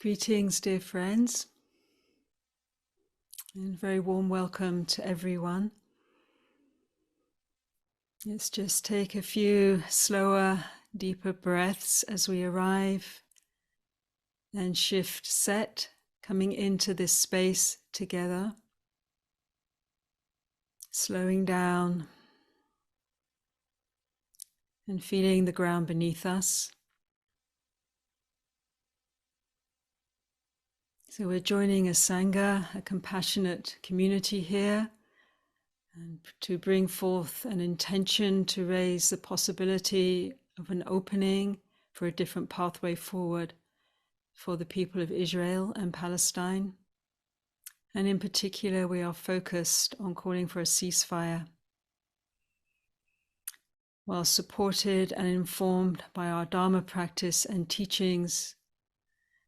Greetings, dear friends, and very warm welcome to everyone. Let's just take a few slower, deeper breaths as we arrive and shift set, coming into this space together, slowing down and feeling the ground beneath us. So we're joining a Sangha, a compassionate community here, and to bring forth an intention to raise the possibility of an opening for a different pathway forward for the people of Israel and Palestine. And in particular, we are focused on calling for a ceasefire, while supported and informed by our Dharma practice and teachings.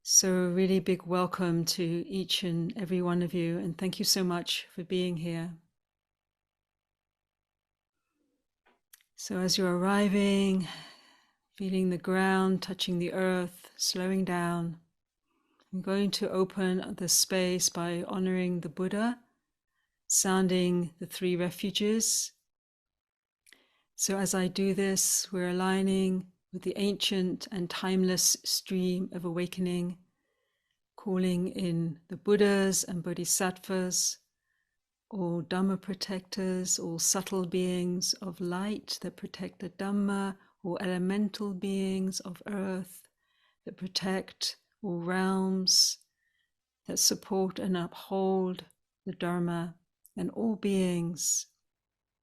So a really big welcome to each and every one of you, and thank you so much for being here. So as you're arriving, feeling the ground, touching the earth, slowing down, I'm going to open the space by honoring the Buddha, sounding the 3 refuges. So as I do this, we're aligning with the ancient and timeless stream of awakening, calling in the Buddhas and Bodhisattvas, all Dhamma protectors, all subtle beings of light that protect the Dhamma, all elemental beings of earth that protect all realms, that support and uphold the Dharma, and all beings.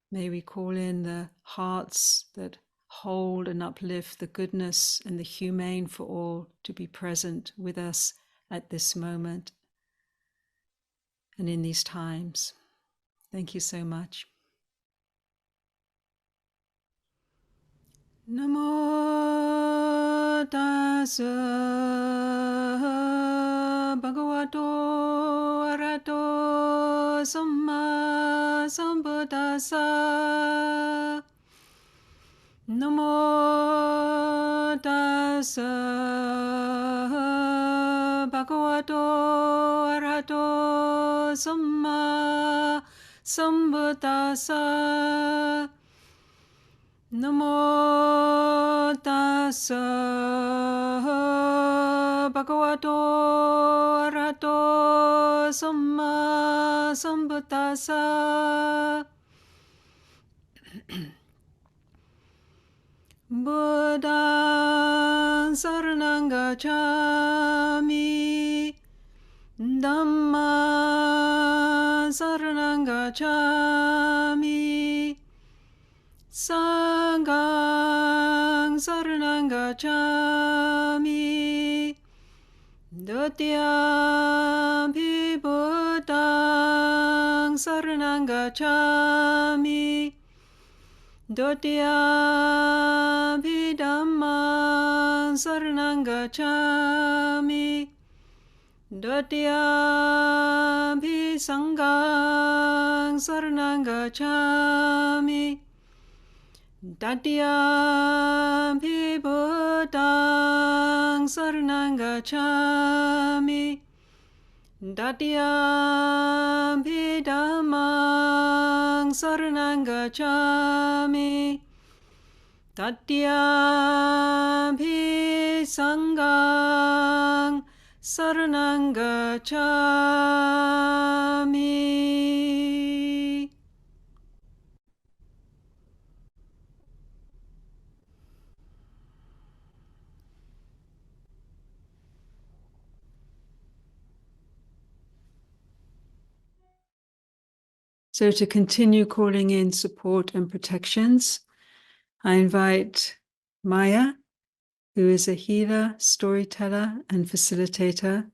May we call in the hearts that hold and uplift the goodness and the humane for all to be present with us at this moment and in these times. Thank you so much. Namo tassa bhagavato arahato samma sambuddhassa. Namo tassa bhagavato arahato samma sambuddhassa. Namo tassa bhagavato arahato samma sambuddhassa. Buddhaṃ saranang gacchāmi, Dhammaṃ saranang gacchāmi, Sanghaṃ saranang gacchāmi, Dutiyampi Buddhaṃ saranang gacchāmi, Dutiyampi Dhammaṃ saranang gacchāmi, Dutiyampi Sanghaṃ saranang gacchāmi, Tatiyampi Buddhaṃ saranang gacchāmi, Tatiyampi Dhammaṃ saranang gacchāmi, Tatiyampi Sanghaṃ saranang gacchāmi. So to continue calling in support and protections, I invite Maia, who is a healer, storyteller, and facilitator.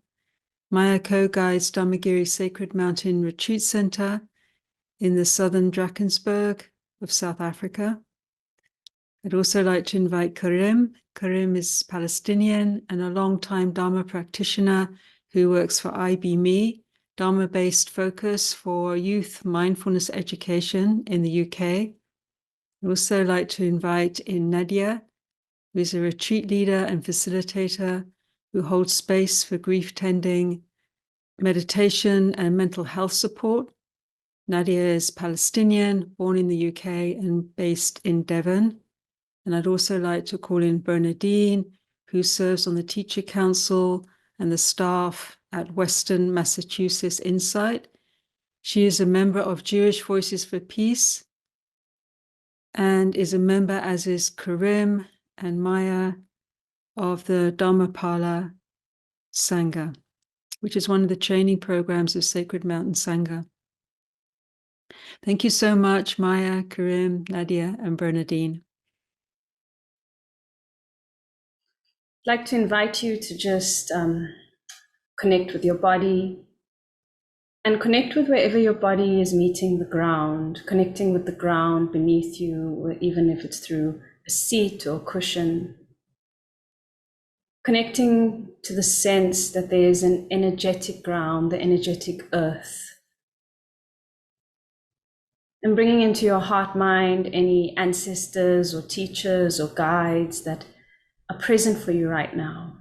Maia co-guides Dharmagiri Sacred Mountain Retreat Center in the southern Drakensberg of South Africa. I'd also like to invite Kareem. Kareem is Palestinian and a long-time Dharma practitioner who works for IBME, Dharma-based focus for youth mindfulness education in the UK. I'd also like to invite in Nadia, who is a retreat leader and facilitator who holds space for grief tending, meditation, and mental health support. Nadia is Palestinian, born in the UK and based in Devon. And I'd also like to call in Bernadine, who serves on the Teacher Council and the staff at Western Massachusetts Insight. She is a member of Jewish Voices for Peace and is a member, as is Kareem and Maia, of the Dharma-informed Sangha, which is one of the training programs of Sacred Mountain Sangha. Thank you so much, Maia, Kareem, Nadia, and Bernadine. I'd like to invite you to just connect with your body and connect with wherever your body is meeting the ground, connecting with the ground beneath you, even if it's through a seat or a cushion. Connecting to the sense that there is an energetic ground, the energetic earth. And bringing into your heart mind any ancestors or teachers or guides that are present for you right now.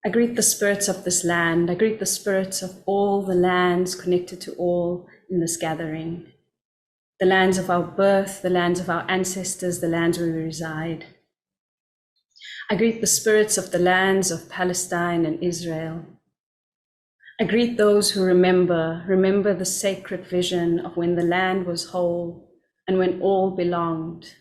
I greet the spirits of this land. I greet the spirits of all the lands connected to all in this gathering. The lands of our birth, the lands of our ancestors, the lands where we reside. I greet the spirits of the lands of Palestine and Israel. I greet those who remember the sacred vision of when the land was whole and when all belonged.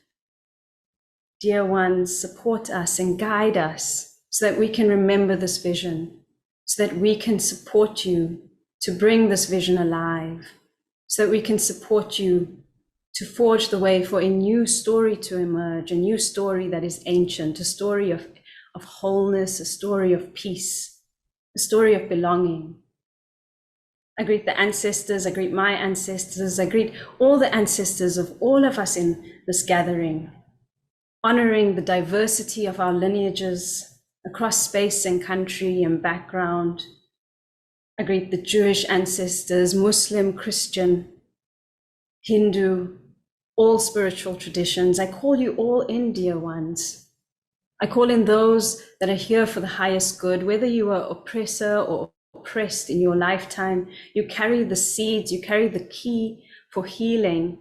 Dear ones, support us and guide us so that we can remember this vision, so that we can support you to bring this vision alive, so that we can support you to forge the way for a new story to emerge, a new story that is ancient, a story of wholeness, a story of peace, a story of belonging. I greet the ancestors, I greet my ancestors, I greet all the ancestors of all of us in this gathering, honoring the diversity of our lineages across space and country and background. I greet the Jewish ancestors, Muslim, Christian, Hindu, all spiritual traditions. I call you all in, dear ones. I call in those that are here for the highest good, whether you are oppressor or oppressed in your lifetime, you carry the seeds, you carry the key for healing.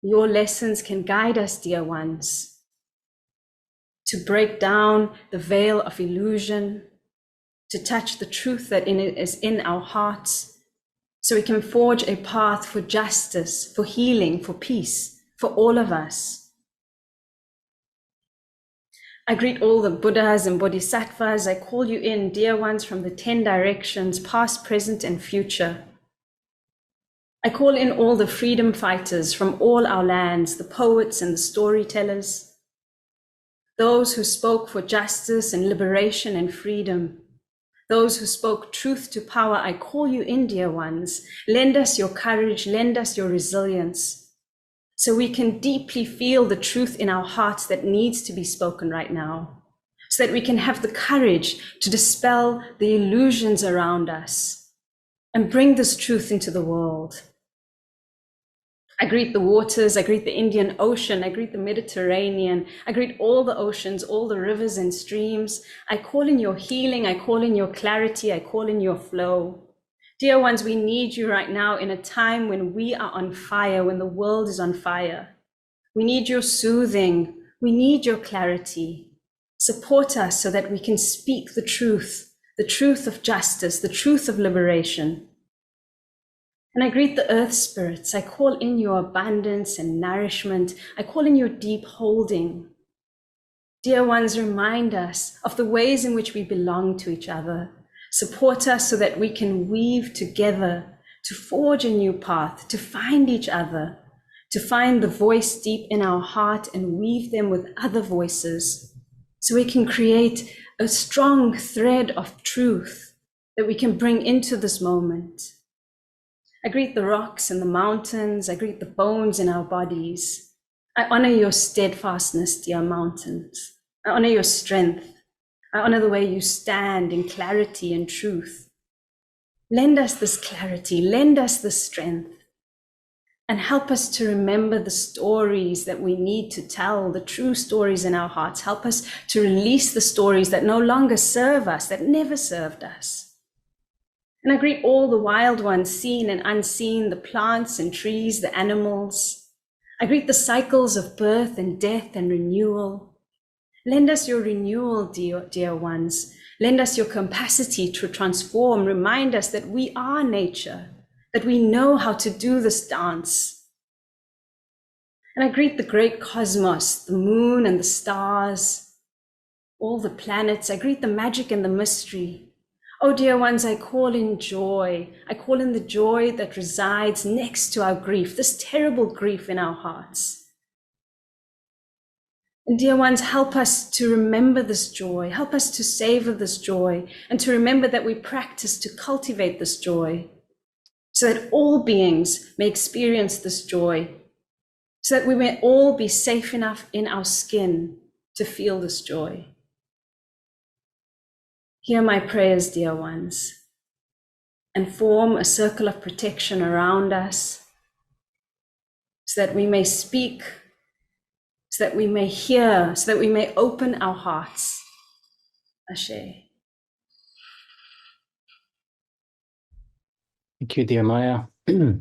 Your lessons can guide us, dear ones, to break down the veil of illusion, to touch the truth that is in our hearts, so we can forge a path for justice, for healing, for peace, for all of us. I greet all the Buddhas and Bodhisattvas. I call you in, dear ones, from the 10 directions, past, present, and future. I call in all the freedom fighters from all our lands, the poets and the storytellers, those who spoke for justice and liberation and freedom, those who spoke truth to power. I call you in, dear ones. Lend us your courage, lend us your resilience, so we can deeply feel the truth in our hearts that needs to be spoken right now, so that we can have the courage to dispel the illusions around us and bring this truth into the world. I greet the waters, I greet the Indian Ocean, I greet the Mediterranean, I greet all the oceans, all the rivers and streams. I call in your healing, I call in your clarity, I call in your flow. Dear ones, we need you right now in a time when we are on fire, when the world is on fire. We need your soothing, we need your clarity. Support us so that we can speak the truth of justice, the truth of liberation. And I greet the earth spirits. I call in your abundance and nourishment. I call in your deep holding. Dear ones, remind us of the ways in which we belong to each other. Support us so that we can weave together to forge a new path, to find each other, to find the voice deep in our heart and weave them with other voices, so we can create a strong thread of truth that we can bring into this moment. I greet the rocks and the mountains. I greet the bones in our bodies. I honor your steadfastness, dear mountains. I honor your strength. I honor the way you stand in clarity and truth. Lend us this clarity, lend us this strength. And help us to remember the stories that we need to tell, the true stories in our hearts. Help us to release the stories that no longer serve us, that never served us. And I greet all the wild ones, seen and unseen, the plants and trees, the animals. I greet the cycles of birth and death and renewal. Lend us your renewal, dear ones. Lend us your capacity to transform. Remind us that we are nature, that we know how to do this dance. And I greet the great cosmos, the moon and the stars, all the planets. I greet the magic and the mystery. Oh, dear ones, I call in joy. I call in the joy that resides next to our grief, this terrible grief in our hearts. And dear ones, help us to remember this joy. Help us to savor this joy and to remember that we practice to cultivate this joy so that all beings may experience this joy, so that we may all be safe enough in our skin to feel this joy. Hear my prayers, dear ones, and form a circle of protection around us so that we may speak, so that we may hear, so that we may open our hearts. Ashe. Thank you, dear Maya. I'd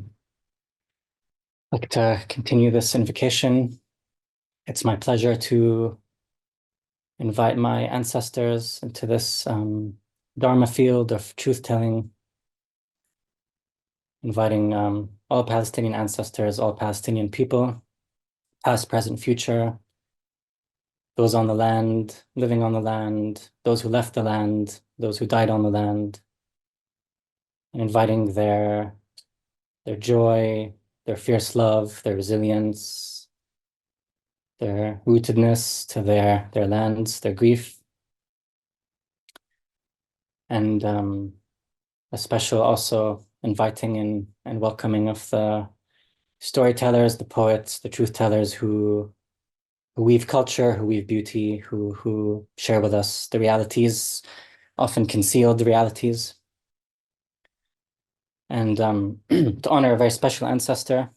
like to continue this invocation. It's my pleasure to invite my ancestors into this Dharma field of truth-telling, inviting all Palestinian ancestors, all Palestinian people, past, present, future, those on the land, living on the land, those who left the land, those who died on the land, and inviting their joy, their fierce love, their resilience, their rootedness to their lands, their grief, and a special also inviting and welcoming of the storytellers, the poets, the truth tellers who weave culture, who weave beauty, who share with us the realities, often concealed realities. And to honor a very special ancestor,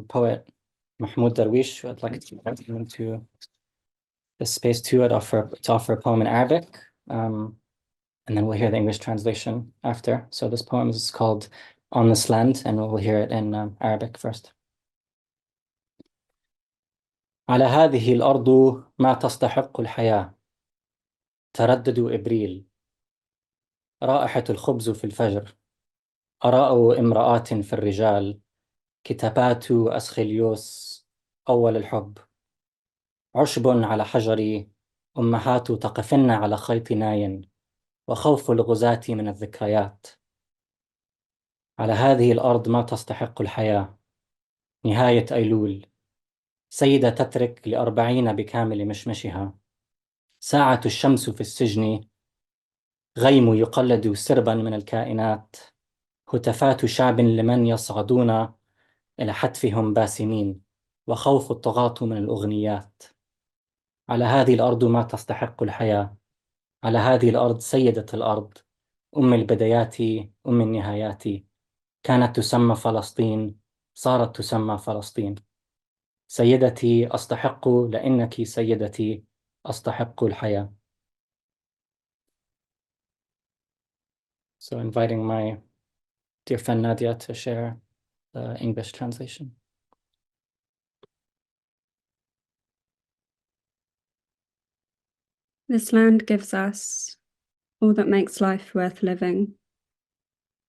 poet Mahmoud Darwish, who I'd like to invite him into this space too. I'd offer a poem in Arabic, and then we'll hear the English translation after. So this poem is called On This Land, and we'll hear it in Arabic first. على هذه الأرض ما تستحق الحياة، تردد إبريل، رائحة الخبز في الفجر، آراء امرأات في الرجال، كتابات أسخليوس، أول الحب، عشب على حجر، أمهات تقفن على خيط ناين، وخوف الغزاة من الذكريات. على هذه الأرض ما تستحق الحياة، نهاية أيلول، سيدة تترك ل40 بكامل مشمشها، ساعة الشمس في السجن، غيم يقلد سربا من الكائنات، هتافات شعب لمن يصعدون إلى حتفهم باسمين، وخوف الطغاة من الأغنيات. على هذه الأرض ما تستحق الحياة، على هذه الأرض سيدة الأرض، أم البدايات، أم النهايات، كانت تسمى فلسطين، صارت تسمى فلسطين. سيدتي أستحق لأنك سيدتي، أستحق الحياة. So inviting my dear friend Nadia to share the English translation. This land gives us all that makes life worth living.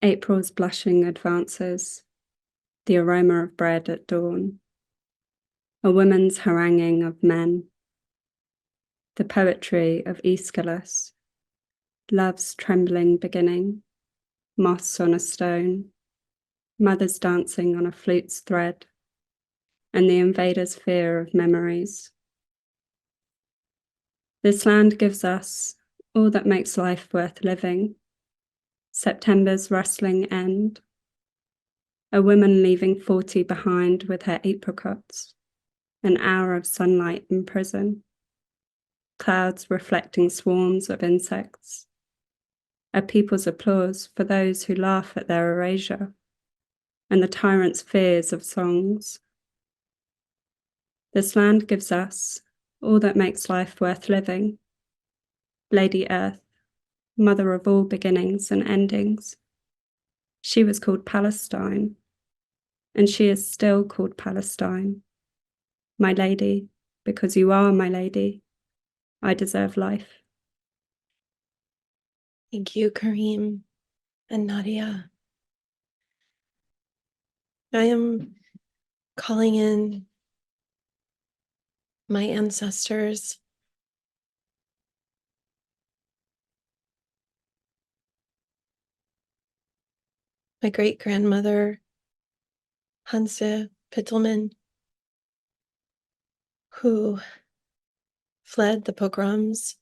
April's blushing advances, the aroma of bread at dawn, a woman's haranguing of men, the poetry of Aeschylus, love's trembling beginning, moss on a stone, mothers dancing on a flute's thread, and the invader's fear of memories. This land gives us all that makes life worth living. September's rustling end, a woman leaving 40 behind with her apricots, an hour of sunlight in prison, clouds reflecting swarms of insects, a people's applause for those who laugh at their erasure, and the tyrant's fears of songs. This land gives us all that makes life worth living. Lady Earth, mother of all beginnings and endings. She was called Palestine, and she is still called Palestine. My lady, because you are my lady, I deserve life. Thank you, Kareem and Nadia. I am calling in my ancestors, my great-grandmother, Hanse Pittelman, who fled the pogroms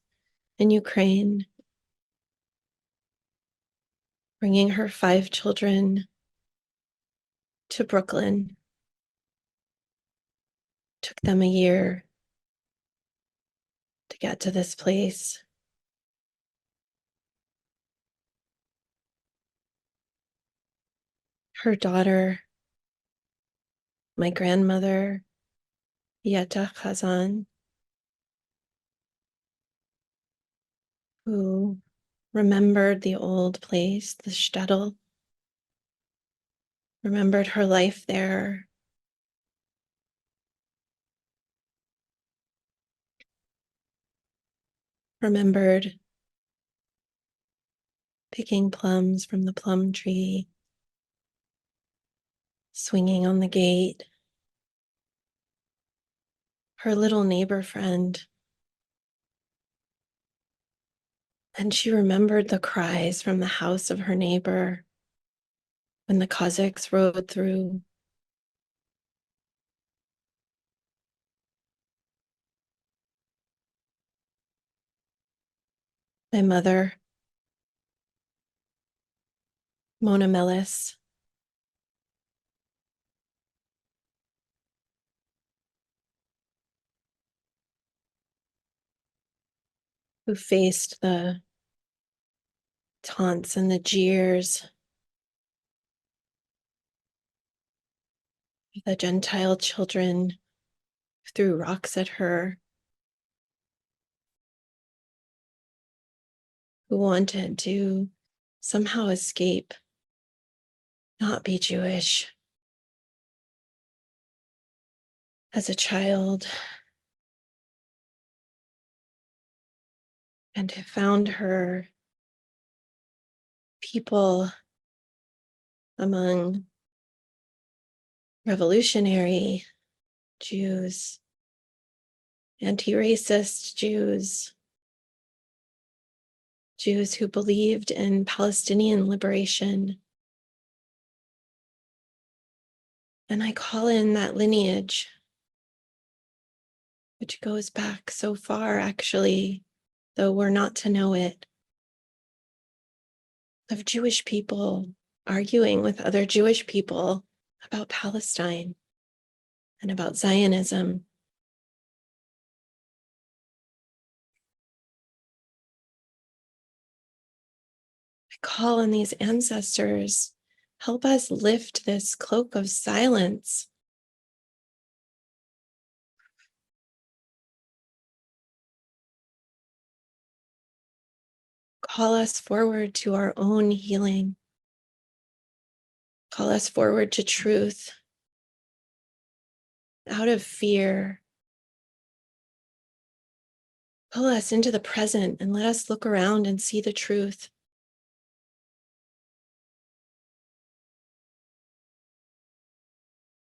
in Ukraine, bringing her 5 children to Brooklyn. Took them a year to get to this place. Her daughter, my grandmother, Yeta Khazan, who remembered the old place, the shtetl, remembered her life there, remembered picking plums from the plum tree, swinging on the gate, her little neighbor friend. And she remembered the cries from the house of her neighbor when the Cossacks rode through. My mother, Mona Mellis, who faced the taunts and the jeers of the Gentile children who threw rocks at her, who wanted to somehow escape, not be Jewish. As a child, and who found her people among revolutionary Jews, anti-racist Jews, Jews who believed in Palestinian liberation. And I call in that lineage, which goes back so far, actually, though we're not to know it, of Jewish people arguing with other Jewish people about Palestine and about Zionism. I call on these ancestors, help us lift this cloak of silence. Call us forward to our own healing. Call us forward to truth. Out of fear, pull us into the present and let us look around and see the truth.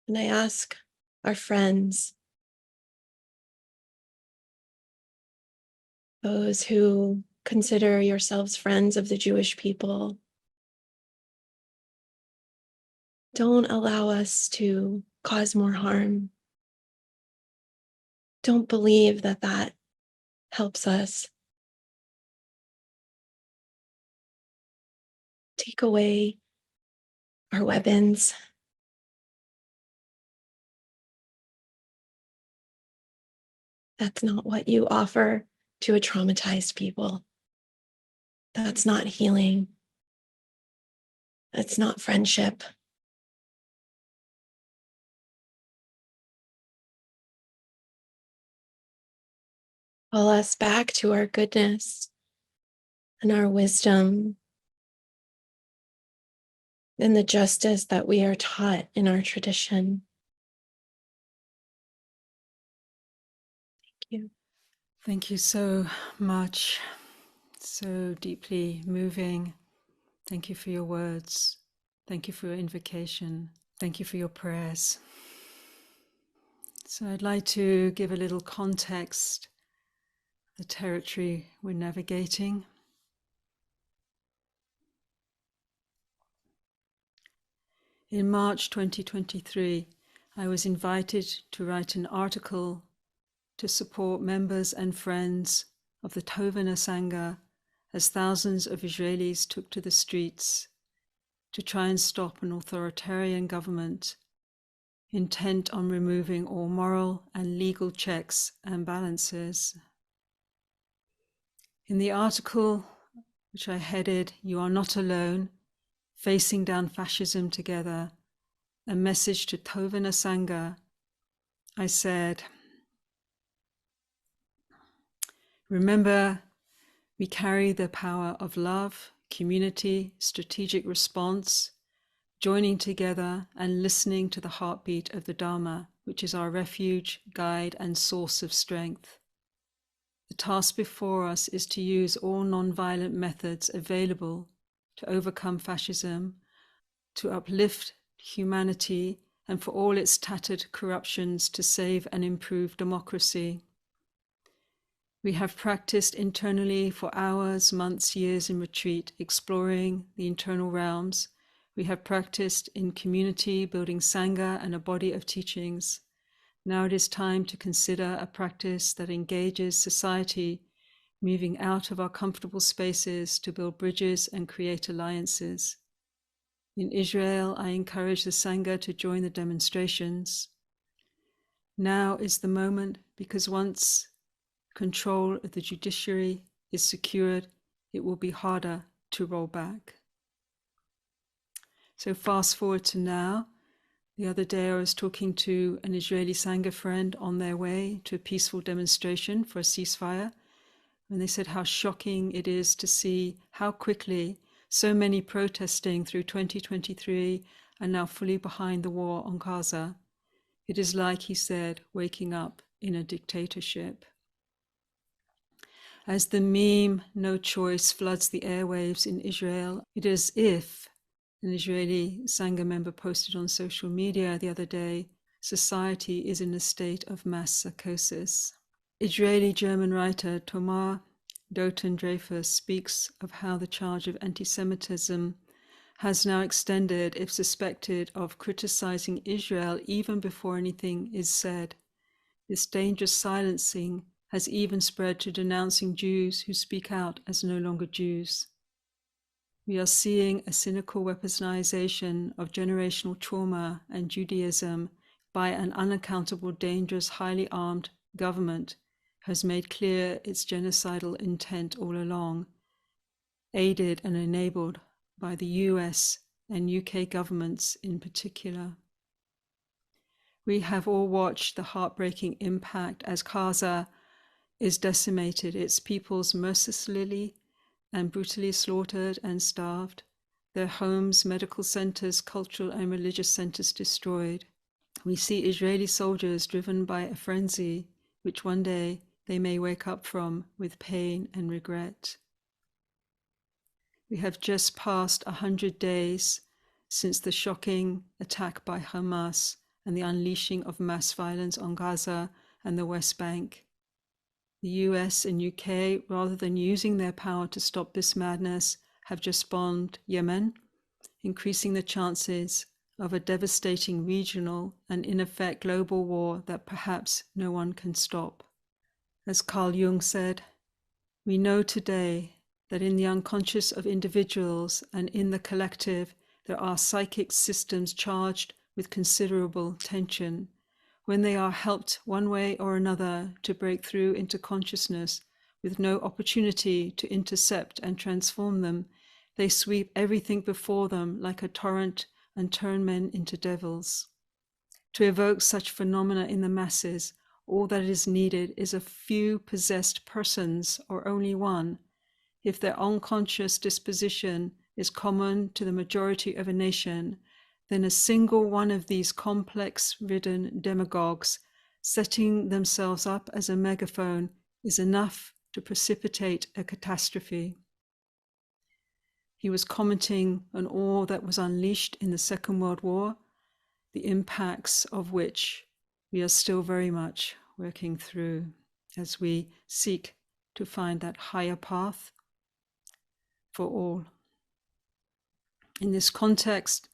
And I ask our friends, those who consider yourselves friends of the Jewish people, don't allow us to cause more harm. Don't believe that that helps us. Take away our weapons. That's not what you offer to a traumatized people. That's not healing. That's not friendship. Call us back to our goodness and our wisdom and the justice that we are taught in our tradition. Thank you. Thank you so much. So deeply moving. Thank you for your words. Thank you for your invocation. Thank you for your prayers. So I'd like to give a little context, the territory we're navigating. In March 2023, I was invited to write an article to support members and friends of the Tovana Sangha as thousands of Israelis took to the streets to try and stop an authoritarian government intent on removing all moral and legal checks and balances. In the article, which I headed, "You Are Not Alone, Facing Down Fascism Together, a message to Tovana Sangha," I said, "Remember, we carry the power of love, community, strategic response, joining together and listening to the heartbeat of the Dharma, which is our refuge, guide, and source of strength. The task before us is to use all non-violent methods available to overcome fascism, to uplift humanity, and for all its tattered corruptions to save and improve democracy. We have practiced internally for hours, months, years in retreat, exploring the internal realms. We have practiced in community, building Sangha and a body of teachings. Now it is time to consider a practice that engages society, moving out of our comfortable spaces to build bridges and create alliances. In Israel, I encourage the Sangha to join the demonstrations. Now is the moment, because once control of the judiciary is secured, it will be harder to roll back." So fast forward to now. The other day I was talking to an Israeli Sangha friend on their way to a peaceful demonstration for a ceasefire, and they said how shocking it is to see how quickly so many protesting through 2023 are now fully behind the war on Gaza. It is like, he said, waking up in a dictatorship. As the meme "no choice" floods the airwaves in Israel, it is as if, an Israeli Sangha member posted on social media the other day, society is in a state of mass psychosis. Israeli-German writer Tamar Doten-Dreyfus speaks of how the charge of anti-Semitism has now extended, if suspected, of criticizing Israel even before anything is said. This dangerous silencing has even spread to denouncing Jews who speak out as no longer Jews. We are seeing a cynical weaponization of generational trauma and Judaism by an unaccountable, dangerous, highly armed government has made clear its genocidal intent all along, aided and enabled by the US and UK governments in particular. We have all watched the heartbreaking impact as Gaza is decimated, its peoples mercilessly and brutally slaughtered and starved, their homes, medical centers, cultural and religious centers destroyed. We see Israeli soldiers driven by a frenzy, which one day they may wake up from with pain and regret. We have just passed 100 days since the shocking attack by Hamas and the unleashing of mass violence on Gaza and the West Bank. The US and UK, rather than using their power to stop this madness, have just bombed Yemen, increasing the chances of a devastating regional and, in effect, global war that perhaps no one can stop. As Carl Jung said, "We know today that in the unconscious of individuals and in the collective, there are psychic systems charged with considerable tension. When they are helped one way or another to break through into consciousness with no opportunity to intercept and transform them, they sweep everything before them like a torrent and turn men into devils. To evoke such phenomena in the masses, all that is needed is a few possessed persons, or only one, if their unconscious disposition is common to the majority of a nation, then a single one of these complex-ridden demagogues setting themselves up as a megaphone is enough to precipitate a catastrophe. He was commenting on all that was unleashed in the Second World War, the impacts of which we are still very much working through as we seek to find that higher path for all. In this context,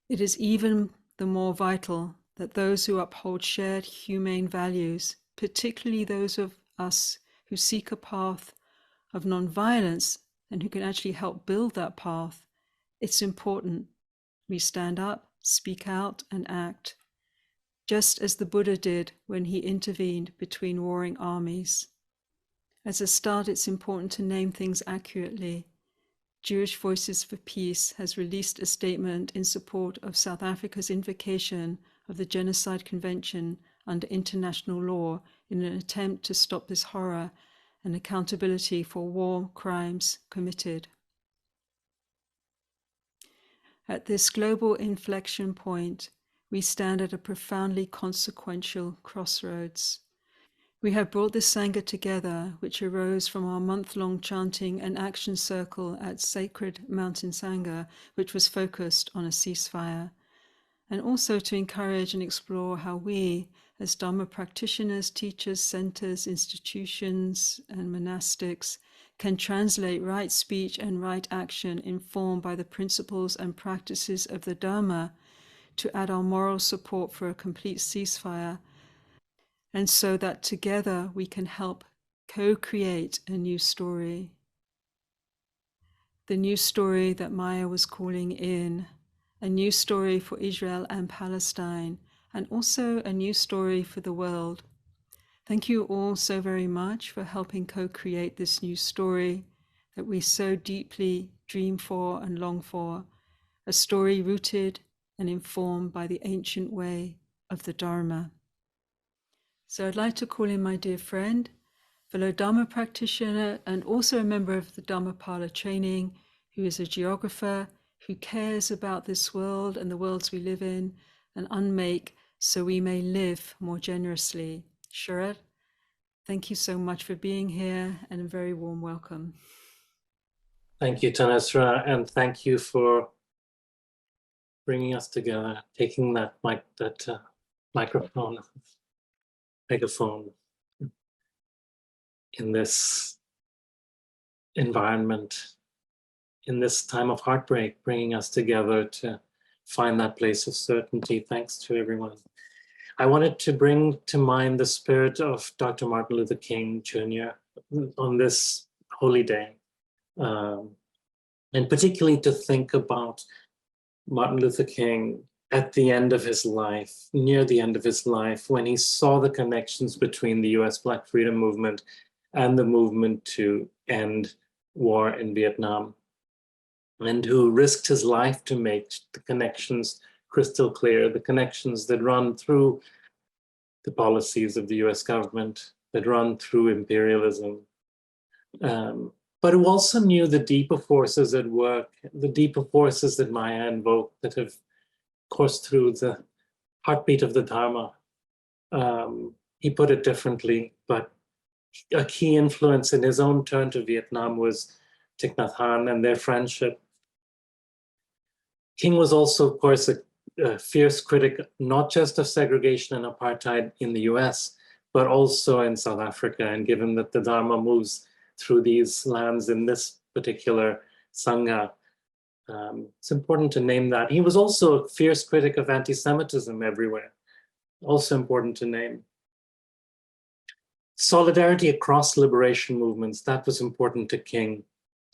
it is even the more vital that those who uphold shared humane values, particularly those of us who seek a path of non-violence and who can actually help build that path, it's important we stand up, speak out, and act, just as the Buddha did when he intervened between warring armies. As a start, it's important to name things accurately. Jewish Voices for Peace has released a statement in support of South Africa's invocation of the Genocide Convention under international law in an attempt to stop this horror and accountability for war crimes committed. At this global inflection point, we stand at a profoundly consequential crossroads. We have brought this Sangha together, which arose from our month-long chanting and action circle at Sacred Mountain Sangha, which was focused on a ceasefire, and also to encourage and explore how we, as Dharma practitioners, teachers, centers, institutions, and monastics, can translate right speech and right action informed by the principles and practices of the Dharma to add our moral support for a complete ceasefire, and so that together we can help co-create a new story. The new story that Maia was calling in, a new story for Israel and Palestine, and also a new story for the world. Thank you all so very much for helping co-create this new story that we so deeply dream for and long for, a story rooted and informed by the ancient way of the Dharma. So I'd like to call in my dear friend, fellow Dharma practitioner, and also a member of the Dharmapala training, who is a geographer, who cares about this world and the worlds we live in, and unmake so we may live more generously. Sharad, thank you so much for being here, and a very warm welcome. Thank you, Thanissara, and thank you for bringing us together, taking that megaphone in this environment, in this time of heartbreak, bringing us together to find that place of certainty. Thanks to everyone. I wanted to bring to mind the spirit of Dr. Martin Luther King Jr. on this holy day, and particularly to think about Martin Luther King at the end of his life, near the end of his life, when he saw the connections between the US Black Freedom Movement and the movement to end war in Vietnam, and who risked his life to make the connections crystal clear, the connections that run through the policies of the US government, that run through imperialism, but who also knew the deeper forces at work, the deeper forces that Maia invoked that have coursed through the heartbeat of the Dharma. He put it differently, but a key influence in his own turn to Vietnam was Thich Nhat Hanh and their friendship. King was also, of course, a fierce critic, not just of segregation and apartheid in the US, but also in South Africa. And given that the Dharma moves through these lands in this particular Sangha, it's important to name that. He was also a fierce critic of anti-Semitism everywhere, also important to name. Solidarity across liberation movements, that was important to King.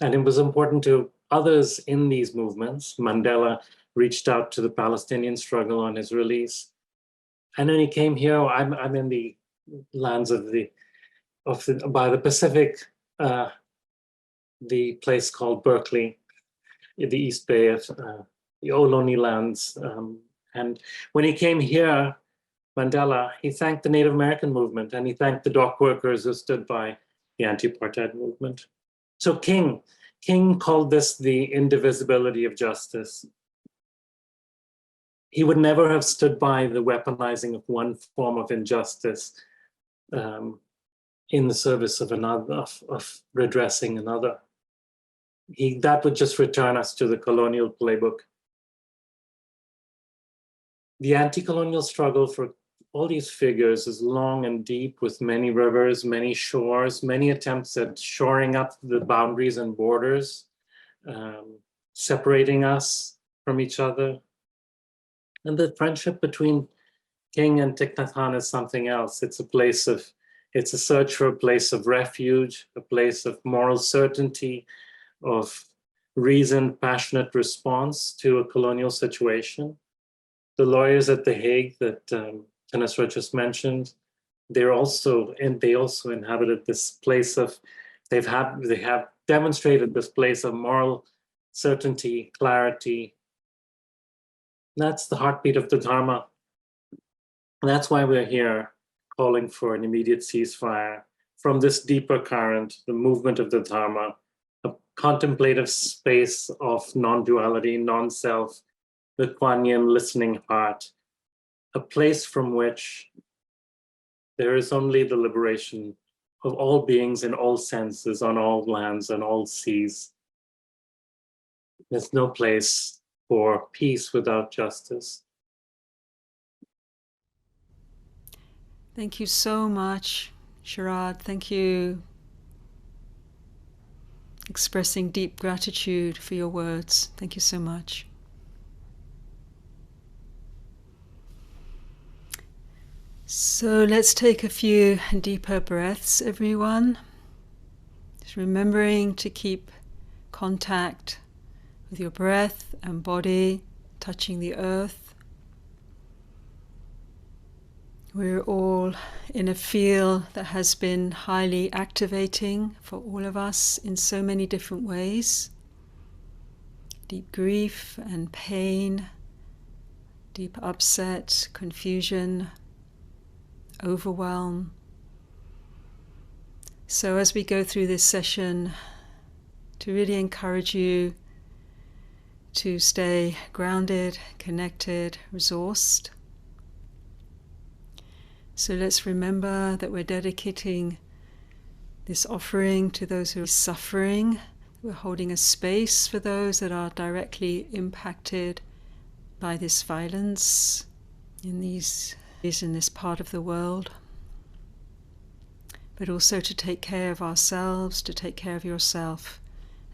And it was important to others in these movements. Mandela reached out to the Palestinian struggle on his release. And then he came here. I'm in the lands by the Pacific, the place called Berkeley, the East Bay of the Ohlone lands. And when he came here, Mandela, he thanked the Native American movement, and he thanked the dock workers who stood by the anti-apartheid movement. So King called this the indivisibility of justice. He would never have stood by the weaponizing of one form of injustice in the service of another, of redressing another. That would just return us to the colonial playbook. The anti-colonial struggle for all these figures is long and deep, with many rivers, many shores, many attempts at shoring up the boundaries and borders, separating us from each other. And the friendship between King and Thich Nhat Hanh is something else. It's a search for a place of refuge, a place of moral certainty, of reasoned, passionate response to a colonial situation. The lawyers at The Hague that Thanissara just mentioned, they also inhabited this place of, they have demonstrated this place of moral certainty, clarity. That's the heartbeat of the Dharma. And that's why we're here calling for an immediate ceasefire from this deeper current, the movement of the Dharma, a contemplative space of non-duality, non-self, the Kuan Yin listening heart, a place from which there is only the liberation of all beings in all senses, on all lands and all seas. There's no place for peace without justice. Thank you so much, Sharad. Thank you. Expressing deep gratitude for your words. Thank you so much. So let's take a few deeper breaths, everyone. Just remembering to keep contact with your breath and body, touching the earth. We're all in a field that has been highly activating for all of us in so many different ways. Deep grief and pain, deep upset, confusion, overwhelm. So as we go through this session, to really encourage you to stay grounded, connected, resourced. So let's remember that we're dedicating this offering to those who are suffering. We're holding a space for those that are directly impacted by this violence in this part of the world. But also to take care of ourselves, to take care of yourself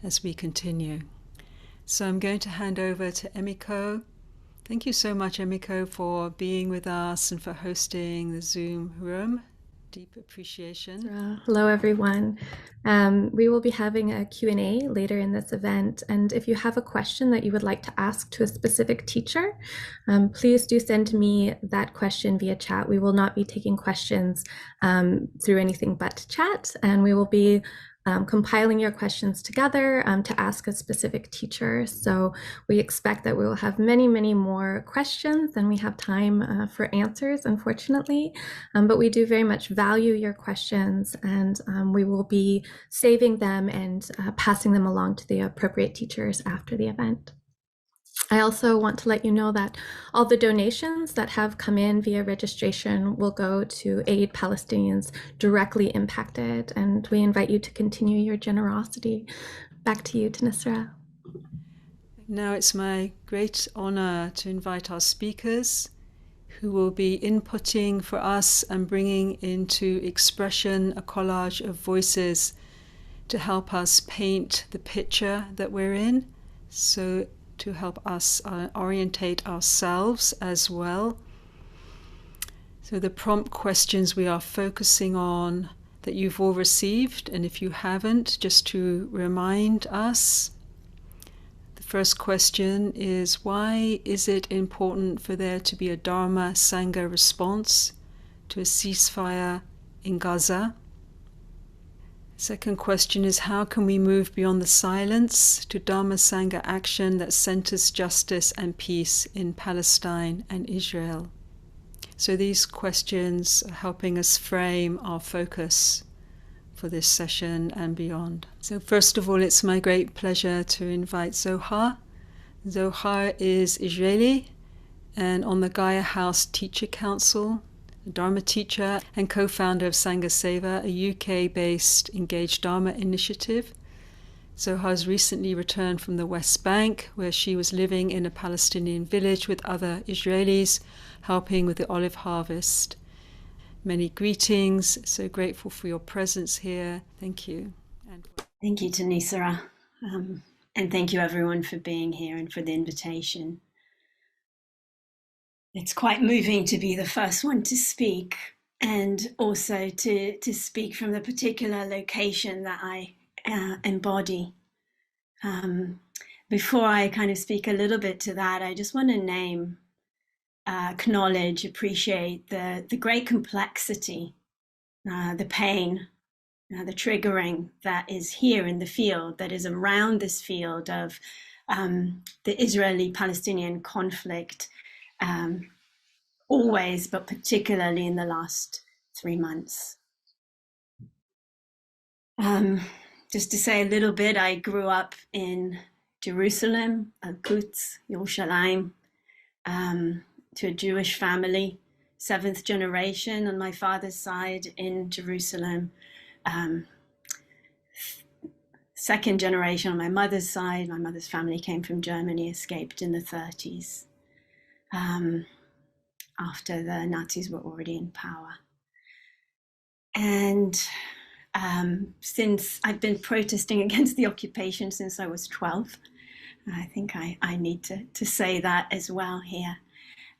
as we continue. So I'm going to hand over to Emiko. Thank you so much, Emiko, for being with us and for hosting the Zoom room. Deep appreciation. Hello, everyone. We will be having a Q&A later in this event. And if you have a question that you would like to ask to a specific teacher, please do send me that question via chat. We will not be taking questions through anything but chat, and we will be compiling your questions together to ask a specific teacher. So we expect that we will have many, many more questions than we have time for answers, unfortunately. But we do very much value your questions, and we will be saving them and passing them along to the appropriate teachers after the event. I also want to let you know that all the donations that have come in via registration will go to aid Palestinians directly impacted, and we invite you to continue your generosity. Back to you, Thanissara. Now it's my great honor to invite our speakers who will be inputting for us and bringing into expression a collage of voices to help us paint the picture that we're in. So to help us orientate ourselves as well. So the prompt questions we are focusing on that you've all received, and if you haven't, just to remind us. The first question is, why is it important for there to be a Dharma Sangha response to a ceasefire in Gaza? Second question is, how can we move beyond the silence to Dharma Sangha action that centers justice and peace in Palestine and Israel? So these questions are helping us frame our focus for this session and beyond. So first of all, it's my great pleasure to invite Zohar. Zohar is Israeli and on the Gaia House Teacher Council, a Dharma teacher and co-founder of Sangha Seva, a UK-based engaged Dharma initiative. Zohar has recently returned from the West Bank, where she was living in a Palestinian village with other Israelis, helping with the olive harvest. Many greetings. So grateful for your presence here. Thank you. Thank you, Thanissara. And thank you everyone for being here and for the invitation. It's quite moving to be the first one to speak and also to speak from the particular location that I embody. Before I kind of speak a little bit to that, I just want to name, acknowledge, appreciate the great complexity, the pain, the triggering that is here in the field, that is around this field of the Israeli-Palestinian conflict, always, but particularly in the last 3 months. Just to say a little bit, I grew up in Jerusalem, Al-Quds, Yerushalayim, to a Jewish family, 7th generation on my father's side in Jerusalem, 2nd generation on my mother's side. My mother's family came from Germany, escaped in the 30s. After the Nazis were already in power. And since I've been protesting against the occupation since I was 12, I think I need to say that as well here.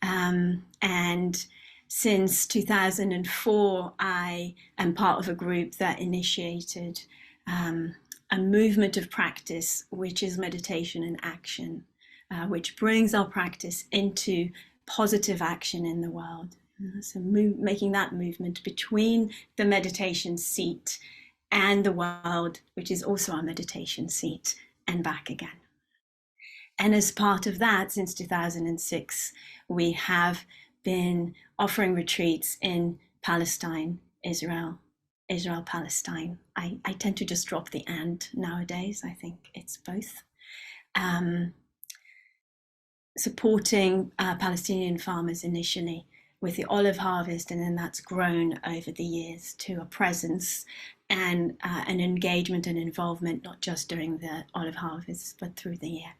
And since 2004, I am part of a group that initiated a movement of practice, which is meditation and action, which brings our practice into positive action in the world. So making that movement between the meditation seat and the world, which is also our meditation seat, and back again. And as part of that, since 2006, we have been offering retreats in Palestine, Israel, Palestine. I tend to just drop the and nowadays. I think it's both. Supporting Palestinian farmers initially with the olive harvest, and then that's grown over the years to a presence and an engagement and involvement, not just during the olive harvest, but through the year.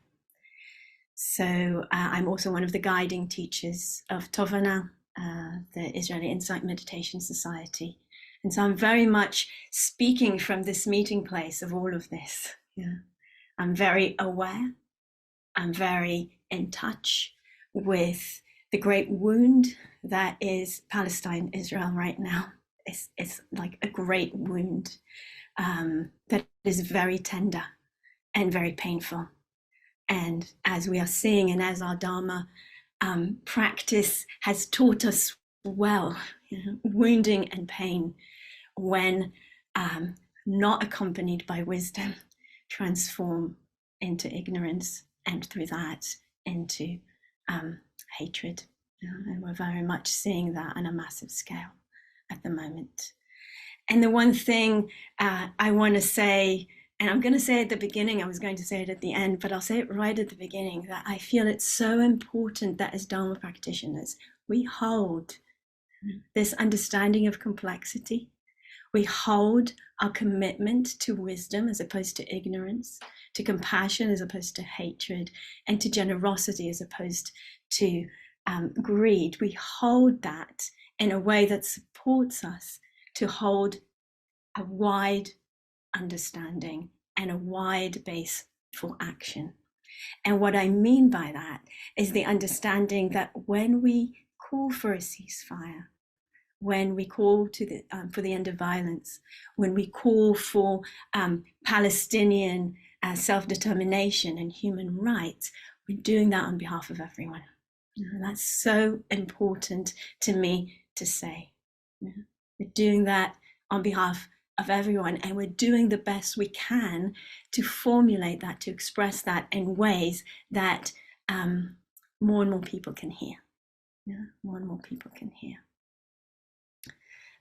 So I'm also one of the guiding teachers of Tovana, the Israeli Insight Meditation Society. And so I'm very much speaking from this meeting place of all of this. Yeah. I'm very aware. I'm very in touch with the great wound that is Palestine, Israel right now. It's like a great wound that is very tender and very painful. And as we are seeing, and as our Dharma practice has taught us well, wounding and pain, when not accompanied by wisdom, transform into ignorance, and through that into hatred. And we're very much seeing that on a massive scale at the moment. And the one thing I want to say, and I'm going to say at the beginning, I was going to say it at the end, but I'll say it right at the beginning, that I feel it's so important that as Dharma practitioners, we hold this understanding of complexity. We hold our commitment to wisdom as opposed to ignorance, to compassion as opposed to hatred, and to generosity as opposed to greed. We hold that in a way that supports us to hold a wide understanding and a wide base for action. And what I mean by that is the understanding that when we call for a ceasefire, when we call to for the end of violence, when we call for Palestinian self-determination and human rights, we're doing that on behalf of everyone. And that's so important to me to say. We're doing that on behalf of everyone, and we're doing the best we can to formulate that, to express that in ways that more and more people can hear. Yeah, more and more people can hear.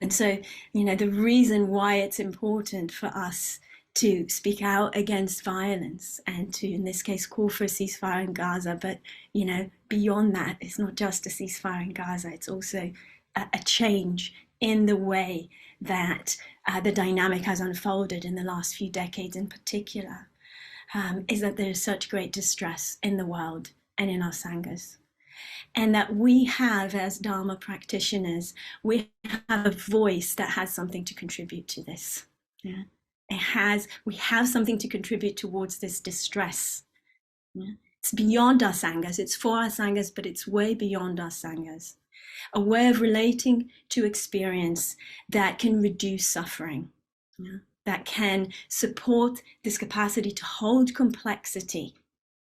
And so, the reason why it's important for us to speak out against violence and to, in this case, call for a ceasefire in Gaza, but, beyond that, it's not just a ceasefire in Gaza, it's also a change in the way that the dynamic has unfolded in the last few decades in particular, is that there's such great distress in the world and in our Sanghas. And that we have, as Dharma practitioners, we have a voice that has something to contribute to this. Yeah? We have something to contribute towards this distress. Yeah? It's beyond our Sanghas, it's for our Sanghas, but it's way beyond our Sanghas. A way of relating to experience that can reduce suffering, yeah? That can support this capacity to hold complexity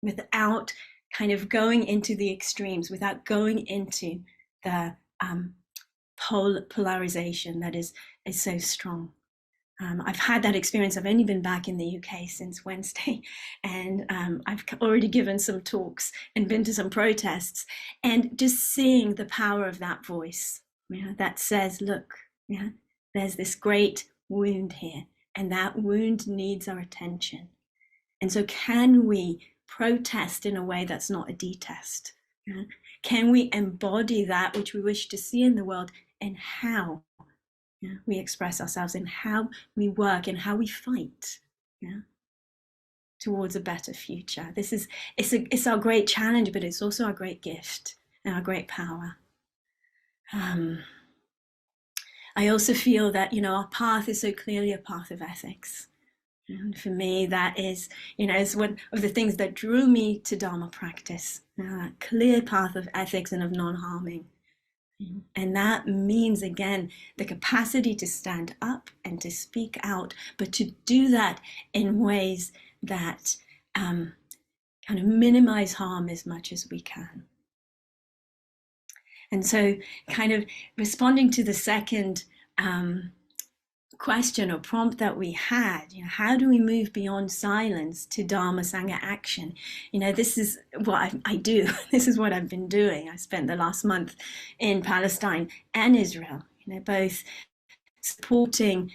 without kind of going into the extremes, without going into the polarization that is so strong. I've had that experience. I've only been back in the UK since Wednesday, and I've already given some talks and been to some protests, and just seeing the power of that voice, that says, look, there's this great wound here, and that wound needs our attention. And so can we protest in a way that's not a detest? Can we embody that which we wish to see in the world, and how we express ourselves, and how we work, and how we fight towards a better future? It's our great challenge, but it's also our great gift and our great power. I also feel that our path is so clearly a path of ethics. And for me, that is, is one of the things that drew me to Dharma practice, that clear path of ethics and of non-harming. And that means, again, the capacity to stand up and to speak out, but to do that in ways that kind of minimize harm as much as we can. And so kind of responding to the second question or prompt that we had, how do we move beyond silence to Dharma Sangha action? This is what I do. This is what I've been doing. I spent the last month in Palestine and Israel, both supporting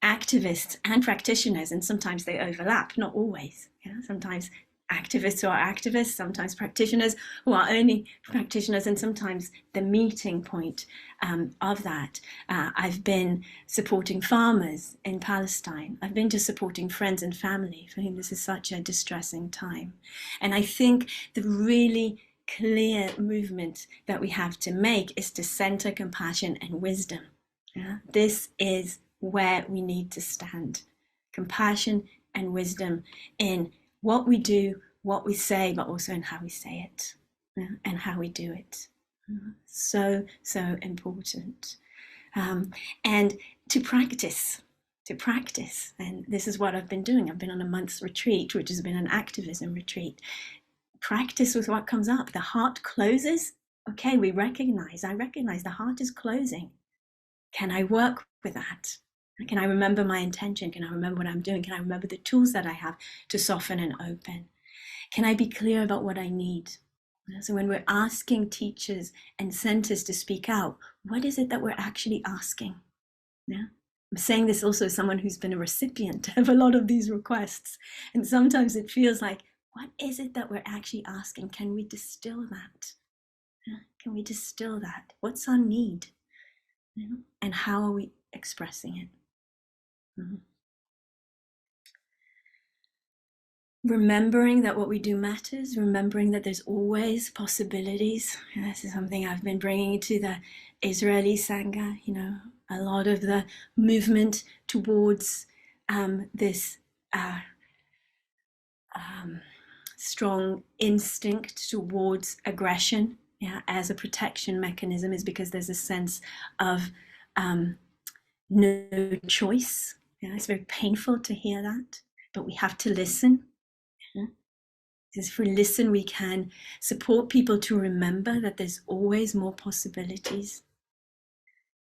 activists and practitioners, and sometimes they overlap, not always. Sometimes activists who are activists, sometimes practitioners who are only practitioners, and sometimes the meeting point of that. I've been supporting farmers in Palestine. I've been just supporting friends and family for whom this is such a distressing time. And I think the really clear movement that we have to make is to center compassion and wisdom. This is where we need to stand. Compassion and wisdom in what we do, what we say, but also in how we say it, and how we do it. So important. And to practice. And this is what I've been doing. I've been on a month's retreat, which has been an activism retreat. Practice with what comes up. The heart closes. Okay, I recognize the heart is closing. Can I work with that? Can I remember my intention? Can I remember what I'm doing? Can I remember the tools that I have to soften and open? Can I be clear about what I need? So when we're asking teachers and centers to speak out, what is it that we're actually asking? I'm saying this also as someone who's been a recipient of a lot of these requests. And sometimes it feels like, what is it that we're actually asking? Can we distill that? Can we distill that? What's our need? And how are we expressing it? Remembering that what we do matters, remembering that there's always possibilities. And this is something I've been bringing to the Israeli Sangha, a lot of the movement towards this strong instinct towards aggression as a protection mechanism is because there's a sense of no choice. It's very painful to hear that, but we have to listen. Because if we listen, we can support people to remember that there's always more possibilities.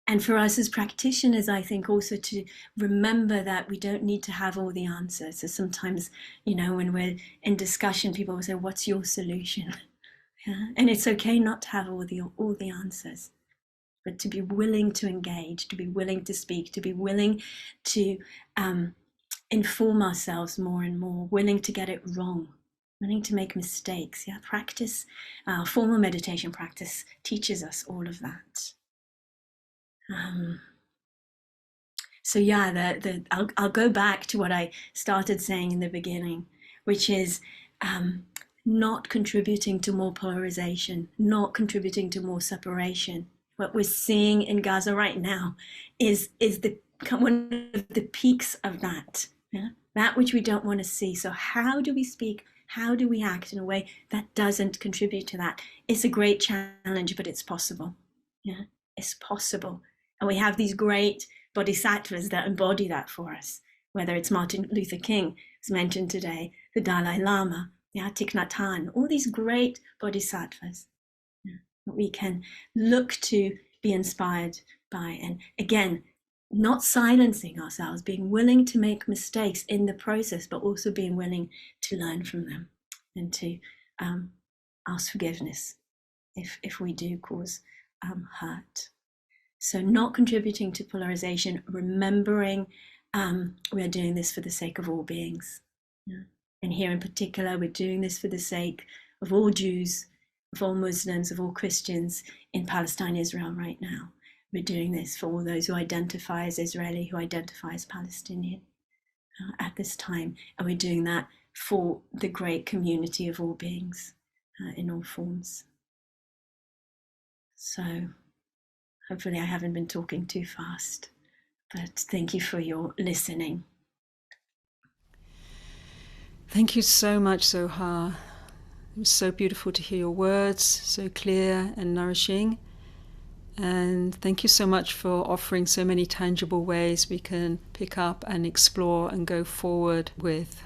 And for us as practitioners, I think also to remember that we don't need to have all the answers. So sometimes, when we're in discussion, people will say, what's your solution? Yeah? And it's okay not to have all the answers, but to be willing to engage, to be willing to speak, to be willing to inform ourselves more and more, willing to get it wrong, willing to make mistakes. Yeah, practice, formal meditation practice teaches us all of that. So yeah, I'll go back to what I started saying in the beginning, which is not contributing to more polarization, not contributing to more separation. What we're seeing in Gaza right now is one of the peaks of that, yeah? That which we don't want to see. So how do we speak? How do we act in a way that doesn't contribute to that? It's a great challenge, but it's possible. Yeah, it's possible. And we have these great bodhisattvas that embody that for us, whether it's Martin Luther King, who's mentioned today, the Dalai Lama, Thich Nhat Hanh, all these great bodhisattvas that we can look to be inspired by. And again, not silencing ourselves, being willing to make mistakes in the process, but also being willing to learn from them and to ask forgiveness if we do cause hurt. So not contributing to polarization, remembering we are doing this for the sake of all beings. Yeah. And here in particular, we're doing this for the sake of all Jews, of all Muslims, of all Christians in Palestine, Israel right now. We're doing this for all those who identify as Israeli, who identify as Palestinian at this time. And we're doing that for the great community of all beings in all forms. So hopefully I haven't been talking too fast, but thank you for your listening. Thank you so much, Zohar. It was so beautiful to hear your words, so clear and nourishing. And thank you so much for offering so many tangible ways we can pick up and explore and go forward with.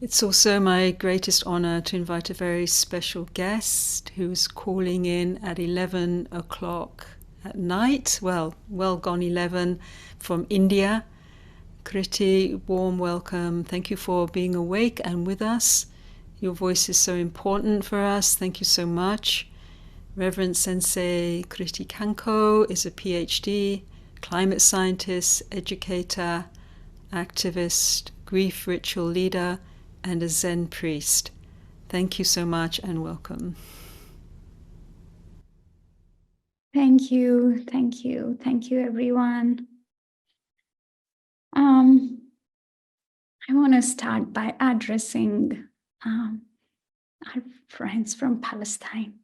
It's also my greatest honor to invite a very special guest who's calling in at 11 o'clock at night, well gone 11, from India. Kritee, warm welcome. Thank you for being awake and with us. Your voice is so important for us. Thank you so much. Reverend Sensei Kritee Kanko is a PhD, climate scientist, educator, activist, grief ritual leader, and a Zen priest. Thank you so much and welcome. Thank you, thank you, thank you, everyone. I want to start by addressing our friends from Palestine.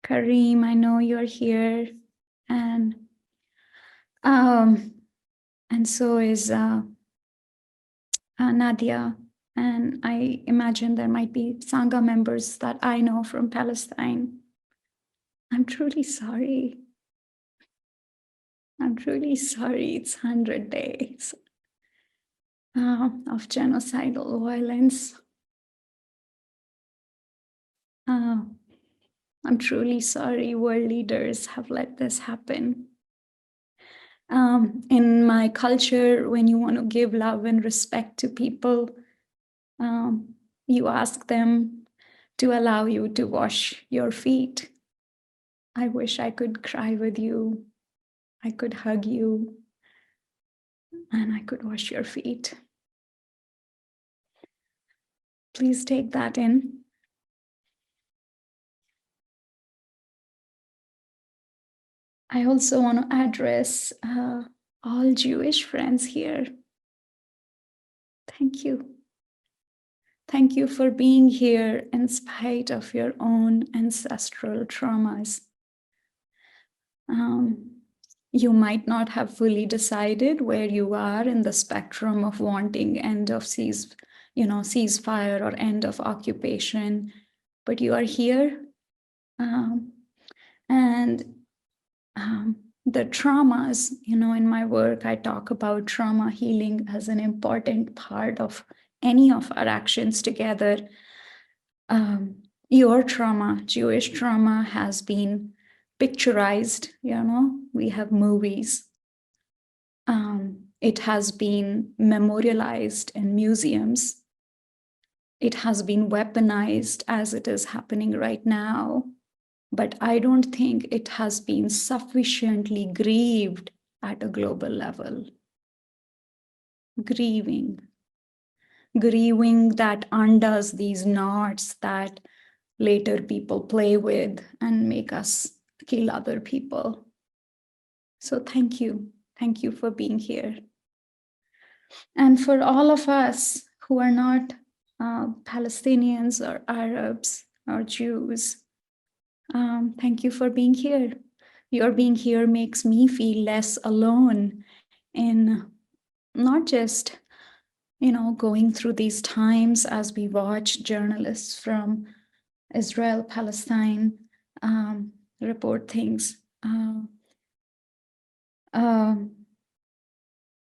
Kareem, I know you're here, and so is Nadia, and I imagine there might be Sangha members that I know from Palestine. I'm truly sorry. I'm truly sorry. It's 100 days of genocidal violence. I'm truly sorry world leaders have let this happen. In my culture, when you want to give love and respect to people, you ask them to allow you to wash your feet. I wish I could cry with you. I could hug you, and I could wash your feet. Please take that in. I also want to address all Jewish friends here. Thank you. Thank you for being here in spite of your own ancestral traumas. You might not have fully decided where you are in the spectrum of wanting end of ceasefire or end of occupation, but you are here. The traumas, in my work, I talk about trauma healing as an important part of any of our actions together. Your trauma, Jewish trauma, has been picturized, we have movies. It has been memorialized in museums. it has been weaponized as it is happening right now, but I don't think it has been sufficiently grieved at a global level. Grieving that undoes these knots that later people play with and make us kill other people. So thank you. Thank you for being here. And for all of us who are not Palestinians or Arabs or Jews, thank you for being here. Your being here makes me feel less alone in not just, going through these times as we watch journalists from Israel, Palestine report things.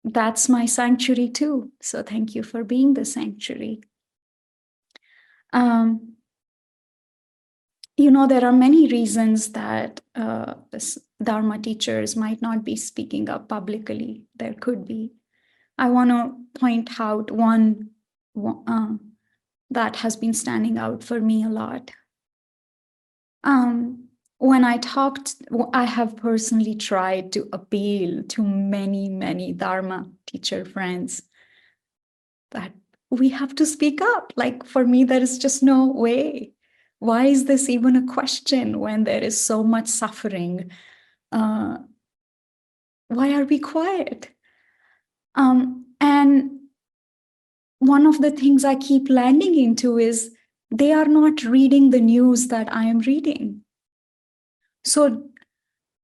That's my sanctuary too. So thank you for being the sanctuary. There are many reasons that Dharma teachers might not be speaking up publicly. There could be. I want to point out one that has been standing out for me a lot. When I have personally tried to appeal to many, many Dharma teacher friends that we have to speak up. Like, for me, there is just no way. Why is this even a question when there is so much suffering? Why are we quiet? And one of the things I keep landing into is they are not reading the news that I am reading. So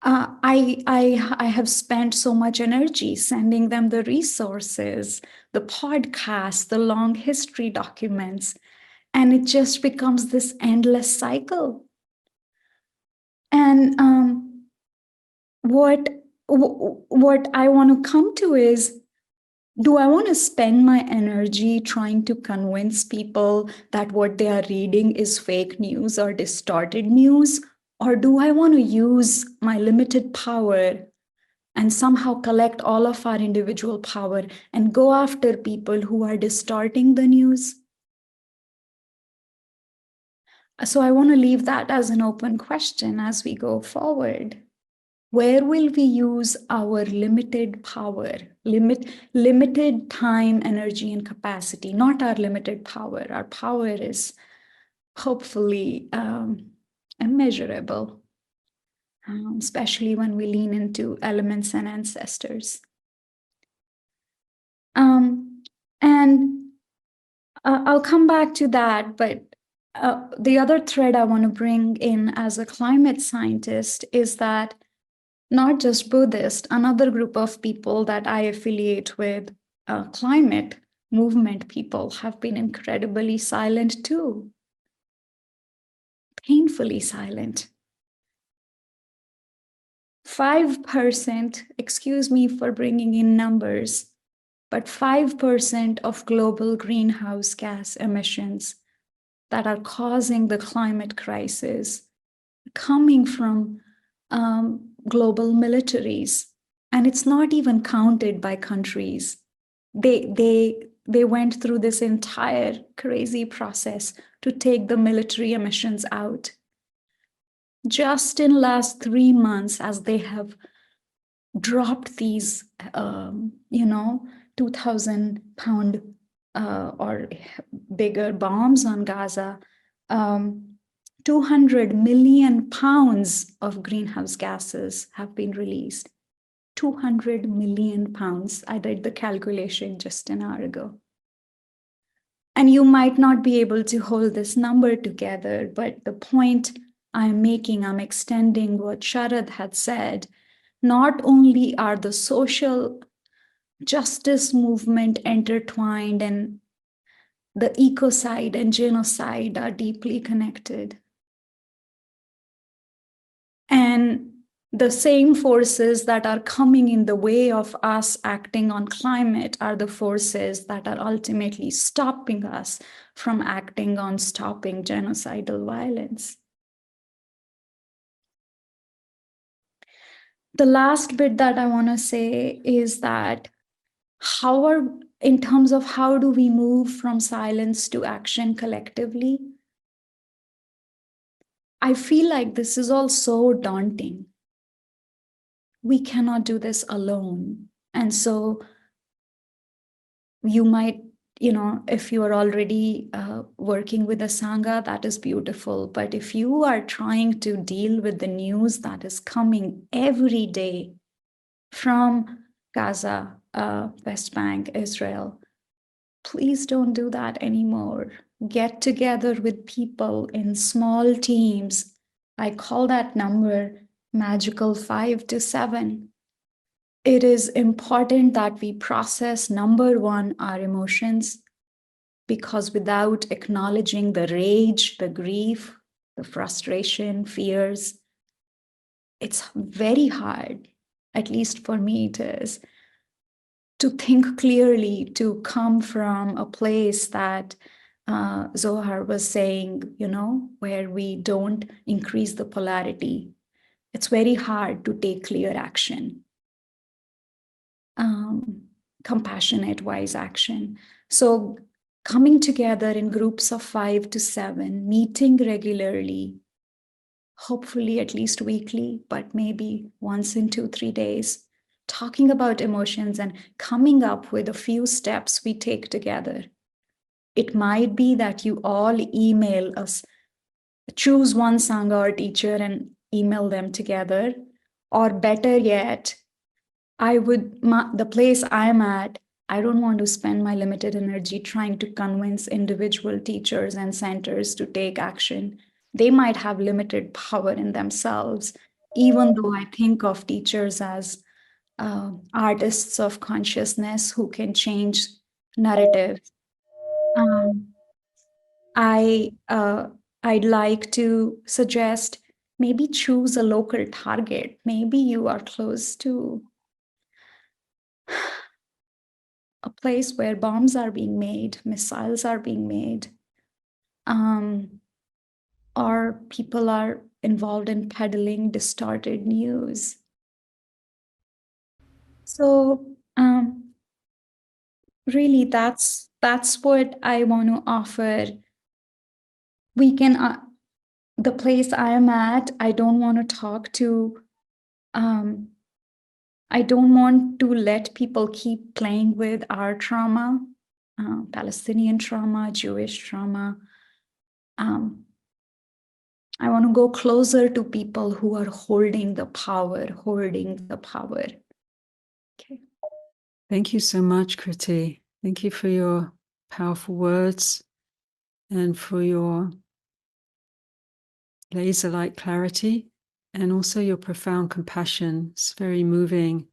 I have spent so much energy sending them the resources, the podcasts, the long history documents, and it just becomes this endless cycle. And what I want to come to is, do I want to spend my energy trying to convince people that what they are reading is fake news or distorted news? Or do I want to use my limited power and somehow collect all of our individual power and go after people who are distorting the news? So I want to leave that as an open question as we go forward. Where will we use our limited power, limited time, energy, and capacity? Not our limited power. Our power is hopefully immeasurable, especially when we lean into elements and ancestors. And I'll come back to that, but the other thread I want to bring in as a climate scientist is that not just Buddhist, another group of people that I affiliate with, climate movement people, have been incredibly silent too. Painfully silent. 5%, excuse me for bringing in numbers, but 5% of global greenhouse gas emissions that are causing the climate crisis coming from global militaries. And it's not even counted by countries. They went through this entire crazy process to take the military emissions out. Just in last 3 months, as they have dropped these, 2,000-pound or bigger bombs on Gaza, 200 million pounds of greenhouse gases have been released. 200 million pounds. I did the calculation just an hour ago. And you might not be able to hold this number together, but the point I'm making, I'm extending what Sharad had said. Not only are the social justice movement intertwined, and the ecocide and genocide are deeply connected. And the same forces that are coming in the way of us acting on climate are the forces that are ultimately stopping us from acting on stopping genocidal violence. The last bit that I want to say is that in terms of how do we move from silence to action collectively, I feel like this is all so daunting. We cannot do this alone. And so you might, if you are already working with a Sangha, that is beautiful. But if you are trying to deal with the news that is coming every day from Gaza, West Bank, Israel, please don't do that anymore. Get together with people in small teams. I call that number magical 5 to 7. It is important that we process, number one, our emotions, because without acknowledging the rage, the grief, the frustration, fears, it's very hard, at least for me it is, to think clearly, to come from a place that Zohar was saying, where we don't increase the polarity. It's very hard to take clear action, compassionate, wise action. So coming together in groups of 5 to 7, meeting regularly, hopefully at least weekly, but maybe once in 2-3 days, talking about emotions and coming up with a few steps we take together. It might be that you all email us, choose one Sangha or teacher and email them together. Or better yet, the place I'm at, I don't want to spend my limited energy trying to convince individual teachers and centers to take action. They might have limited power in themselves, even though I think of teachers as artists of consciousness who can change narratives. I'd like to suggest maybe choose a local target. Maybe you are close to a place where bombs are being made, missiles are being made, or people are involved in peddling distorted news. So really, that's what I want to offer. We can, the place I am at, I don't want to talk to, I don't want to let people keep playing with our trauma, Palestinian trauma, Jewish trauma. I want to go closer to people who are holding the power. Okay. Thank you so much, Kritee. Thank you for your powerful words and for your laser-like clarity and also your profound compassion. It's very moving.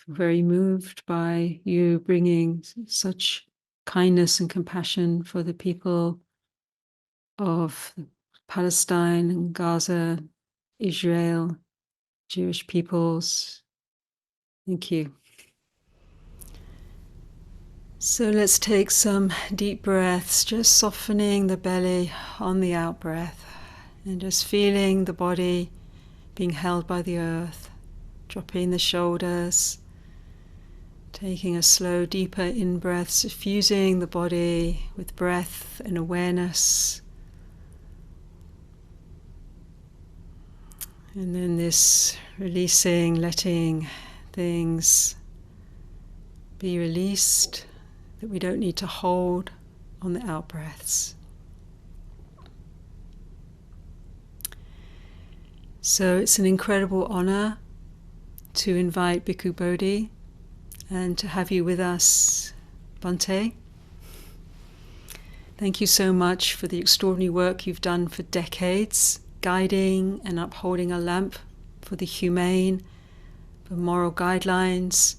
Very moved by you bringing such kindness and compassion for the people of Palestine and Gaza, Israel, Jewish peoples. Thank you. So let's take some deep breaths, just softening the belly on the out breath and just feeling the body being held by the earth, dropping the shoulders, taking a slow, deeper in-breath, suffusing the body with breath and awareness. And then this releasing, letting things be released that we don't need to hold on the out-breaths. So it's an incredible honor to invite Bhikku Bodhi and to have you with us, Bhante. Thank you so much for the extraordinary work you've done for decades, guiding and upholding a lamp for the humane, for moral guidelines,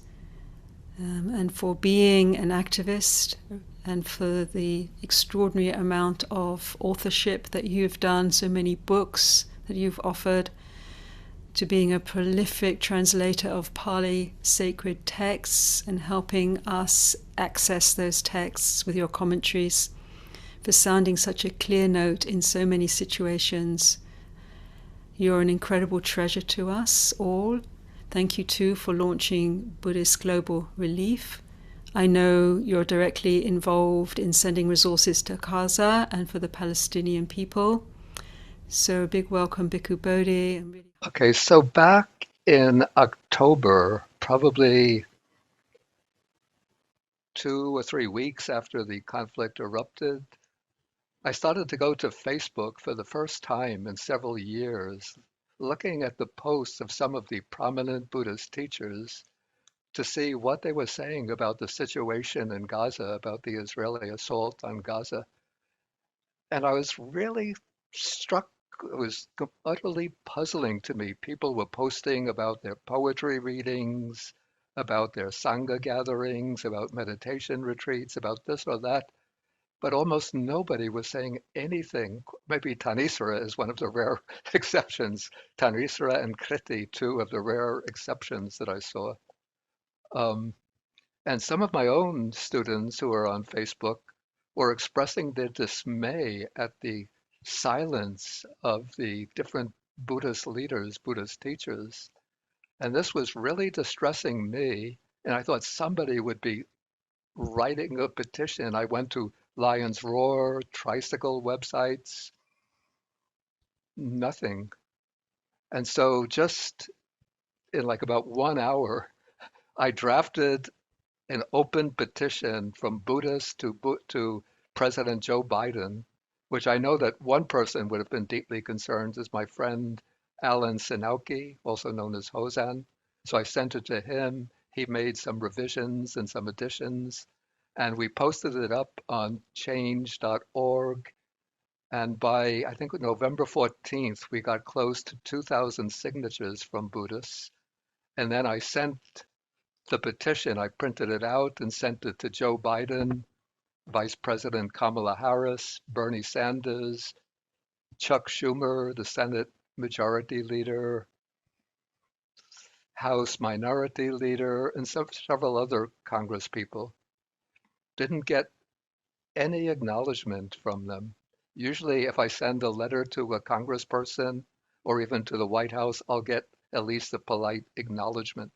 and for being an activist, and for the extraordinary amount of authorship that you've done, so many books that you've offered, to being a prolific translator of Pali sacred texts and helping us access those texts with your commentaries, for sounding such a clear note in so many situations. You're an incredible treasure to us all. Thank you too for launching Buddhist Global Relief. I know you're directly involved in sending resources to Gaza and for the Palestinian people. So a big welcome, Bhikku Bodhi. Okay, so back in October, probably 2 or 3 weeks after the conflict erupted, I started to go to Facebook for the first time in several years, looking at the posts of some of the prominent Buddhist teachers to see what they were saying about the situation in Gaza, about the Israeli assault on Gaza. And I was really struck. It was utterly puzzling to me. People were posting about their poetry readings, about their Sangha gatherings, about meditation retreats, about this or that, but almost nobody was saying anything. Maybe Thanissara is one of the rare exceptions. Thanissara and Kritee, two of the rare exceptions that I saw. And some of my own students who are on Facebook were expressing their dismay at the silence of the different Buddhist leaders, Buddhist teachers. And this was really distressing me. And I thought somebody would be writing a petition. I went to Lion's Roar, tricycle websites, nothing. And so just in like about 1 hour, I drafted an open petition from Buddhists to President Joe Biden, which I know that one person would have been deeply concerned, is my friend Alan Sinauki, also known as Hosan. So I sent it to him. He made some revisions and some additions, and we posted it up on change.org. And by, I think, November 14th, we got close to 2,000 signatures from Buddhists. And then I sent the petition. I printed it out and sent it to Joe Biden, Vice President Kamala Harris, Bernie Sanders, Chuck Schumer, the Senate Majority Leader, House Minority Leader, and several other Congress people. Didn't get any acknowledgement from them. Usually, if I send a letter to a congressperson or even to the White House, I'll get at least a polite acknowledgement.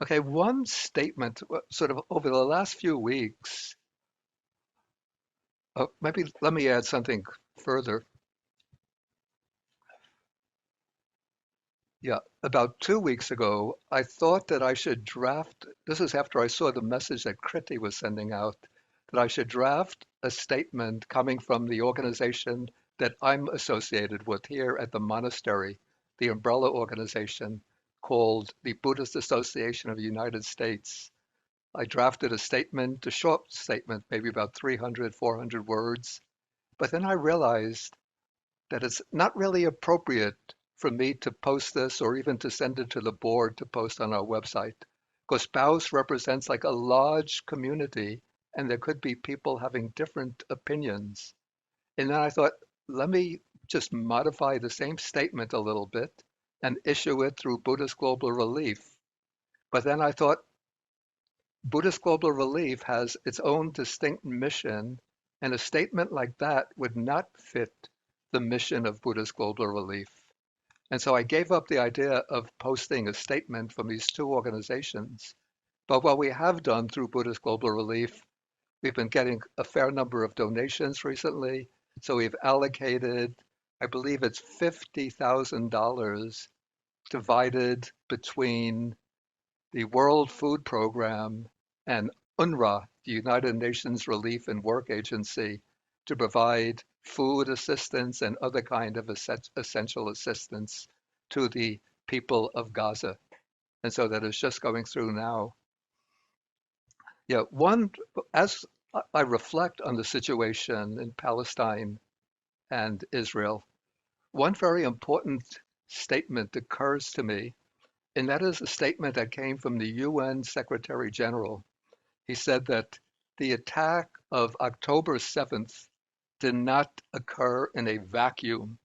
Okay, one statement sort of over the last few weeks, maybe let me add something further. Yeah, about 2 weeks ago, I thought that I should draft, this is after I saw the message that Kritee was sending out, that I should draft a statement coming from the organization that I'm associated with here at the monastery, the umbrella organization called the Buddhist Association of the United States. I drafted a statement, a short statement, maybe about 300, 400 words. But then I realized that it's not really appropriate for me to post this or even to send it to the board to post on our website, because Paus represents like a large community and there could be people having different opinions. And then I thought, let me just modify the same statement a little bit and issue it through Buddhist Global Relief. But then I thought, Buddhist Global Relief has its own distinct mission, and a statement like that would not fit the mission of Buddhist Global Relief. And so I gave up the idea of posting a statement from these two organizations. But what we have done through Buddhist Global Relief, we've been getting a fair number of donations recently. So we've allocated, I believe it's $50,000 divided between the World Food Program and UNRWA, the United Nations Relief and Work Agency, to provide food assistance and other kind of essential assistance to the people of Gaza. And so that is just going through now. Yeah, as I reflect on the situation in Palestine and Israel, one very important statement occurs to me, and that is a statement that came from the UN Secretary General. He said that the attack of October 7th did not occur in a vacuum,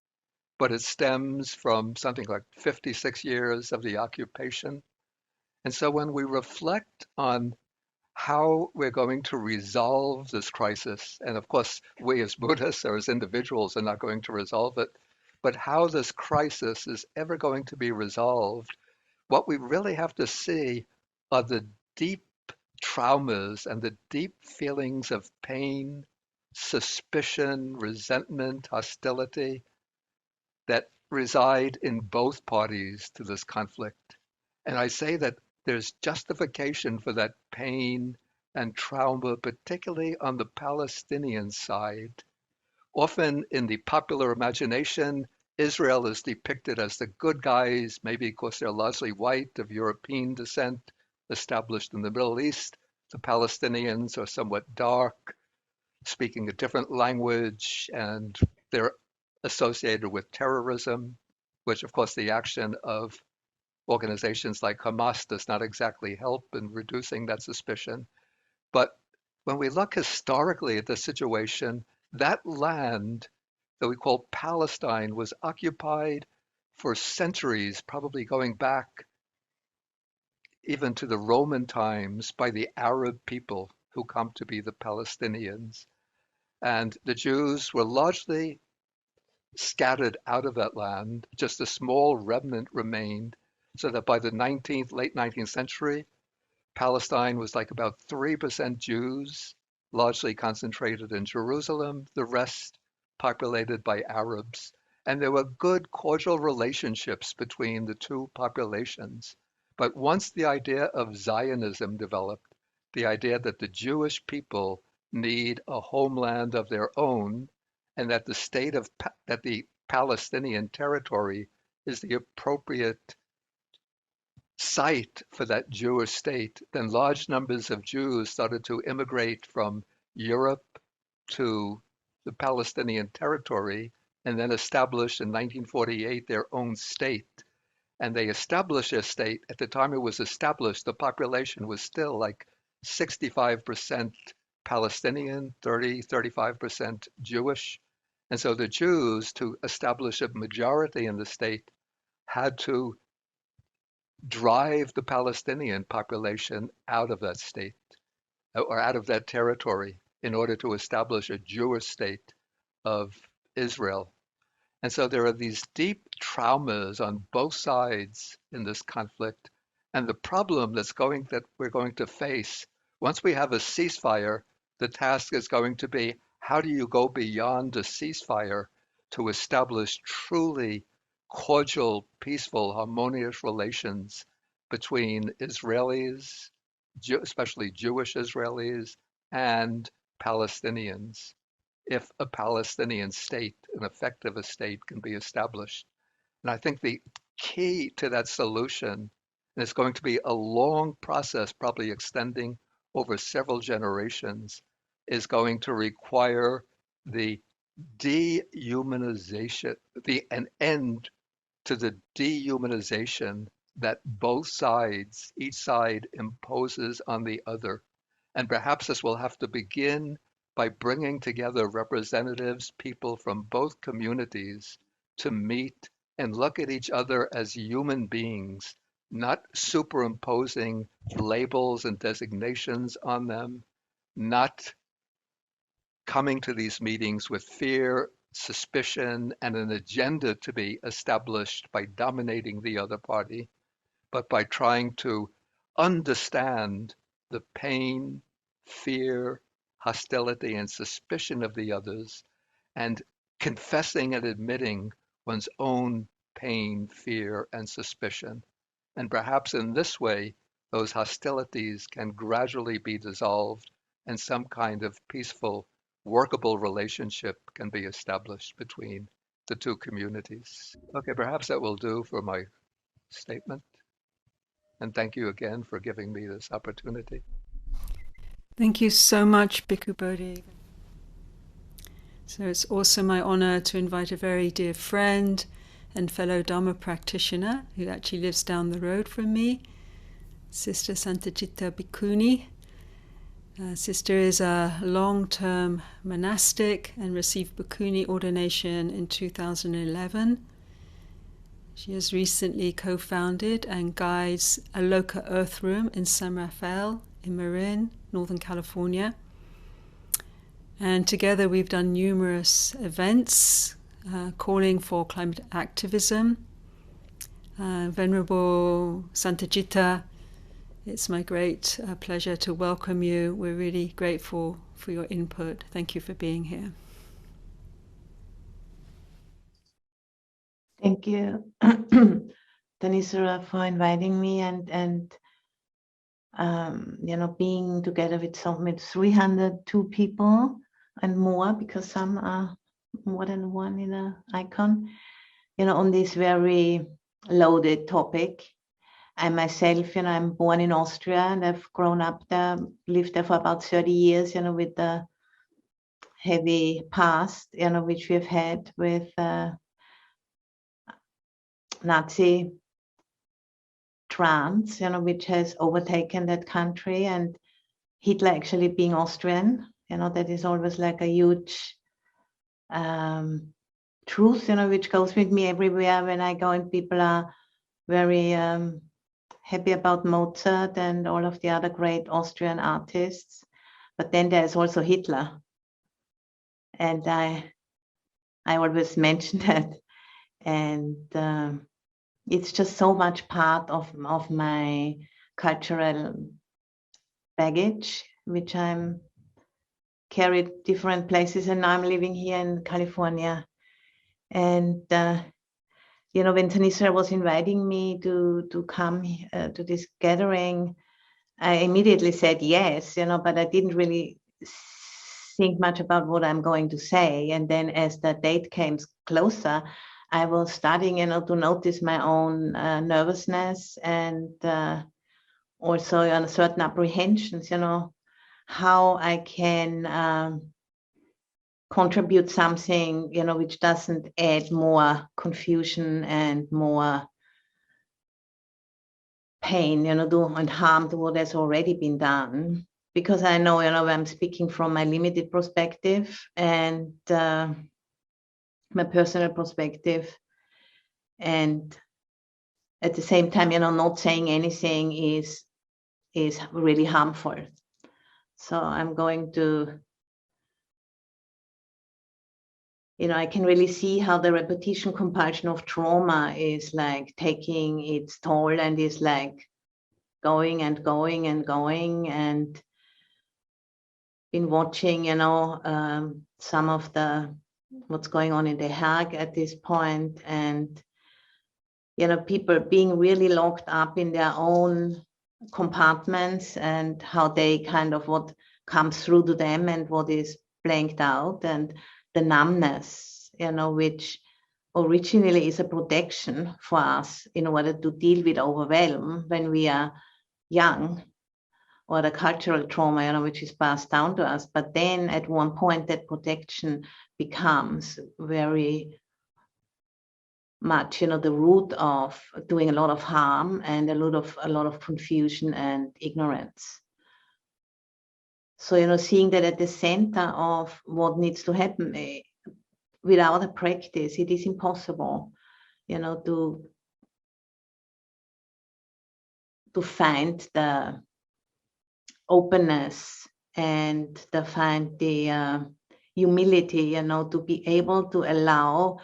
but it stems from something like 56 years of the occupation. And so when we reflect on how we're going to resolve this crisis, and of course, we as Buddhists or as individuals are not going to resolve it, but how this crisis is ever going to be resolved, what we really have to see are the deep traumas and the deep feelings of pain, suspicion, resentment, hostility that reside in both parties to this conflict. And I say that there's justification for that pain and trauma, particularly on the Palestinian side. Often in the popular imagination, Israel is depicted as the good guys, maybe because they're largely white, of European descent, established in the Middle East. The Palestinians are somewhat dark, speaking a different language, and they're associated with terrorism, which, of course, the action of organizations like Hamas does not exactly help in reducing that suspicion. But when we look historically at the situation, that land that we call Palestine was occupied for centuries, probably going back even to the Roman times, by the Arab people who come to be the Palestinians. And the Jews were largely scattered out of that land. Just a small remnant remained, so that by the late 19th century, Palestine was like about 3% Jews, largely concentrated in Jerusalem, the rest populated by Arabs. And there were good cordial relationships between the two populations. But once the idea of Zionism developed, the idea that the Jewish people need a homeland of their own, and that the Palestinian territory is the appropriate site for that Jewish state, then large numbers of Jews started to immigrate from Europe to the Palestinian territory and then established in 1948 their own state. And they established their state. At the time it was established, the population was still like 65% Palestinian, 35% Jewish. And so the Jews, to establish a majority in the state, had to drive the Palestinian population out of that state or out of that territory in order to establish a Jewish state of Israel. And so there are these deep traumas on both sides in this conflict. And the problem that we're going to face once we have a ceasefire, the task is going to be, how do you go beyond a ceasefire to establish truly cordial, peaceful, harmonious relations between Israelis, especially Jewish Israelis, and Palestinians, if a Palestinian state, an effective state, can be established. And I think the key to that solution, and it's going to be a long process, probably extending over several generations, is going to require the dehumanization, an end to the dehumanization that both sides, each side imposes on the other. And perhaps this will have to begin by bringing together representatives, people from both communities, to meet and look at each other as human beings, not superimposing labels and designations on them, not coming to these meetings with fear, suspicion, and an agenda to be established by dominating the other party, but by trying to understand the pain, fear, hostility, and suspicion of the others, and confessing and admitting one's own pain, fear, and suspicion. And perhaps in this way, those hostilities can gradually be dissolved and some kind of peaceful, workable relationship can be established between the two communities. Okay, perhaps that will do for my statement. And thank you again for giving me this opportunity. Thank you so much, Bhikku Bodhi. So it's also my honor to invite a very dear friend and fellow Dharma practitioner who actually lives down the road from me, Sister Santacitta Bhikkhuni. Sister is a long-term monastic and received Bhikkhuni ordination in 2011. She has recently co-founded and guides a Loka Earth Room in San Rafael in Marin, Northern California. And together we've done numerous events calling for climate activism. Venerable Santacitta It's my great pleasure to welcome you. We're really grateful for your input. Thank you for being here. Thank you, Thanissara, for inviting me and being together with 302 people and more, because some are more than one in an icon, on this very loaded topic. I myself, I'm born in Austria and I've grown up there, lived there for about 30 years, with the heavy past, which we've had with Nazi trance, which has overtaken that country, and Hitler actually being Austrian, that is always like a huge truth, which goes with me everywhere when I go, and people are very happy about Mozart and all of the other great Austrian artists. But then there's also Hitler. And I always mention that. And it's just so much part of my cultural baggage, which I'm carried different places. And now I'm living here in California. And when Thanissara was inviting me to come to this gathering, I immediately said yes, but I didn't really think much about what I'm going to say. And then as the date came closer, I was starting, to notice my own nervousness and also certain apprehensions, how I can contribute something, which doesn't add more confusion and more pain, and harm to what has already been done. Because I know, I'm speaking from my limited perspective and my personal perspective. And at the same time, not saying anything is really harmful. So I'm going to, I can really see how the repetition compulsion of trauma is like taking its toll and is like going and going and going, and been watching, some of what's going on in The Hague at this point, and, people being really locked up in their own compartments and how they kind of what comes through to them and what is blanked out, and the numbness, which originally is a protection for us in order to deal with overwhelm when we are young, or the cultural trauma, which is passed down to us. But then at one point that protection becomes very much, the root of doing a lot of harm and a lot of confusion and ignorance. So, seeing that at the center of what needs to happen, without a practice, it is impossible, to find the openness and to find the humility, to be able to allow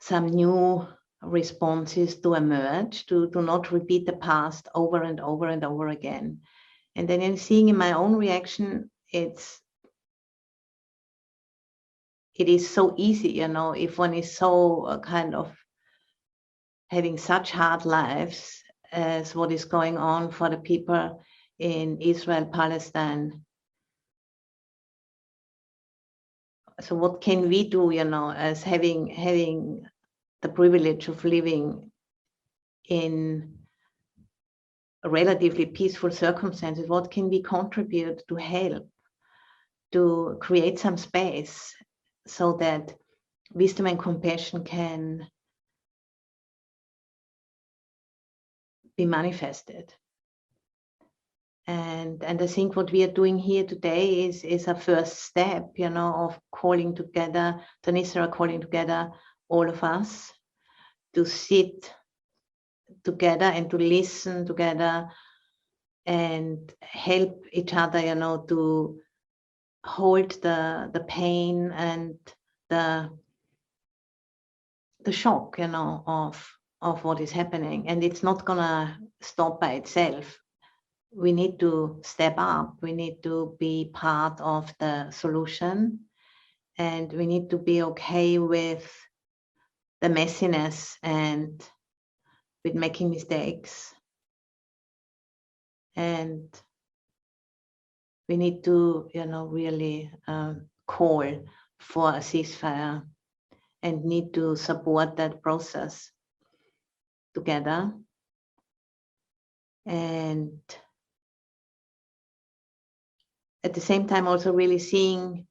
some new responses to emerge, to not repeat the past over and over and over again. And then in seeing in my own reaction, it is so easy, if one is so kind of having such hard lives as what is going on for the people in Israel, Palestine. So what can we do, as having the privilege of living in relatively peaceful circumstances? What can we contribute to help to create some space so that wisdom and compassion can be manifested? And I think what we are doing here today is a first step, of calling together, Thanissara calling together all of us to sit together and to listen together and help each other, to hold the pain and the shock, of of what is happening, and it's not gonna stop by itself. We need to step up. We need to be part of the solution, and we need to be okay with the messiness and with making mistakes. And we need to, really call for a ceasefire and need to support that process together. And at the same time, also really seeing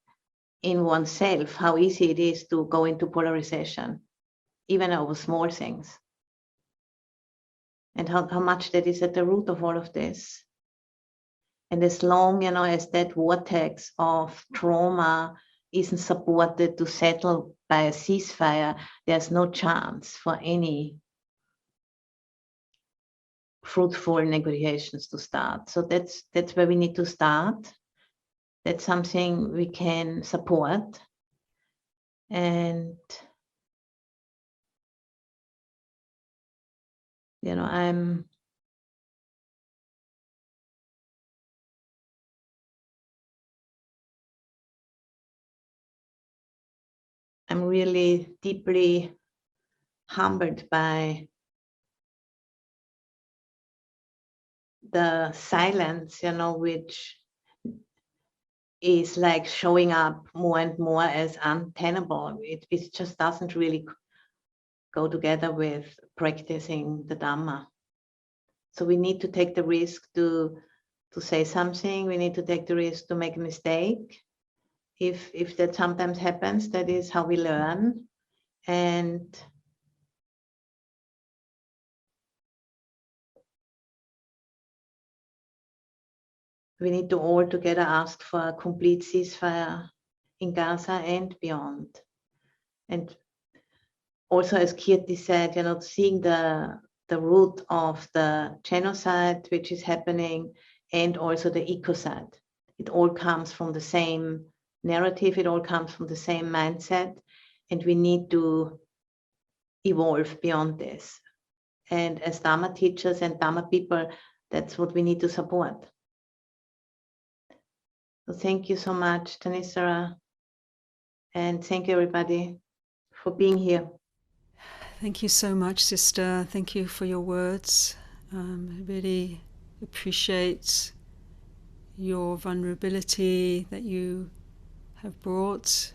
in oneself how easy it is to go into polarization, even over small things. And how much that is at the root of all of this. And as long, as that vortex of trauma isn't supported to settle by a ceasefire, there's no chance for any fruitful negotiations to start. So that's where we need to start. That's something we can support. And I'm really deeply humbled by the silence, which is like showing up more and more as untenable. It just doesn't really go together with practicing the Dhamma. So we need to take the risk to say something. We need to take the risk to make a mistake. If that sometimes happens, that is how we learn. And we need to all together ask for a complete ceasefire in Gaza and beyond. And also, as Kritee said, seeing the root of the genocide which is happening, and also the ecocide. It all comes from the same narrative, it all comes from the same mindset, and we need to evolve beyond this. And as Dharma teachers and Dharma people, that's what we need to support. So thank you so much, Thanissara, and thank you everybody for being here. Thank you so much, sister. Thank you for your words. I really appreciate your vulnerability that you have brought,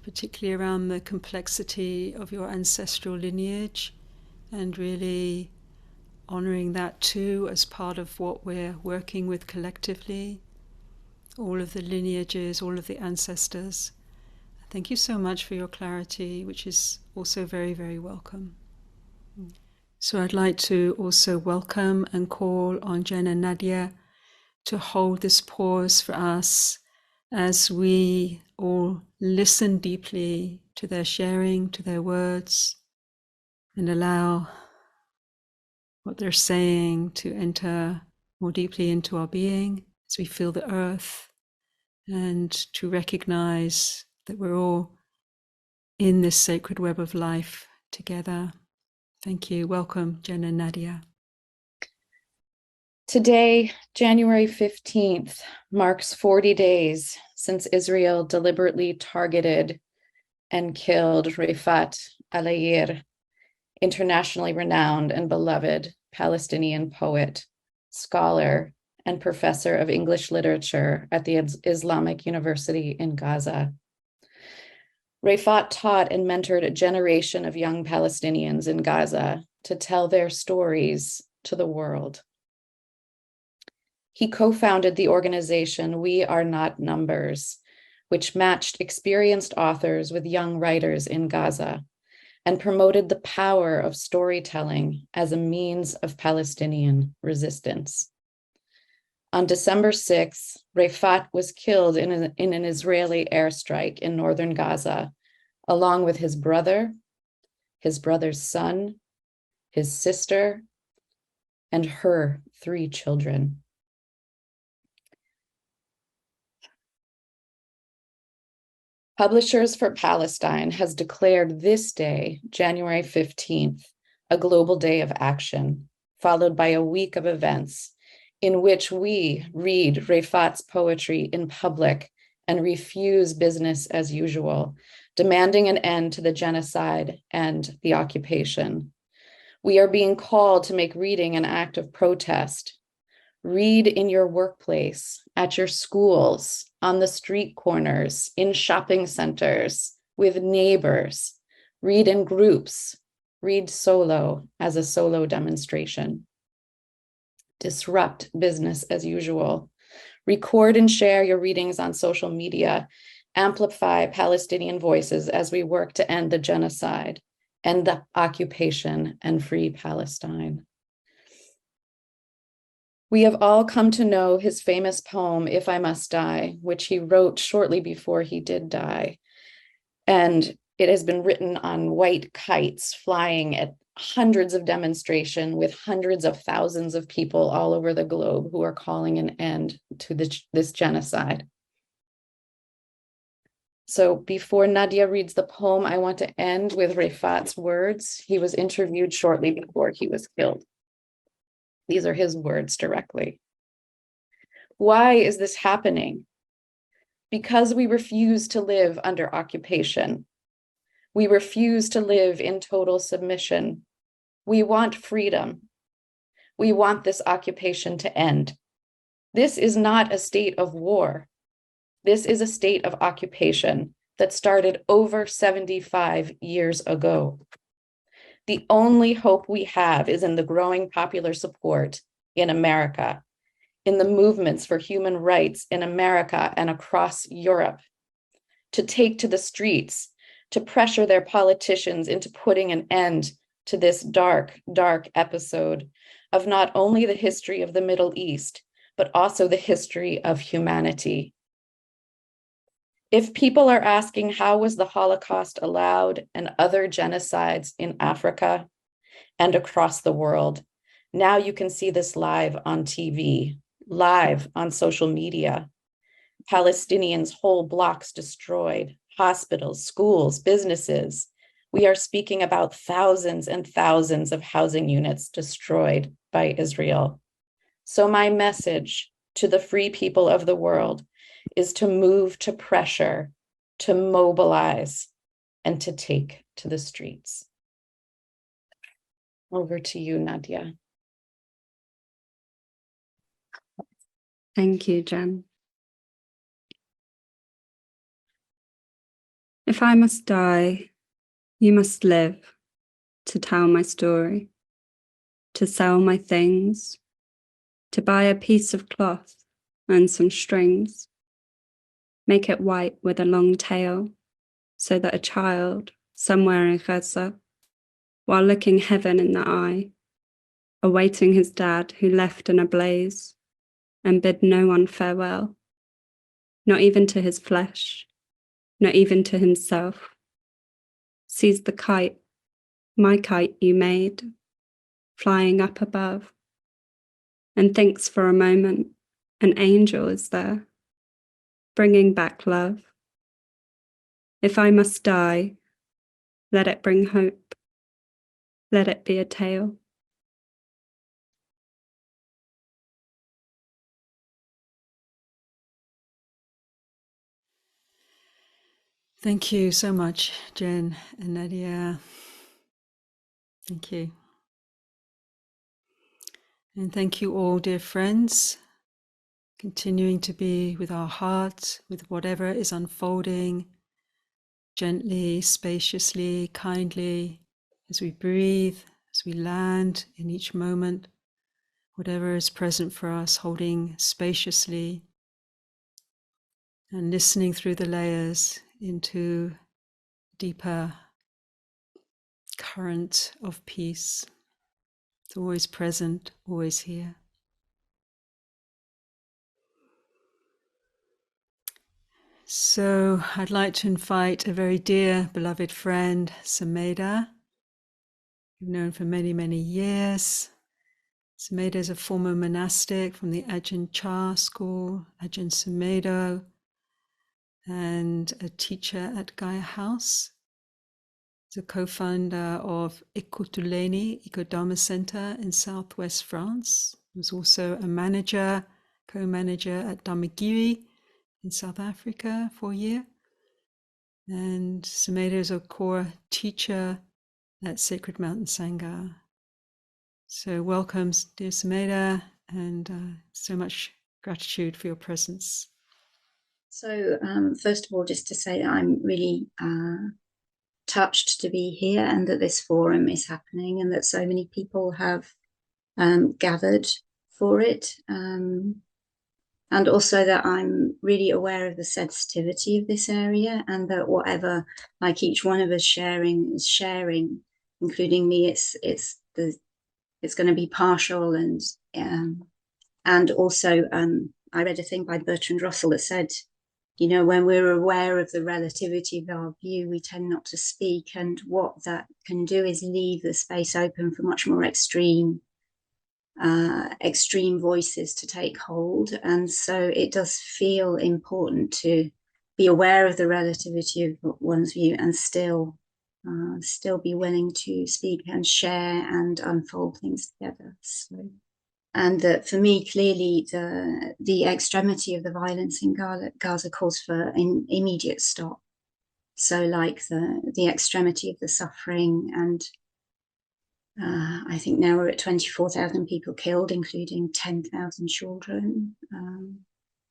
particularly around the complexity of your ancestral lineage, and really honoring that too as part of what we're working with collectively, all of the lineages, all of the ancestors. Thank you so much for your clarity, which is also very, very welcome. So I'd like to also welcome and call on Jen and Nadia to hold this pause for us as we all listen deeply to their sharing, to their words, and allow what they're saying to enter more deeply into our being as we feel the earth, and to recognize that we're all in this sacred web of life together. Thank you. Welcome, Jen and Nadia. Today, January 15th, marks 40 days since Israel deliberately targeted and killed Refaat Alayyir, internationally renowned and beloved Palestinian poet, scholar, and professor of English literature at the Islamic University in Gaza. Refaat taught and mentored a generation of young Palestinians in Gaza to tell their stories to the world. He co-founded the organization We Are Not Numbers, which matched experienced authors with young writers in Gaza and promoted the power of storytelling as a means of Palestinian resistance. On December 6th, Refaat was killed in an Israeli airstrike in northern Gaza, along with his brother, his brother's son, his sister, and her 3 children. Publishers for Palestine has declared this day, January 15th, a global day of action, followed by a week of events in which we read Refat's poetry in public and refuse business as usual, demanding an end to the genocide and the occupation. We are being called to make reading an act of protest. Read in your workplace, at your schools, on the street corners, in shopping centers, with neighbors. Read in groups. Read solo as a solo demonstration. Disrupt business as usual. Record and share your readings on social media. Amplify Palestinian voices as we work to end the genocide, end the occupation, and free Palestine. We have all come to know his famous poem, If I Must Die, which he wrote shortly before he did die. And it has been written on white kites flying at hundreds of demonstrations with hundreds of thousands of people all over the globe who are calling an end to this genocide. So before Nadia reads the poem, I want to end with Refat's words. He was interviewed shortly before he was killed. These are his words directly. Why is this happening? Because we refuse to live under occupation. We refuse to live in total submission. We want freedom. We want this occupation to end. This is not a state of war. This is a state of occupation that started over 75 years ago. The only hope we have is in the growing popular support in America, in the movements for human rights in America and across Europe, to take to the streets, to pressure their politicians into putting an end to this dark, dark episode of not only the history of the Middle East, but also the history of humanity. If people are asking how was the Holocaust allowed and other genocides in Africa and across the world, now you can see this live on TV, live on social media. Palestinians' whole blocks destroyed, hospitals, schools, businesses. We are speaking about thousands and thousands of housing units destroyed by Israel. So my message to the free people of the world is to move to pressure, to mobilize, and to take to the streets. Over to you, Nadia. Thank you, Jen. If I must die, you must live to tell my story, to sell my things, to buy a piece of cloth and some strings, make it white with a long tail, so that a child somewhere in Gaza, while looking heaven in the eye, awaiting his dad who left in a blaze and bid no one farewell, not even to his flesh, not even to himself, sees the kite, my kite you made, flying up above, and thinks for a moment an angel is there, bringing back love. If I must die, let it bring hope, let it be a tale. Thank you so much, Jen and Nadia. Thank you. And thank you all, dear friends, continuing to be with our hearts, with whatever is unfolding, gently, spaciously, kindly, as we breathe, as we land in each moment, whatever is present for us, holding spaciously and listening through the layers into deeper current of peace. It's always present, always here. So I'd like to invite a very dear, beloved friend, Sumedha. We've known for many, many years. Sumedha is a former monastic from the Ajahn Chah school, Ajahn Sumedha, and a teacher at Gaia House. He's a co-founder of Ekotuleni Eco-Dharma Center in southwest France. He was also a manager, co-manager at Dharmagiri in South Africa for a year. And Sumedha is a core teacher at Sacred Mountain Sangha. So welcome, dear Sumedha, and so much gratitude for your presence. So first of all, just to say that I'm really touched to be here and that this forum is happening and that so many people have gathered for it. And also that I'm really aware of the sensitivity of this area, and that whatever, like each one of us is sharing, including me, it's going to be partial. And also I read a thing by Bertrand Russell that said, you know, when we're aware of the relativity of our view, we tend not to speak, and what that can do is leave the space open for much more extreme voices to take hold. And so it does feel important to be aware of the relativity of one's view and still be willing to speak and share and unfold things together. So, and that for me, clearly, the extremity of the violence in Gaza calls for an immediate stop. So, like the extremity of the suffering, and I think now we're at 24,000 people killed, including 10,000 children,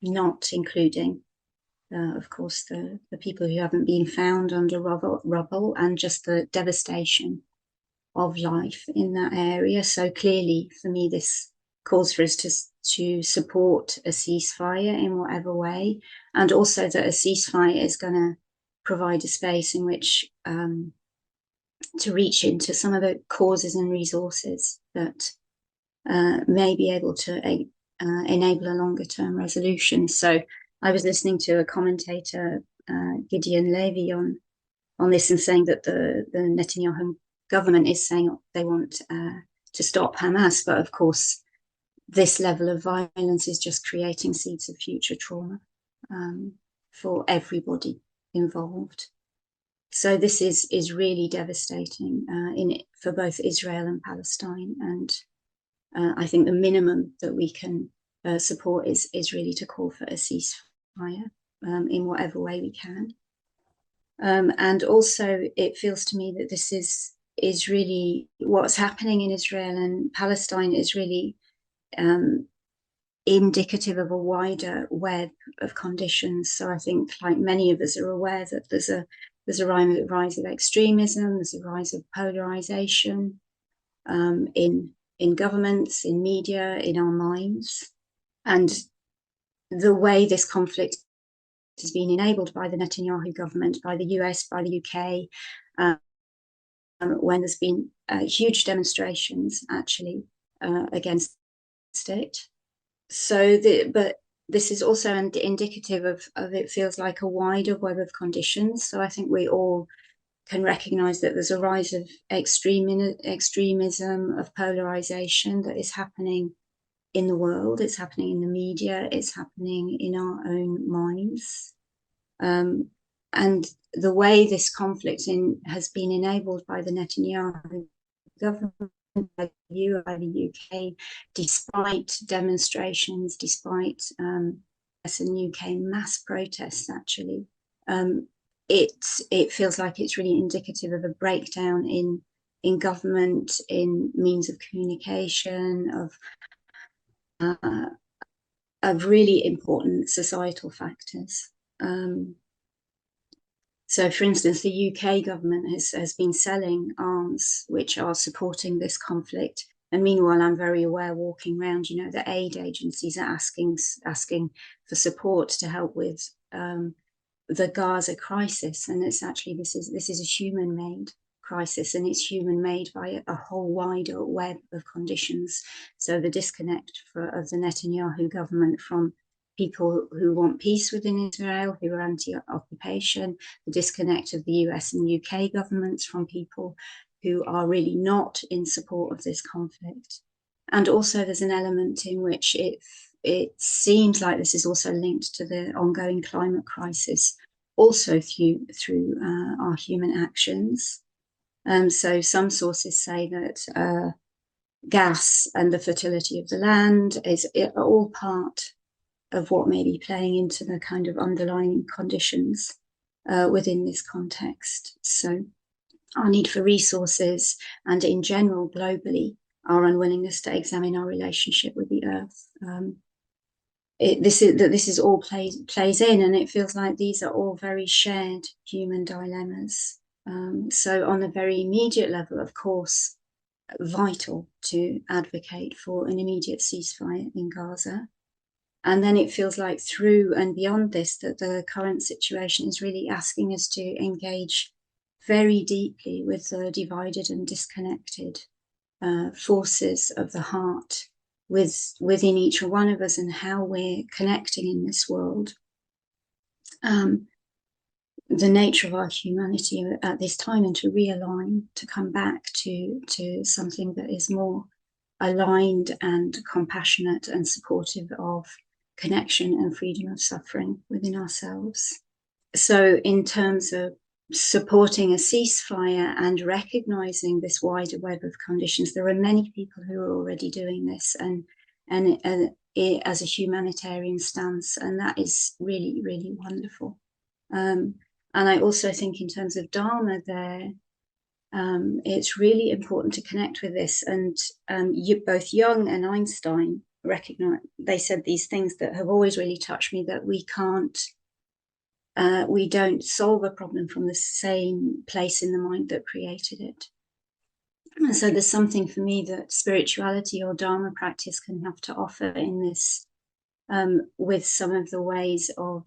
not including, of course, the people who haven't been found under rubble, and just the devastation of life in that area. So clearly, for me, this calls for us to support a ceasefire in whatever way, and also that a ceasefire is going to provide a space in which to reach into some of the causes and resources that may be able to enable a longer term resolution. So I was listening to a commentator, Gideon Levy, on this, and saying that the Netanyahu government is saying they want to stop Hamas, but of course this level of violence is just creating seeds of future trauma for everybody involved. So this is really devastating for both Israel and Palestine, and I think the minimum that we can support is really to call for a ceasefire in whatever way we can. And also, it feels to me that this is really what's happening in Israel and Palestine is really indicative of a wider web of conditions. So I think, like many of us are aware, that there's a rise of extremism, there's a rise of polarization in governments, in media, in our minds. And the way this conflict has been enabled by the Netanyahu government, by the US, by the UK, when there's been huge demonstrations actually against it. So, but this is also indicative of it feels like a wider web of conditions. So I think we all can recognize that there's a rise of extremism, of polarization that is happening in the world. It's happening in the media. It's happening in our own minds. And the way this conflict has been enabled by the Netanyahu government, by the UK, despite demonstrations, despite US and UK mass protests, actually, it feels like it's really indicative of a breakdown in government, in means of communication, of really important societal factors. So, for instance, the UK government has been selling arms which are supporting this conflict. And meanwhile, I'm very aware, walking around, the aid agencies are asking for support to help with the Gaza crisis. And it's actually, this is a human-made crisis, and it's human-made by a whole wider web of conditions. So the disconnect of the Netanyahu government from people who want peace within Israel, who are anti-occupation, the disconnect of the US and UK governments from people who are really not in support of this conflict. And also there's an element in which it seems like this is also linked to the ongoing climate crisis, also through our human actions. So some sources say that gas and the fertility of the land is all part of what may be playing into the kind of underlying conditions within this context. So our need for resources, and in general, globally, our unwillingness to examine our relationship with the earth. This is all plays in, and it feels like these are all very shared human dilemmas. So on a very immediate level, of course, vital to advocate for an immediate ceasefire in Gaza. And then it feels like through and beyond this, that the current situation is really asking us to engage very deeply with the divided and disconnected forces of the heart within each one of us, and how we're connecting in this world. The nature of our humanity at this time, and to realign, to come back to something that is more aligned and compassionate and supportive of connection and freedom of suffering within ourselves. So in terms of supporting a ceasefire and recognizing this wider web of conditions, there are many people who are already doing this, and as a humanitarian stance, and that is really, really wonderful. And I also think in terms of Dharma there, it's really important to connect with this. And both Jung and Einstein recognize, they said these things that have always really touched me, that we don't solve a problem from the same place in the mind that created it. And so there's something for me that spirituality or Dharma practice can have to offer in this, with some of the ways of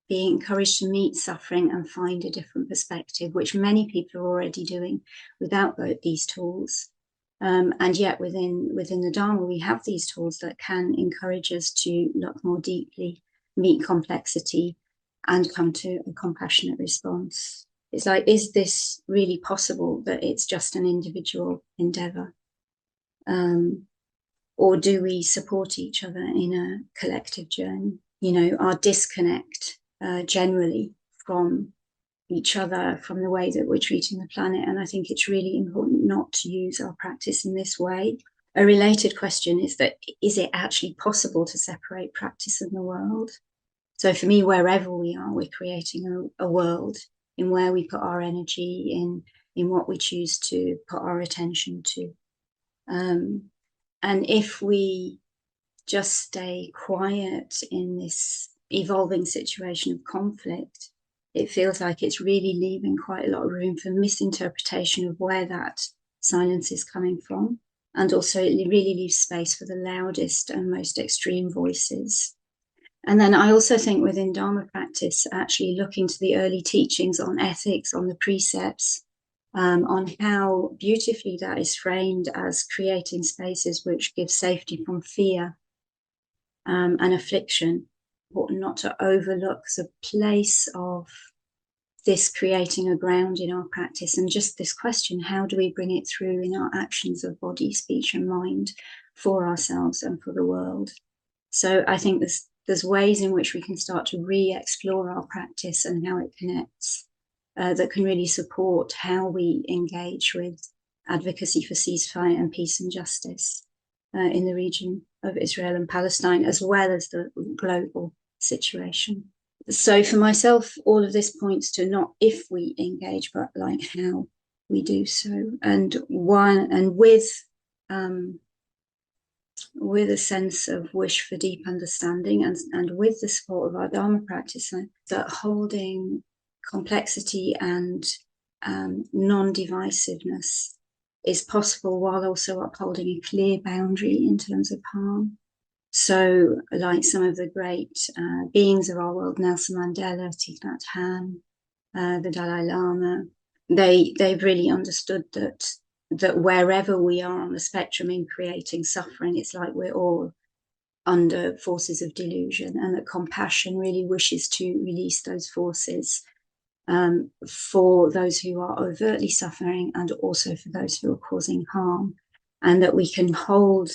being encouraged to meet suffering and find a different perspective, which many people are already doing without these tools. And yet within the Dharma, we have these tools that can encourage us to look more deeply, meet complexity, and come to a compassionate response. It's like, is this really possible that it's just an individual endeavor? Or do we support each other in a collective journey? You know, our disconnect generally from each other, from the way that we're treating the planet. And I think it's really important not to use our practice in this way. A related question is that, is it actually possible to separate practice and the world? So for me, wherever we are, we're creating a world in where we put our energy, in what we choose to put our attention to. And if we just stay quiet in this evolving situation of conflict, it feels like it's really leaving quite a lot of room for misinterpretation of where that silence is coming from. And also it really leaves space for the loudest and most extreme voices. And then I also think within Dharma practice, actually looking to the early teachings on ethics, on the precepts, on how beautifully that is framed as creating spaces which give safety from fear and affliction, important not to overlook the place of this creating a ground in our practice. And just this question, how do we bring it through in our actions of body, speech and mind for ourselves and for the world? So I think there's ways in which we can start to re-explore our practice and how it connects, that can really support how we engage with advocacy for ceasefire and peace and justice in the region of Israel and Palestine, as well as the global situation. So for myself, all of this points to not if we engage, but like how we do so. And with a sense of wish for deep understanding, and with the support of our Dharma practice, that holding complexity and non-divisiveness is possible while also upholding a clear boundary in terms of harm. So like some of the great beings of our world, Nelson Mandela, Thich Nhat Hanh, the Dalai Lama, they've really understood that wherever we are on the spectrum in creating suffering, it's like we're all under forces of delusion, and that compassion really wishes to release those forces for those who are overtly suffering and also for those who are causing harm, and that we can hold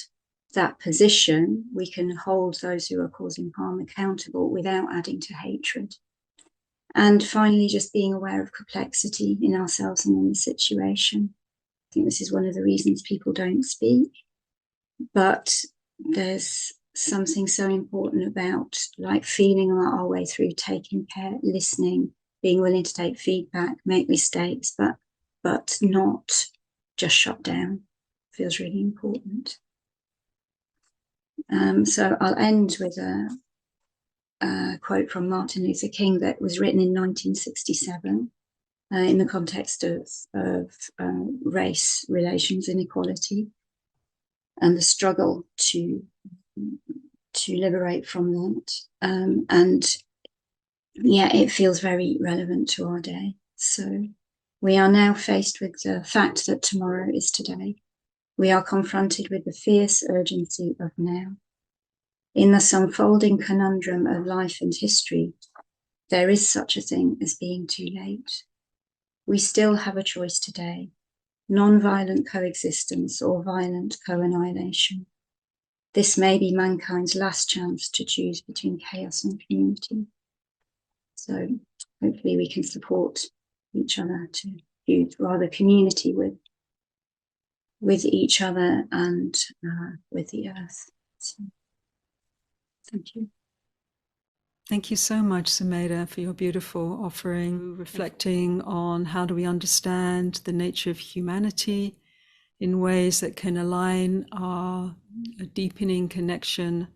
that position, we can hold those who are causing harm accountable without adding to hatred. And finally, just being aware of complexity in ourselves and in the situation. I think this is one of the reasons people don't speak, but there's something so important about like feeling our way through, taking care, listening, being willing to take feedback, make mistakes, but not just shut down. Feels really important. So I'll end with a quote from Martin Luther King that was written in 1967 in the context of race relations, inequality, and the struggle to liberate from that. And yeah, it feels very relevant to our day. So we are now faced with the fact that tomorrow is today. We are confronted with the fierce urgency of now. In this unfolding conundrum of life and history, there is such a thing as being too late. We still have a choice today, non-violent coexistence or violent co-annihilation. This may be mankind's last chance to choose between chaos and community. So hopefully we can support each other to build rather community with each other and with the earth. So, thank you. Thank you so much, Sumedha, for your beautiful offering, reflecting on how do we understand the nature of humanity in ways that can align our deepening connection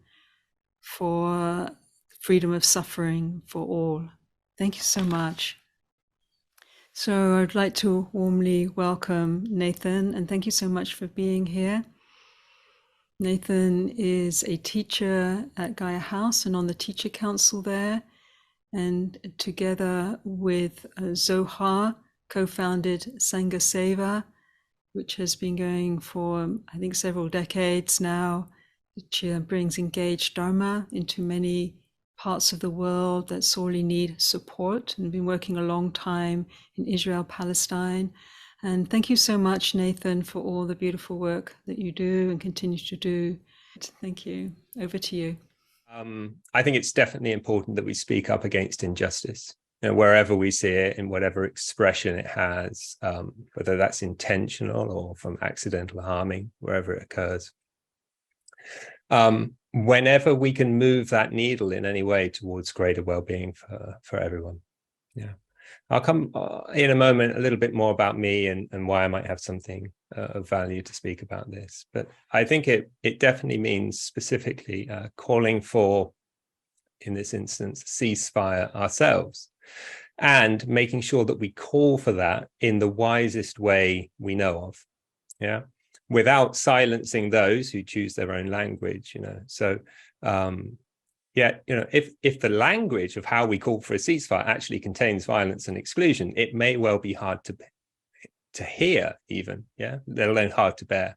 for freedom of suffering for all. Thank you so much. So I'd like to warmly welcome Nathan, and thank you so much for being here. Nathan is a teacher at Gaia House and on the teacher council there, and together with Zohar, co-founded Sangha Seva, which has been going for, I think, several decades now, which brings engaged Dharma into many parts of the world that sorely need support, and been working a long time in Israel, Palestine. And thank you so much, Nathan, for all the beautiful work that you do and continue to do. Thank you. Over to you. I think it's definitely important that we speak up against injustice, wherever we see it, in whatever expression it has, whether that's intentional or from accidental harming, wherever it occurs. Whenever we can move that needle in any way towards greater well-being for everyone. Yeah. I'll come in a moment a little bit more about me and why I might have something of value to speak about this. But I think it definitely means specifically calling for, in this instance, ceasefire ourselves, and making sure that we call for that in the wisest way we know of, yeah, without silencing those who choose their own language, So, yeah, if the language of how we call for a ceasefire actually contains violence and exclusion, it may well be hard to hear even, yeah, let alone hard to bear.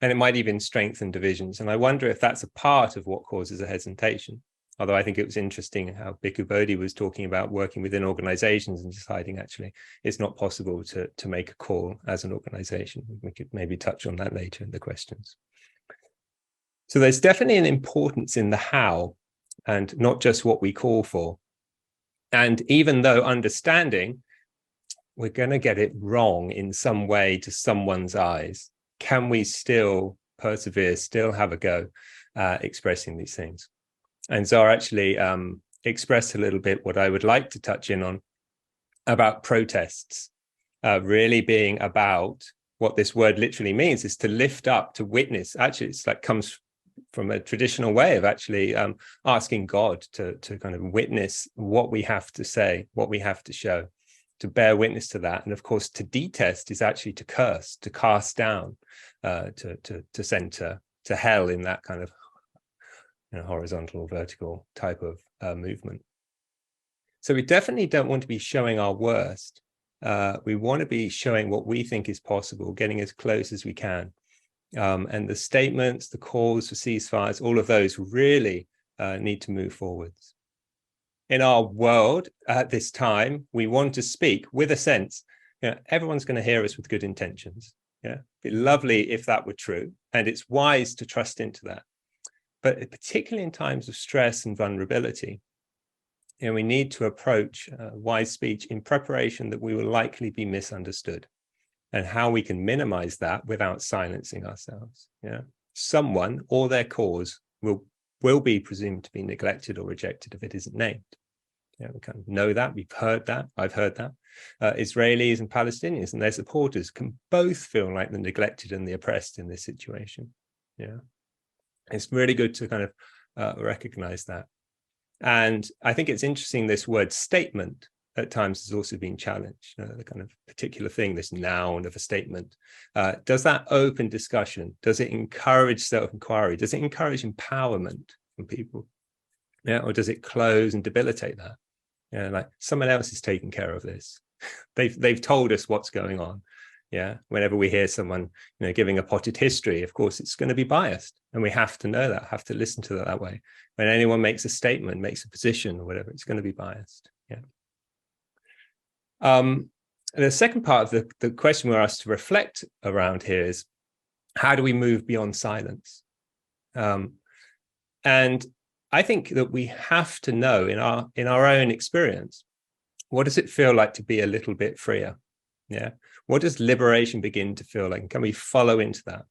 And it might even strengthen divisions. And I wonder if that's a part of what causes a hesitation. Although I think it was interesting how Bhikku Bodhi was talking about working within organizations and deciding actually it's not possible to make a call as an organization. We could maybe touch on that later in the questions. So there's definitely an importance in the how and not just what we call for. And even though understanding we're going to get it wrong in some way to someone's eyes, can we still persevere, still have a go expressing these things? And Zohar actually expressed a little bit what I would like to touch in on about protests, really being about what this word literally means is to lift up, to witness. Actually, it's like comes from a traditional way of actually asking God to kind of witness what we have to say, what we have to show, to bear witness to that. And of course, to detest is actually to curse, to cast down, to center, to hell in that kind of horizontal or vertical type of movement. So we definitely don't want to be showing our worst. We want to be showing what we think is possible, getting as close as we can. And the statements, the calls for ceasefires, all of those really need to move forwards. In our world at this time, we want to speak with a sense, everyone's going to hear us with good intentions. Yeah, it'd be lovely if that were true. And it's wise to trust into that. But particularly in times of stress and vulnerability, You know, we need to approach wise speech in preparation that we will likely be misunderstood, and how we can minimize that without silencing ourselves. Yeah, someone or their cause will be presumed to be neglected or rejected if it isn't named. Yeah, we kind of know that, we've heard that, I've heard that. Israelis and Palestinians and their supporters can both feel like the neglected and the oppressed in this situation. Yeah, it's really good to kind of recognize that. And I think it's interesting, this word statement at times has also been challenged, the kind of particular thing, this noun of a statement. Does that open discussion? Does it encourage self-inquiry? Does it encourage empowerment from people? Yeah, or does it close and debilitate that? Yeah, like someone else is taking care of this. They've told us what's going on. Yeah, whenever we hear someone, you know, giving a potted history, of course, it's going to be biased, and we have to know that, have to listen to that way. When anyone makes a statement, makes a position or whatever, it's going to be biased. Yeah. The second part of the question we're asked to reflect around here is, how do we move beyond silence? And I think that we have to know in our own experience, what does it feel like to be a little bit freer? Yeah. What does liberation begin to feel like? Can we follow into that?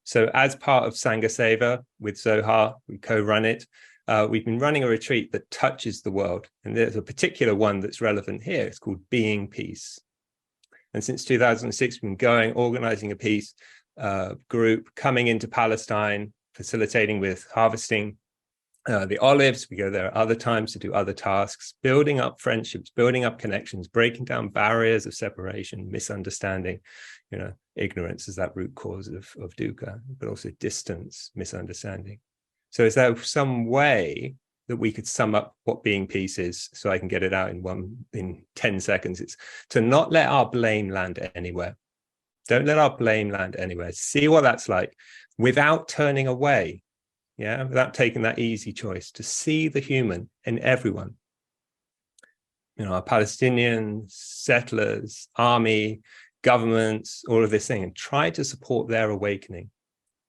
So as part of Sangha Seva with Zohar, we co-run it. We've been running a retreat that touches the world. And there's a particular one that's relevant here. It's called Being Peace. And since 2006, we've been going, organizing a peace group, coming into Palestine, facilitating with harvesting the olives. We go there at other times to do other tasks, building up friendships, building up connections, breaking down barriers of separation, misunderstanding, you know, ignorance is that root cause of dukkha, but also distance, misunderstanding. So is there some way that we could sum up what being peace is, so I can get it out in 10 seconds? It's to not let our blame land anywhere. Don't let our blame land anywhere. See what that's like without turning away. Yeah, without taking that easy choice to see the human in everyone. You know, our Palestinians, settlers, army, governments, all of this thing, and try to support their awakening.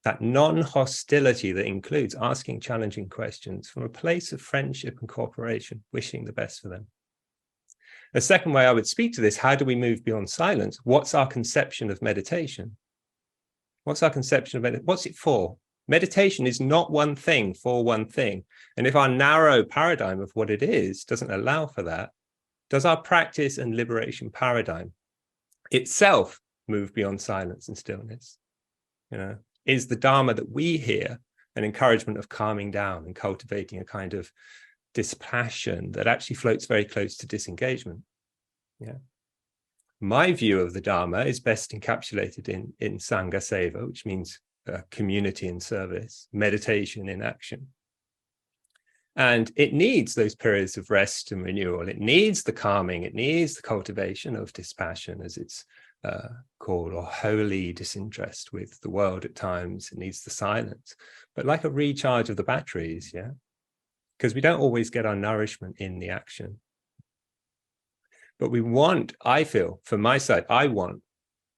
That non-hostility that includes asking challenging questions from a place of friendship and cooperation, wishing the best for them. The second way I would speak to this, how do we move beyond silence? What's our conception of meditation? What's our conception of meditation? What's it for? Meditation is not one thing for one thing. And if our narrow paradigm of what it is doesn't allow for that, does our practice and liberation paradigm itself move beyond silence and stillness? You know, is the Dharma that we hear an encouragement of calming down and cultivating a kind of dispassion that actually floats very close to disengagement? Yeah. My view of the Dharma is best encapsulated in Sangha Seva, which means community in service, meditation in action. And it needs those periods of rest and renewal. It needs the calming, it needs the cultivation of dispassion, as it's called, or holy disinterest with the world at times. It needs the silence, but like a recharge of the batteries, yeah? Because we don't always get our nourishment in the action. But we want, I feel, from my side, I want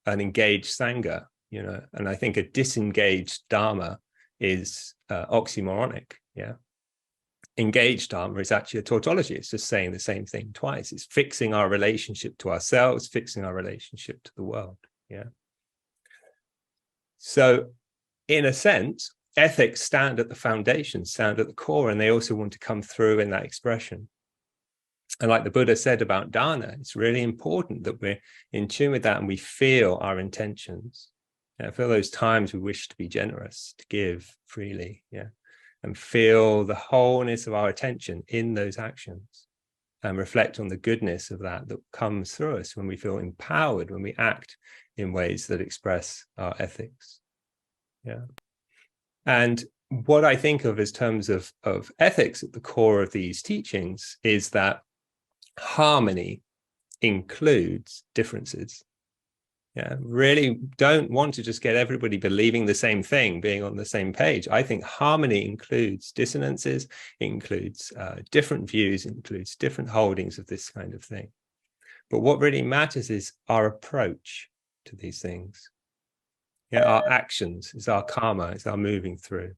an engaged Sangha, you know, and I think a disengaged Dharma is oxymoronic, yeah. Engaged Dharma is actually a tautology. It's just saying the same thing twice. It's fixing our relationship to ourselves, fixing our relationship to the world, yeah. So in a sense, ethics stand at the foundation, stand at the core, and they also want to come through in that expression. And like the Buddha said about dana, it's really important that we're in tune with that and we feel our intentions. Yeah, feel those times we wish to be generous, to give freely, yeah, and feel the wholeness of our attention in those actions, and reflect on the goodness of that comes through us when we feel empowered, when we act in ways that express our ethics. Yeah. And what I think of as terms of ethics at the core of these teachings is that harmony includes differences. Yeah, really don't want to just get everybody believing the same thing, being on the same page. I think harmony includes dissonances, includes different views, includes different holdings of this kind of thing. But what really matters is our approach to these things. Yeah, our actions is our karma, it's our moving through.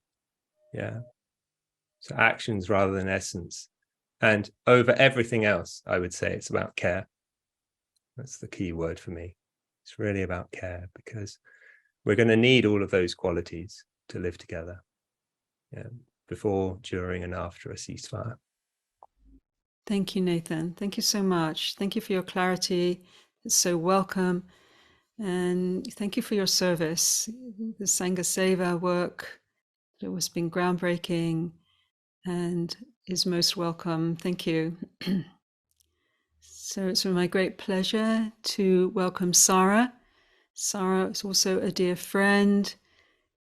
Yeah, so actions rather than essence. And over everything else, I would say it's about care. That's the key word for me. It's really about care, because we're going to need all of those qualities to live together, before, during, and after a ceasefire. Thank you, Nathan. Thank you so much. Thank you for your clarity. It's so welcome. And thank you for your service. The Sangha Seva work, it has been groundbreaking and is most welcome. Thank you. So it's my great pleasure to welcome Sara. Sara is also a dear friend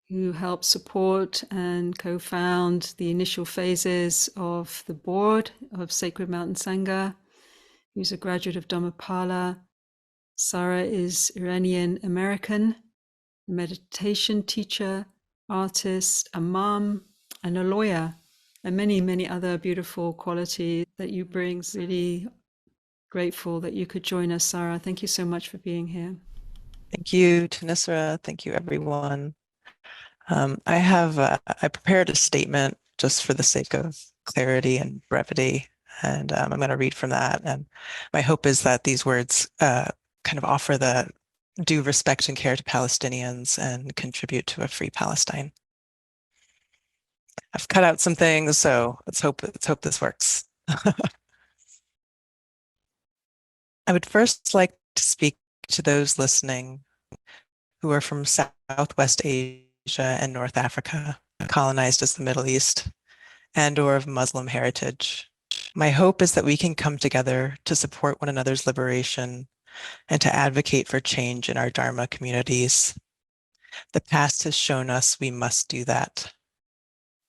who helped support and co-found the initial phases of the board of Sacred Mountain Sangha, who's a graduate of Dhammapala. Sara is Iranian-American, a meditation teacher, artist, a mom, and a lawyer, and many, many other beautiful qualities that you bring. Really grateful that you could join us, Sara. Thank you so much for being here. Thank you, Thanissara. Thank you, everyone. I prepared a statement just for the sake of clarity and brevity, and I'm going to read from that. And my hope is that these words kind of offer the due respect and care to Palestinians and contribute to a free Palestine. I've cut out some things, so let's hope this works. I would first like to speak to those listening who are from Southwest Asia and North Africa, colonized as the Middle East, and or of Muslim heritage. My hope is that we can come together to support one another's liberation and to advocate for change in our Dharma communities. The past has shown us we must do that.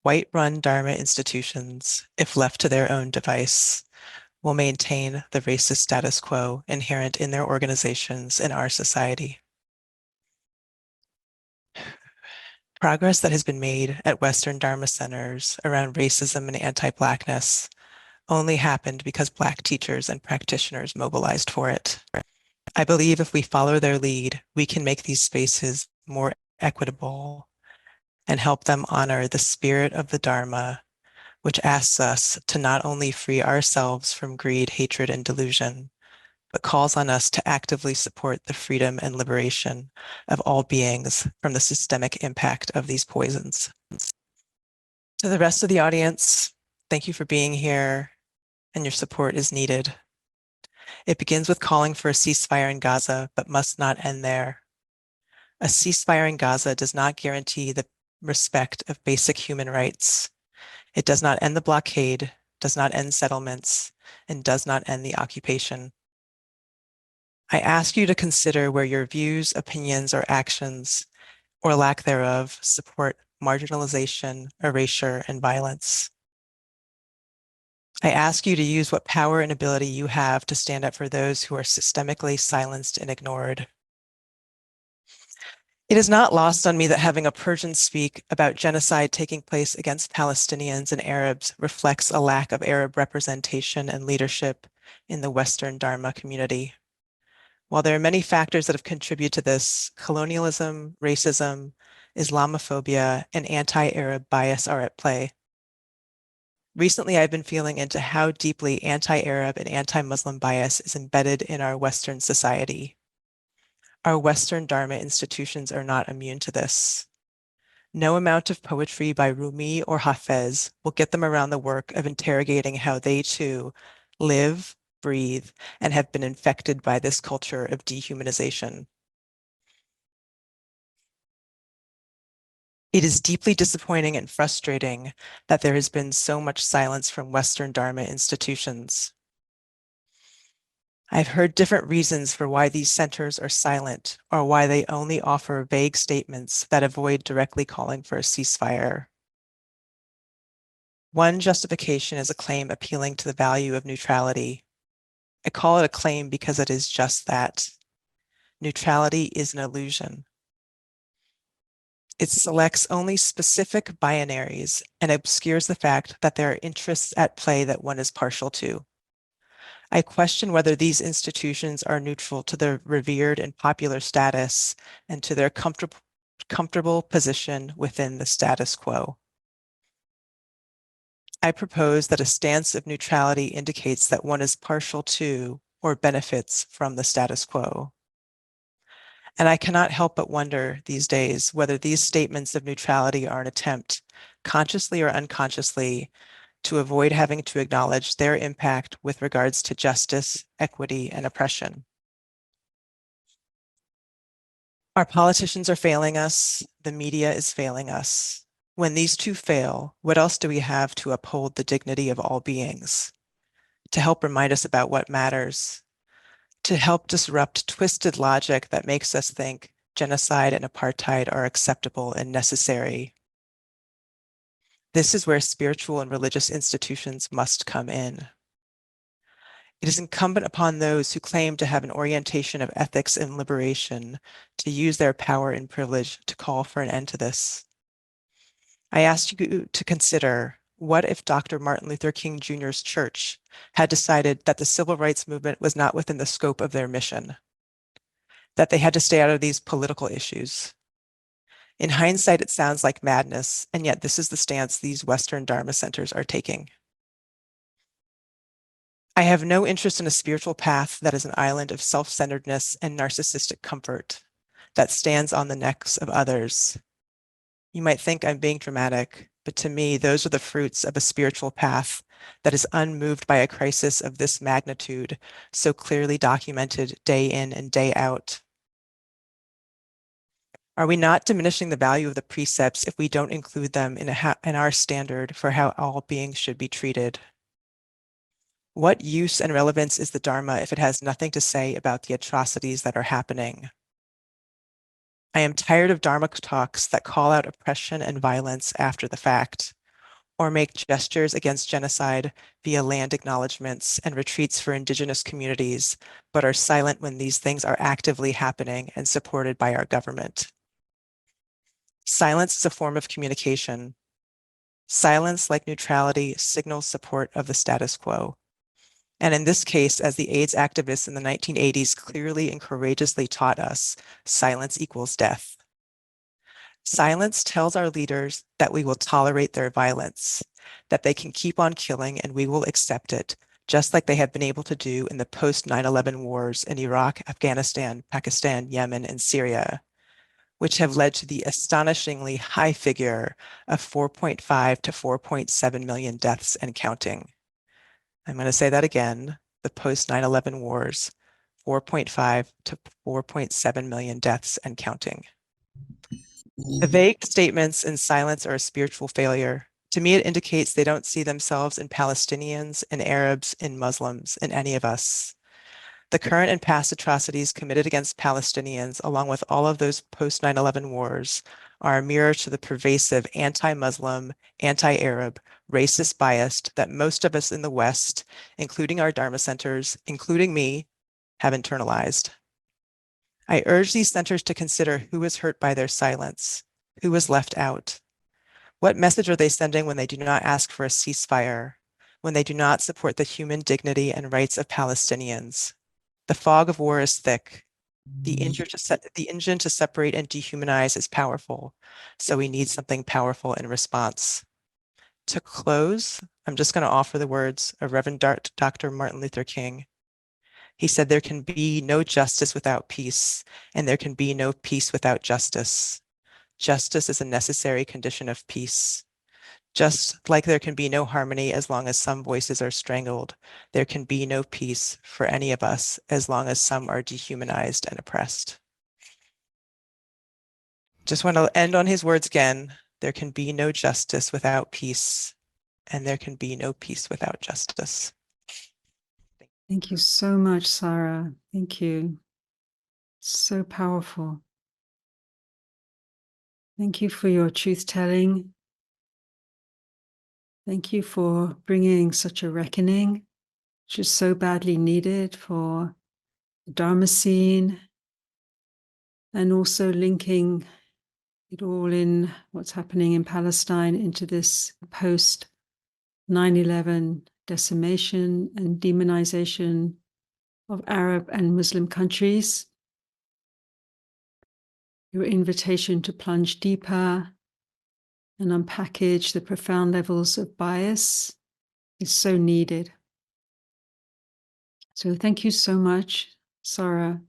White-run Dharma institutions, if left to their own device, will maintain the racist status quo inherent in their organizations in our society. Progress that has been made at Western Dharma centers around racism and anti-Blackness only happened because Black teachers and practitioners mobilized for it. I believe if we follow their lead, we can make these spaces more equitable and help them honor the spirit of the Dharma, which asks us to not only free ourselves from greed, hatred, and delusion, but calls on us to actively support the freedom and liberation of all beings from the systemic impact of these poisons. To the rest of the audience, thank you for being here, and your support is needed. It begins with calling for a ceasefire in Gaza, but must not end there. A ceasefire in Gaza does not guarantee the respect of basic human rights. It does not end the blockade, does not end settlements, and does not end the occupation. I ask you to consider where your views, opinions, or actions, or lack thereof, support marginalization, erasure, and violence. I ask you to use what power and ability you have to stand up for those who are systemically silenced and ignored. It is not lost on me that having a Persian speak about genocide taking place against Palestinians and Arabs reflects a lack of Arab representation and leadership in the Western Dharma community. While there are many factors that have contributed to this, colonialism, racism, Islamophobia, and anti-Arab bias are at play. Recently, I've been feeling into how deeply anti-Arab and anti-Muslim bias is embedded in our Western society. Our Western Dharma institutions are not immune to this. No amount of poetry by Rumi or Hafez will get them around the work of interrogating how they too live, breathe, and have been infected by this culture of dehumanization. It is deeply disappointing and frustrating that there has been so much silence from Western Dharma institutions. I've heard different reasons for why these centers are silent or why they only offer vague statements that avoid directly calling for a ceasefire. One justification is a claim appealing to the value of neutrality. I call it a claim because it is just that. Neutrality is an illusion. It selects only specific binaries and obscures the fact that there are interests at play that one is partial to. I question whether these institutions are neutral to their revered and popular status and to their comfortable position within the status quo. I propose that a stance of neutrality indicates that one is partial to or benefits from the status quo. And I cannot help but wonder these days whether these statements of neutrality are an attempt, consciously or unconsciously, to avoid having to acknowledge their impact with regards to justice, equity, and oppression. Our politicians are failing us. The media is failing us. When these two fail, what else do we have to uphold the dignity of all beings? To help remind us about what matters, to help disrupt twisted logic that makes us think genocide and apartheid are acceptable and necessary. This is where spiritual and religious institutions must come in. It is incumbent upon those who claim to have an orientation of ethics and liberation to use their power and privilege to call for an end to this. I ask you to consider, what if Dr. Martin Luther King Jr.'s church had decided that the civil rights movement was not within the scope of their mission, that they had to stay out of these political issues? In hindsight, it sounds like madness, and yet this is the stance these Western Dharma centers are taking. I have no interest in a spiritual path that is an island of self-centeredness and narcissistic comfort that stands on the necks of others. You might think I'm being dramatic, but to me, those are the fruits of a spiritual path that is unmoved by a crisis of this magnitude, so clearly documented day in and day out. Are we not diminishing the value of the precepts if we don't include them in our standard for how all beings should be treated? What use and relevance is the Dharma if it has nothing to say about the atrocities that are happening? I am tired of Dharma talks that call out oppression and violence after the fact, or make gestures against genocide via land acknowledgements and retreats for indigenous communities, but are silent when these things are actively happening and supported by our government. Silence is a form of communication. Silence, like neutrality, signals support of the status quo. And in this case, as the AIDS activists in the 1980s clearly and courageously taught us, silence equals death. Silence tells our leaders that we will tolerate their violence, that they can keep on killing and we will accept it, just like they have been able to do in the post-9/11 wars in Iraq, Afghanistan, Pakistan, Yemen, and Syria, which have led to the astonishingly high figure of 4.5 to 4.7 million deaths and counting. I'm going to say that again, the post-9/11 wars, 4.5 to 4.7 million deaths and counting. The vague statements and silence are a spiritual failure. To me, it indicates they don't see themselves in Palestinians, in Arabs, in Muslims, in any of us. The current and past atrocities committed against Palestinians, along with all of those post-9/11 wars, are a mirror to the pervasive anti-Muslim, anti-Arab, racist bias that most of us in the West, including our Dharma centers, including me, have internalized. I urge these centers to consider who is hurt by their silence, who is left out. What message are they sending when they do not ask for a ceasefire, when they do not support the human dignity and rights of Palestinians? The fog of war is thick. The engine to separate and dehumanize is powerful, so we need something powerful in response. To close, I'm just going to offer the words of Reverend Dr. Martin Luther King. He said, "There can be no justice without peace, and there can be no peace without justice. Justice is a necessary condition of peace. Just like there can be no harmony as long as some voices are strangled, there can be no peace for any of us as long as some are dehumanized and oppressed." Just want to end on his words again. There can be no justice without peace, and there can be no peace without justice. Thank you so much, Sara. Thank you. So powerful. Thank you for your truth-telling. Thank you for bringing such a reckoning, which is so badly needed for the Dharma scene, and also linking it all in what's happening in Palestine into this post 9/11 decimation and demonization of Arab and Muslim countries. Your invitation to plunge deeper and unpackage the profound levels of bias is so needed. So thank you so much, Sara,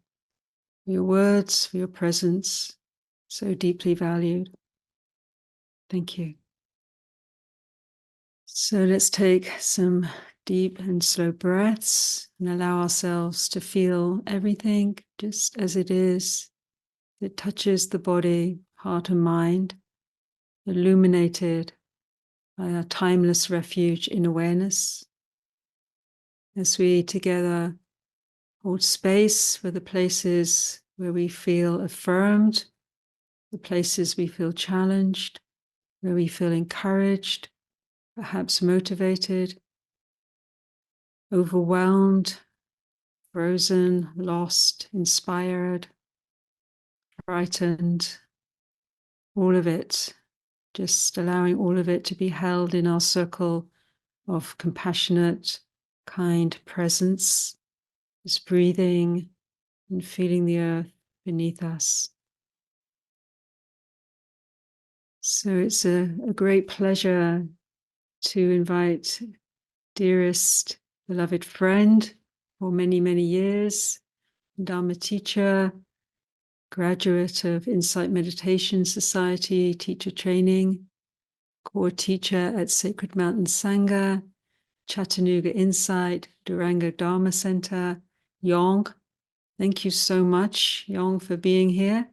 for your words, for your presence, so deeply valued. Thank you. So let's take some deep and slow breaths and allow ourselves to feel everything just as it is. It touches the body, heart and mind, illuminated by our timeless refuge in awareness. As we together hold space for the places where we feel affirmed, the places we feel challenged, where we feel encouraged, perhaps motivated, overwhelmed, frozen, lost, inspired, frightened, all of it, just allowing all of it to be held in our circle of compassionate, kind presence, just breathing and feeling the earth beneath us. So it's a great pleasure to invite dearest, beloved friend for many, many years, Dharma teacher, graduate of Insight Meditation Society, teacher training, core teacher at Sacred Mountain Sangha, Chattanooga Insight, Durango Dharma Center, Yong. Thank you so much, Yong, for being here.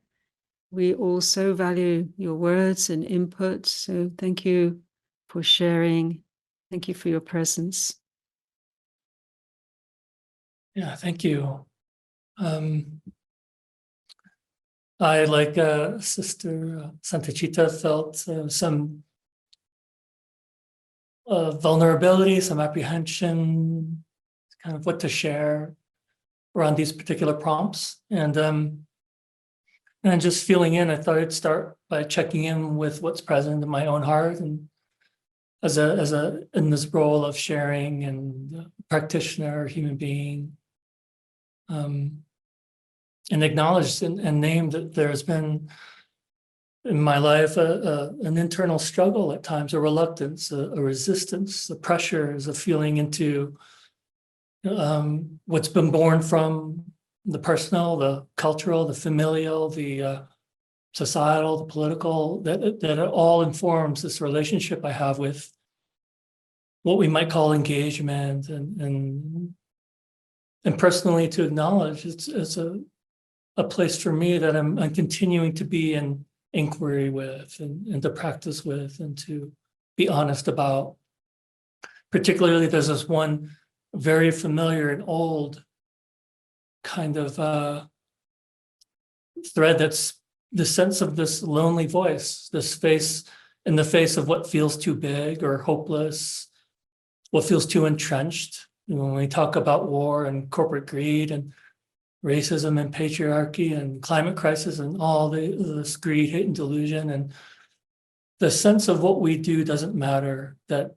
We also value your words and input, so thank you for sharing. Thank you for your presence. Yeah, thank you. I, like Sister Santacitta, felt some vulnerability, some apprehension, kind of what to share around these particular prompts. And just feeling in, I thought I'd start by checking in with what's present in my own heart, and in this role of sharing and practitioner, human being, and acknowledge and name that there's been in my life an internal struggle at times, a reluctance, a resistance, the pressures of feeling into what's been born from the personal, the cultural, the familial, the societal, the political, that it all informs this relationship I have with what we might call engagement, and personally to acknowledge it's a place for me that I'm continuing to be in inquiry with, and to practice with, and to be honest about. Particularly, there's this one very familiar and old kind of thread, that's the sense of this lonely voice, this face in the face of what feels too big or hopeless, what feels too entrenched. When we talk about war and corporate greed and racism and patriarchy and climate crisis and all this greed, hate, and delusion, and the sense of what we do doesn't matter, that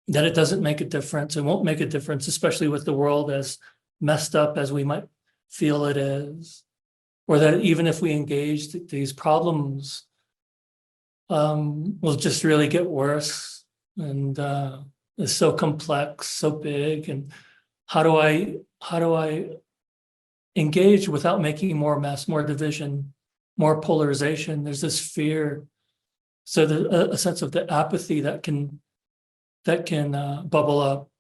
it doesn't make a difference, and won't make a difference, especially with the world as messed up as we might feel it is, or that even if we engage these problems, will just really get worse, and is so complex, so big. And how do I engage without making more mess, more division, more polarization? There's this fear, so a sense of the apathy that can bubble up.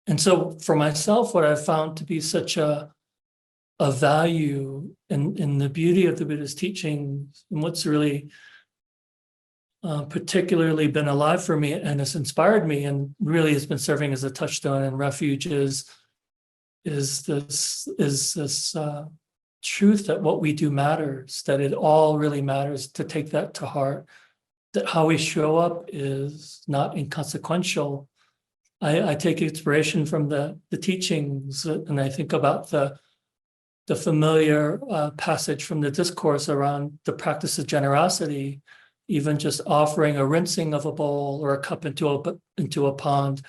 And so for myself, what I've found to be such a value in the beauty of the Buddha's teachings, and what's really particularly been alive for me and has inspired me, and really has been serving as a touchstone and refuge, is this truth that what we do matters, that it all really matters, to take that to heart, that how we show up is not inconsequential. I take inspiration from the teachings, and I think about the familiar passage from the discourse around the practice of generosity, even just offering a rinsing of a bowl or a cup into a pond,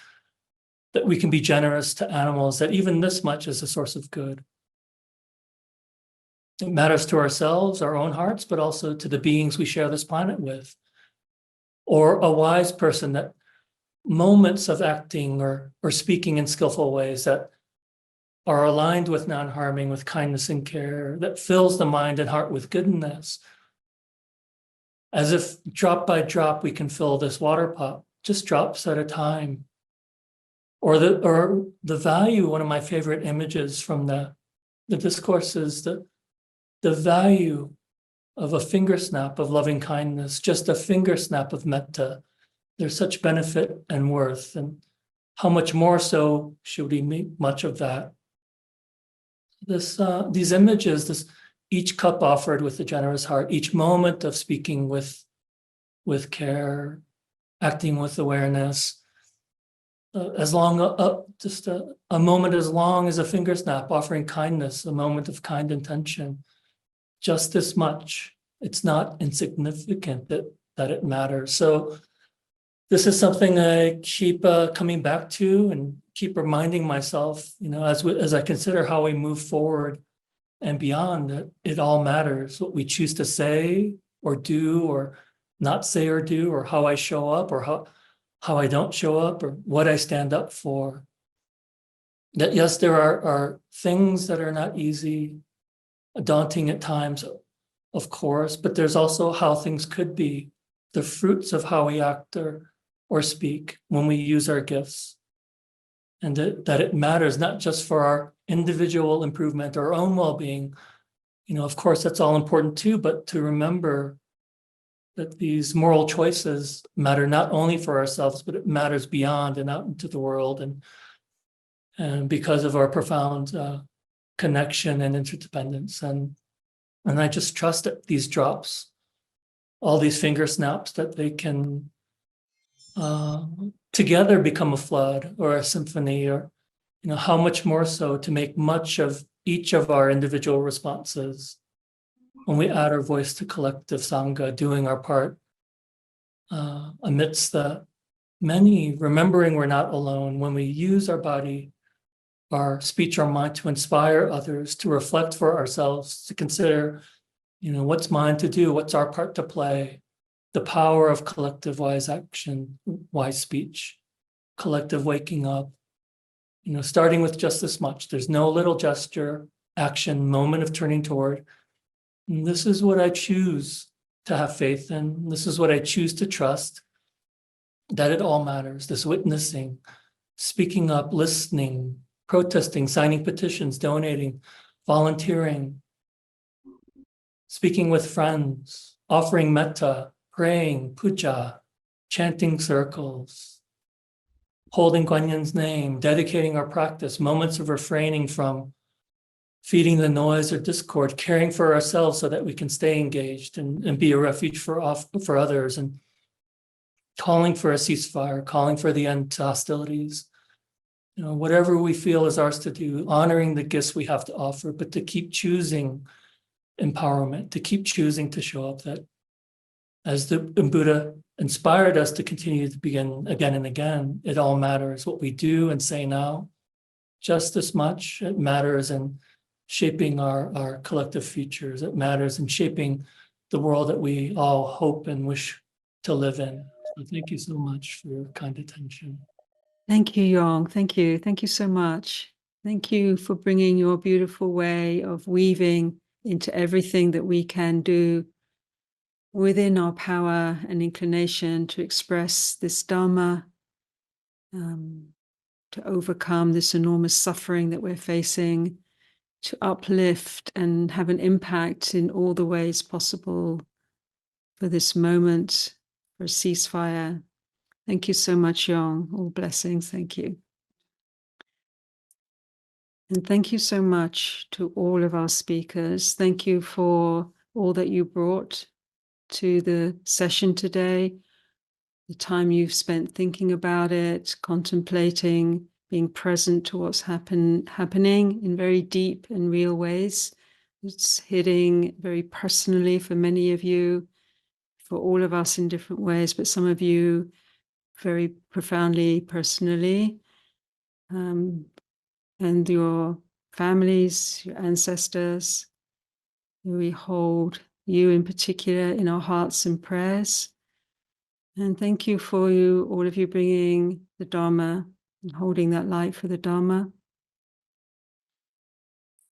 that we can be generous to animals, that even this much is a source of good. It matters to ourselves, our own hearts, but also to the beings we share this planet with. or a wise person, that moments of acting or speaking in skillful ways that are aligned with non-harming, with kindness and care, that fills the mind and heart with goodness. As if drop by drop we can fill this water pot, just drops at a time. Or the value, one of my favorite images from the discourse is the value of a finger snap of loving kindness, just a finger snap of metta. There's such benefit and worth, and how much more so should we make much of that? These images, each cup offered with a generous heart, each moment of speaking with care, acting with awareness, just a moment as long as a finger snap, offering kindness, a moment of kind intention, just this much. It's not insignificant that it matters. So this is something I keep coming back to and keep reminding myself, as I consider how we move forward and beyond, that it all matters. What we choose to say or do or not say or do, or how I show up or how I don't show up, or what I stand up for. That yes, there are things that are not easy, daunting at times, of course, but there's also how things could be, the fruits of how we act or speak when we use our gifts. And that it matters not just for our individual improvement or our own well-being. Of course, that's all important too, but to remember that these moral choices matter not only for ourselves, but it matters beyond and out into the world. And because of our profound connection and interdependence. And I just trust that these drops, all these finger snaps, that they can together become a flood or a symphony, or how much more so to make much of each of our individual responses when we add our voice to collective Sangha, doing our part amidst the many, remembering we're not alone, when we use our body, our speech, our mind to inspire others, to reflect for ourselves, to consider, what's mine to do, what's our part to play, the power of collective wise action, wise speech, collective waking up, starting with just this much. There's no little gesture, action, moment of turning toward. And this is what I choose to have faith in. This is what I choose to trust, that it all matters. This witnessing, speaking up, listening, protesting, signing petitions, donating, volunteering, speaking with friends, offering metta, praying, puja, chanting circles, holding Guanyin's name, dedicating our practice, moments of refraining from feeding the noise or discord, caring for ourselves so that we can stay engaged and be a refuge for others, and calling for a ceasefire, calling for the end to hostilities. Whatever we feel is ours to do, honoring the gifts we have to offer, but to keep choosing empowerment, to keep choosing to show up, that as the Buddha inspired us to continue to begin again and again, it all matters. What we do and say now, just as much, it matters in shaping our collective futures. It matters in shaping the world that we all hope and wish to live in. So thank you so much for your kind attention. Thank you, Yong. Thank you. Thank you so much. Thank you for bringing your beautiful way of weaving into everything that we can do within our power and inclination to express this Dharma, to overcome this enormous suffering that we're facing, to uplift and have an impact in all the ways possible for this moment, for a ceasefire. Thank you so much, Yong. All blessings. Thank you. And thank you so much to all of our speakers. Thank you for all that you brought to the session today, the time you've spent thinking about it, contemplating, being present to what's happening in very deep and real ways. It's hitting very personally for many of you, for all of us in different ways, but some of you very profoundly, personally, and your families, your ancestors. We hold you in particular in our hearts and prayers. And thank you for all of you bringing the Dharma and holding that light for the Dharma.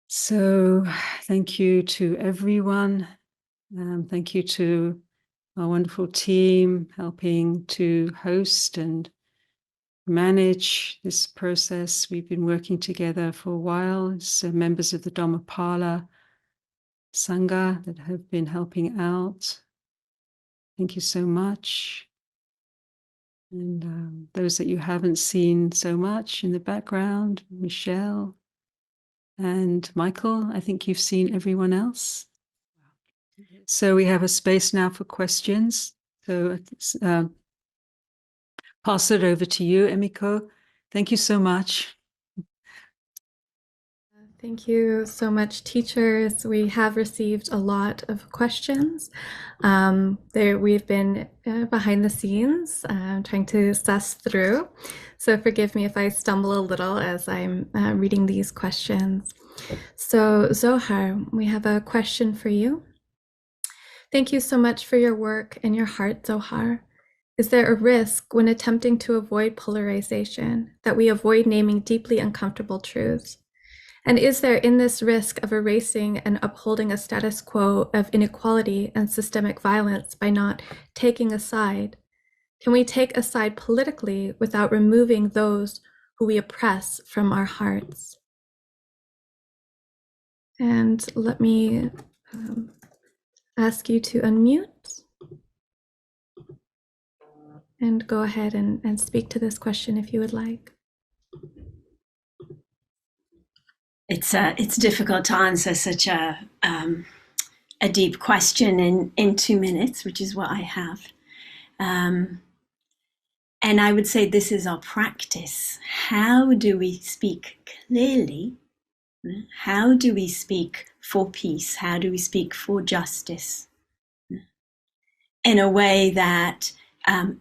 So thank you to everyone. Thank you to our wonderful team helping to host and manage this process. We've been working together for a while. So members of the Dhammapala Sangha that have been helping out. Thank you so much. And those that you haven't seen so much in the background, Michelle and Michael, I think you've seen everyone else. So we have a space now for questions. So pass it over to you, Emiko. Thank you so much. Thank you so much, teachers. We have received a lot of questions. We've been behind the scenes trying to suss through. So forgive me if I stumble a little as I'm reading these questions. So Zohar, we have a question for you. Thank you so much for your work and your heart, Zohar. Is there a risk when attempting to avoid polarization that we avoid naming deeply uncomfortable truths? And is there in this risk of erasing and upholding a status quo of inequality and systemic violence by not taking a side? Can we take a side politically without removing those who we oppress from our hearts? And let me ask you to unmute and go ahead and speak to this question if you would like. It's difficult to answer such a deep question in 2 minutes, which is what I have. And I would say this is our practice. How do we speak clearly? How do we speak for peace? How do we speak for justice? In a way that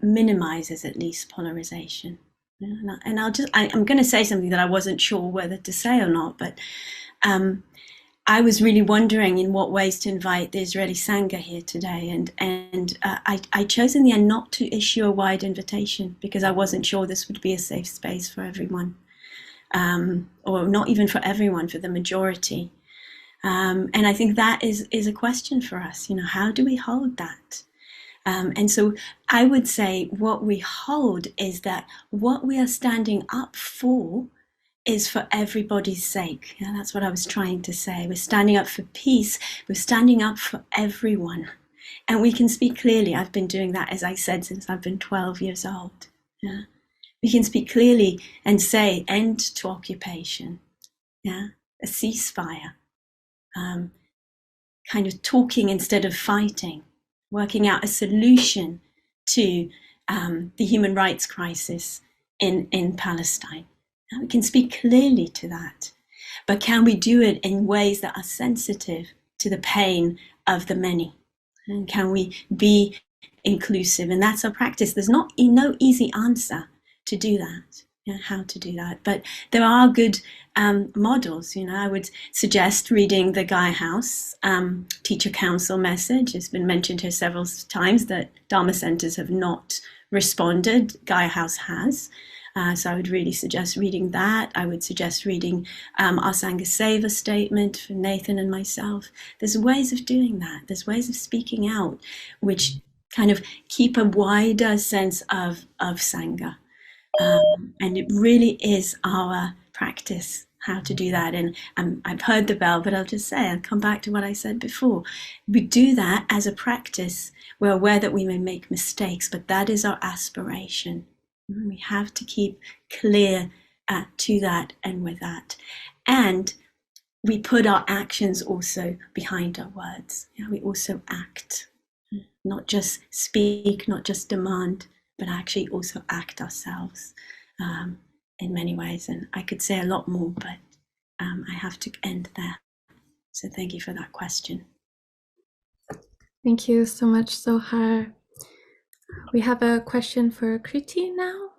minimizes at least polarization. And I'm going to say something that I wasn't sure whether to say or not, but I was really wondering in what ways to invite the Israeli Sangha here today. And I chose in the end not to issue a wide invitation because I wasn't sure this would be a safe space for everyone, or not even for everyone, for the majority. And I think that is a question for us. How do we hold that? And so I would say what we hold is that what we are standing up for is for everybody's sake. That's what I was trying to say. We're standing up for peace. We're standing up for everyone. And we can speak clearly. I've been doing that, as I said, since I've been 12 years old. We can speak clearly and say end to occupation, a ceasefire, kind of talking instead of fighting, working out a solution to the human rights crisis in Palestine. We can speak clearly to that, but can we do it in ways that are sensitive to the pain of the many? And can we be inclusive? And that's our practice. There's no easy answer to do that, how to do that. But there are good models. I would suggest reading the Gaia House Teacher Council message. It's been mentioned here several times that Dharma centers have not responded. Gaia House has. So I would really suggest reading that. I would suggest reading our Sangha Seva statement for Nathan and myself. There's ways of doing that. There's ways of speaking out, which kind of keep a wider sense of Sangha. And it really is our practice how to do that. And I've heard the bell, but I'll just say, I'll come back to what I said before. We do that as a practice. We're aware that we may make mistakes, but that is our aspiration. We have to keep clear to that and with that. And we put our actions also behind our words. We also act, not just speak, not just demand, but actually also act ourselves in many ways. And I could say a lot more, but I have to end there. So thank you for that question. Thank you so much, Zohar. We have a question for Kritee now.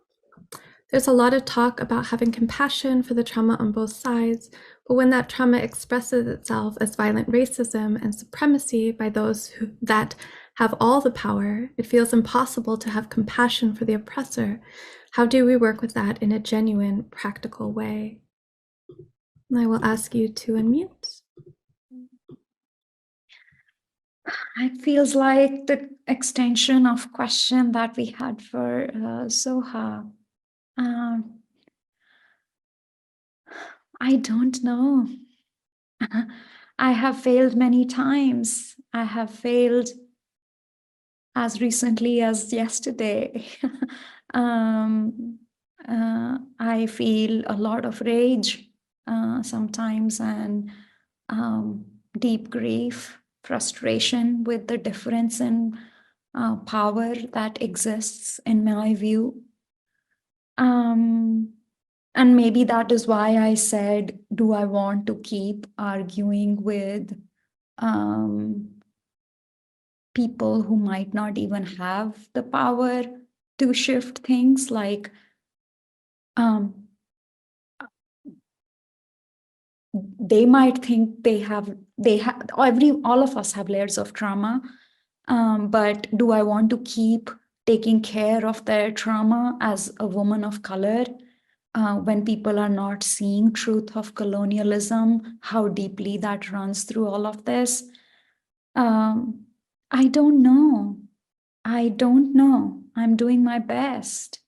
There's a lot of talk about having compassion for the trauma on both sides, but when that trauma expresses itself as violent racism and supremacy by those that have all the power. It feels impossible to have compassion for the oppressor. How do we work with that in a genuine, practical way? And I will ask you to unmute. It feels like the extension of question that we had for Zohar. I don't know. I have failed many times. I have failed as recently as yesterday. I feel a lot of rage sometimes, and deep grief, frustration with the difference in power that exists in my view. And maybe that is why I said, do I want to keep arguing with people who might not even have the power to shift things? Like, they might think all of us have layers of trauma, but do I want to keep taking care of their trauma as a woman of color when people are not seeing truth of colonialism, how deeply that runs through all of this? I don't know. I'm doing my best.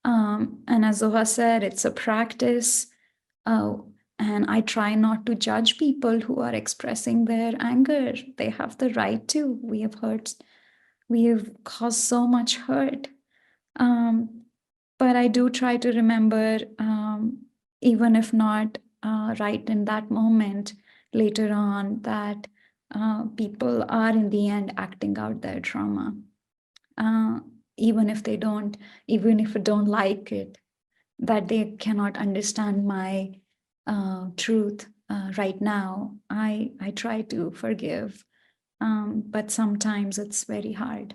And as Zohar said, it's a practice. And I try not to judge people who are expressing their anger. They have the right to. We have caused so much hurt. But I do try to remember, even if not right in that moment, later on, that people are in the end acting out their trauma. Even if I don't like it, that they cannot understand my truth right now. I try to forgive, but sometimes it's very hard.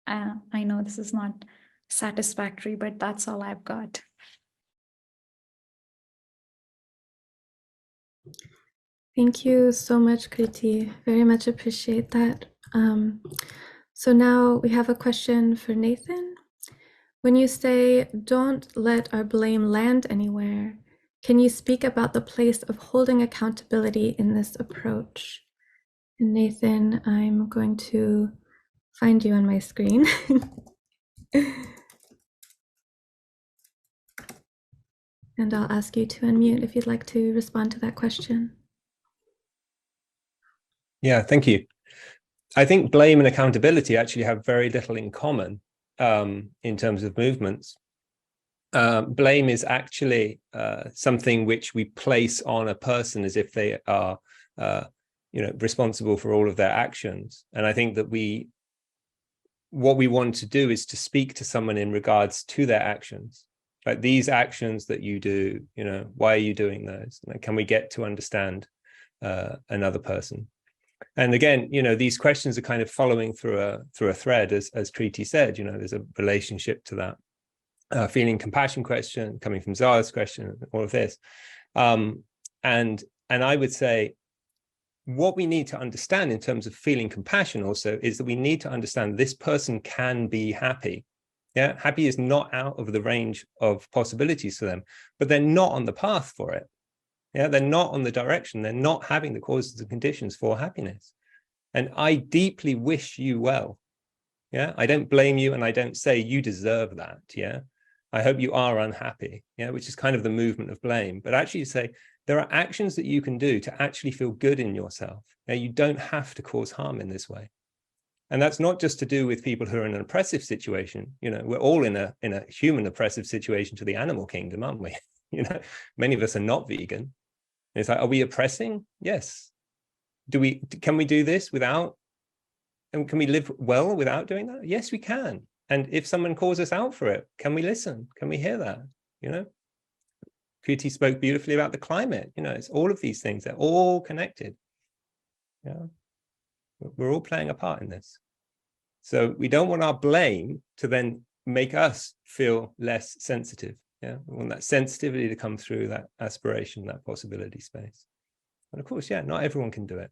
I know this is not satisfactory, but that's all I've got. Thank you so much, Kritee. Very much appreciate that. So now we have a question for Nathan. When you say, don't let our blame land anywhere, can you speak about the place of holding accountability in this approach? And Nathan, I'm going to find you on my screen. And I'll ask you to unmute if you'd like to respond to that question. Yeah, thank you. I think blame and accountability actually have very little in common in terms of movements. Blame is actually something which we place on a person as if they are responsible for all of their actions. And I think that what we want to do is to speak to someone in regards to their actions. Like, these actions that you do, why are you doing those? Like, can we get to understand another person? And again, these questions are kind of following through a thread, as Kritee said. There's a relationship to that feeling compassion question coming from Zara's question, all of this, and I would say what we need to understand in terms of feeling compassion also is that we need to understand this person can be happy. Yeah, happy is not out of the range of possibilities for them, but they're not on the path for it. Yeah, they're not on the direction. They're not having the causes and conditions for happiness. And I deeply wish you well. Yeah, I don't blame you, and I don't say you deserve that. Yeah, I hope you are unhappy. Yeah, which is kind of the movement of blame. But actually say there are actions that you can do to actually feel good in yourself. Yeah, you don't have to cause harm in this way. And that's not just to do with people who are in an oppressive situation. We're all in a human oppressive situation to the animal kingdom, aren't we? Many of us are not vegan. It's like, are we oppressing? Yes. Can we do this without, and can we live well without doing that? Yes, we can. And if someone calls us out for it, can we listen? Can we hear that? Kritee spoke beautifully about the climate. It's all of these things. They're all connected. Yeah. We're all playing a part in this. So we don't want our blame to then make us feel less sensitive. Yeah, we want that sensitivity to come through that aspiration, that possibility space. And of course, yeah, not everyone can do it.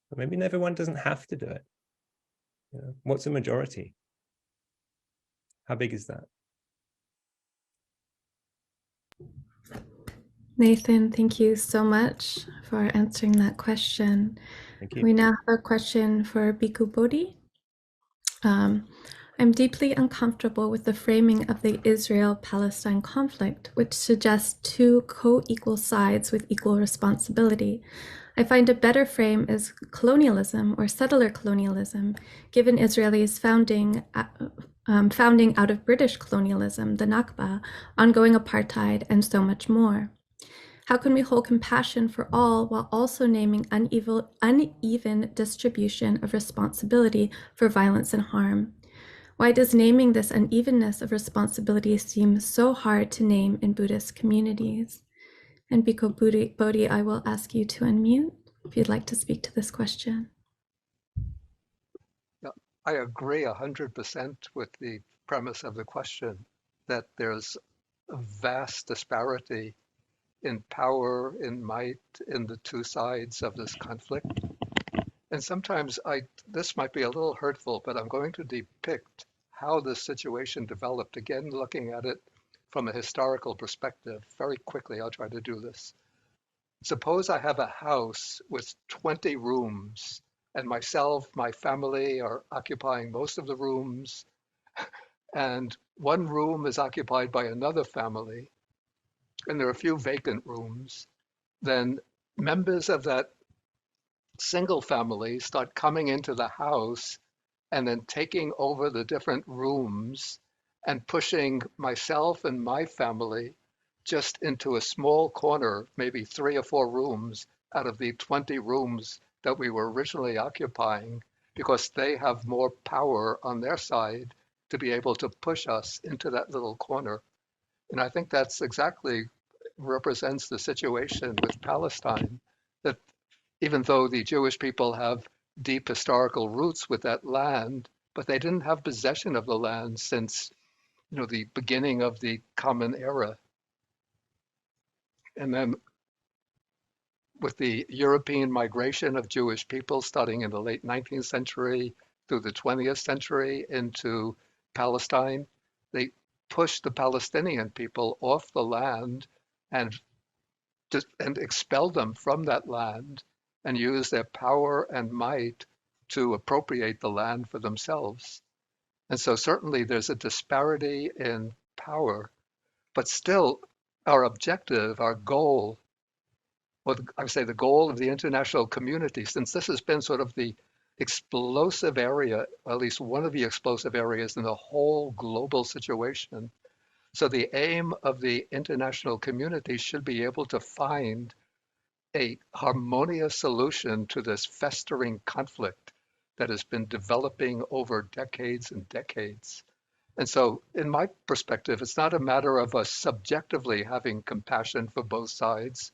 But maybe everyone doesn't have to do it. Yeah. What's a majority? How big is that? Nathan, thank you so much for answering that question. Thank you. We now have a question for Bhikku Bodhi. I'm deeply uncomfortable with the framing of the Israel-Palestine conflict, which suggests two co-equal sides with equal responsibility. I find a better frame is colonialism or settler colonialism, given Israelis founding out of British colonialism, the Nakba, ongoing apartheid, and so much more. How can we hold compassion for all while also naming uneven distribution of responsibility for violence and harm? Why does naming this unevenness of responsibility seem so hard to name in Buddhist communities? And Bhikku Bodhi, I will ask you to unmute if you'd like to speak to this question. Yeah, I agree 100% with the premise of the question, that there's a vast disparity in power, in might, in the two sides of this conflict. And sometimes this might be a little hurtful, but I'm going to depict how this situation developed, again, looking at it from a historical perspective. Very quickly, I'll try to do this. Suppose I have a house with 20 rooms, and myself, my family are occupying most of the rooms, and one room is occupied by another family, and there are a few vacant rooms. Then members of that single family start coming into the house and then taking over the different rooms and pushing myself and my family just into a small corner, maybe 3 or 4 rooms out of the 20 rooms that we were originally occupying, because they have more power on their side to be able to push us into that little corner. And I think that's exactly represents the situation with Palestine, that even though the Jewish people have deep historical roots with that land, but they didn't have possession of the land since, the beginning of the Common Era. And then with the European migration of Jewish people starting in the late 19th century through the 20th century into Palestine, they pushed the Palestinian people off the land and expelled them from that land and used their power and might to appropriate the land for themselves. And so certainly there's a disparity in power, but still our objective, our goal, I would say the goal of the international community, since this has been sort of the explosive area, or at least one of the explosive areas in the whole global situation. So the aim of the international community should be able to find a harmonious solution to this festering conflict that has been developing over decades and decades. And so in my perspective, it's not a matter of us subjectively having compassion for both sides,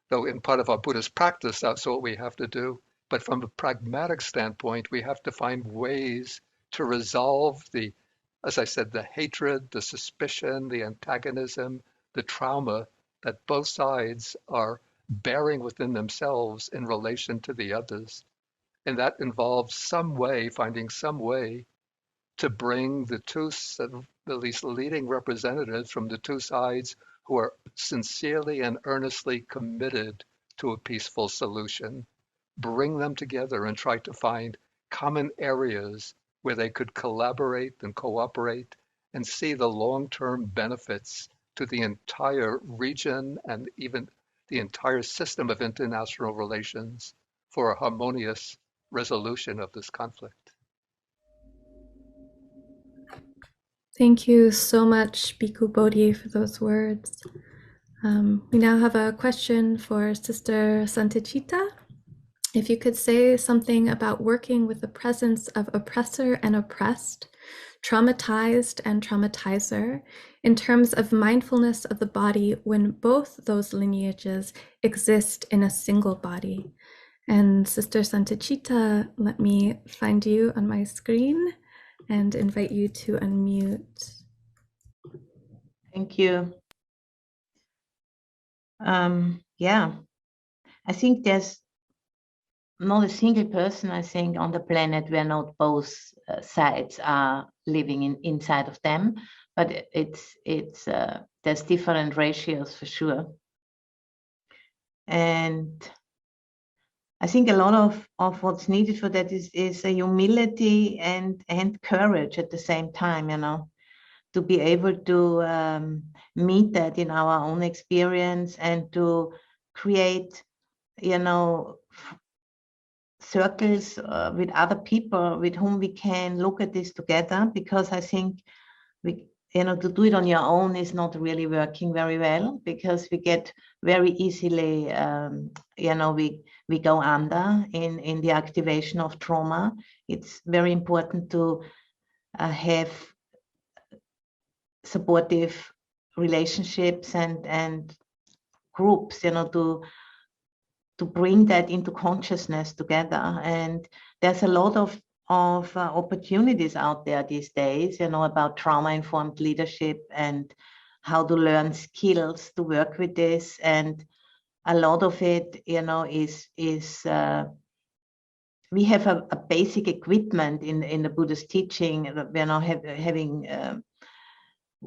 though in part of our Buddhist practice, that's what we have to do. But from a pragmatic standpoint, we have to find ways to resolve as I said, the hatred, the suspicion, the antagonism, the trauma that both sides are bearing within themselves in relation to the others. And that involves finding some way to bring the two, at least leading representatives from the two sides who are sincerely and earnestly committed to a peaceful solution, bring them together and try to find common areas where they could collaborate and cooperate and see the long-term benefits to the entire region and even the entire system of international relations for a harmonious resolution of this conflict. Thank you so much, Bhikku Bodhi, for those words. We now have a question for Sister Santacitta. If you could say something about working with the presence of oppressor and oppressed, traumatized and traumatizer, in terms of mindfulness of the body when both those lineages exist in a single body. And Sister Santacitta, let me find you on my screen and invite you to unmute. Thank you. Yeah, I think there's not a single person, I think, on the planet where not both sides are living inside of them, but there's different ratios for sure. And I think a lot of what's needed for that is a humility and courage at the same time, you know, to be able to meet that in our own experience and to create, you know, circles with other people with whom we can look at this together, because I think to do it on your own is not really working very well, because we get very easily, we go under in the activation of trauma. It's very important to have supportive relationships and groups, to bring that into consciousness together. And there's a lot of opportunities out there these days, about trauma-informed leadership and how to learn skills to work with this. And a lot of it, is we have a basic equipment in the Buddhist teaching. We're now having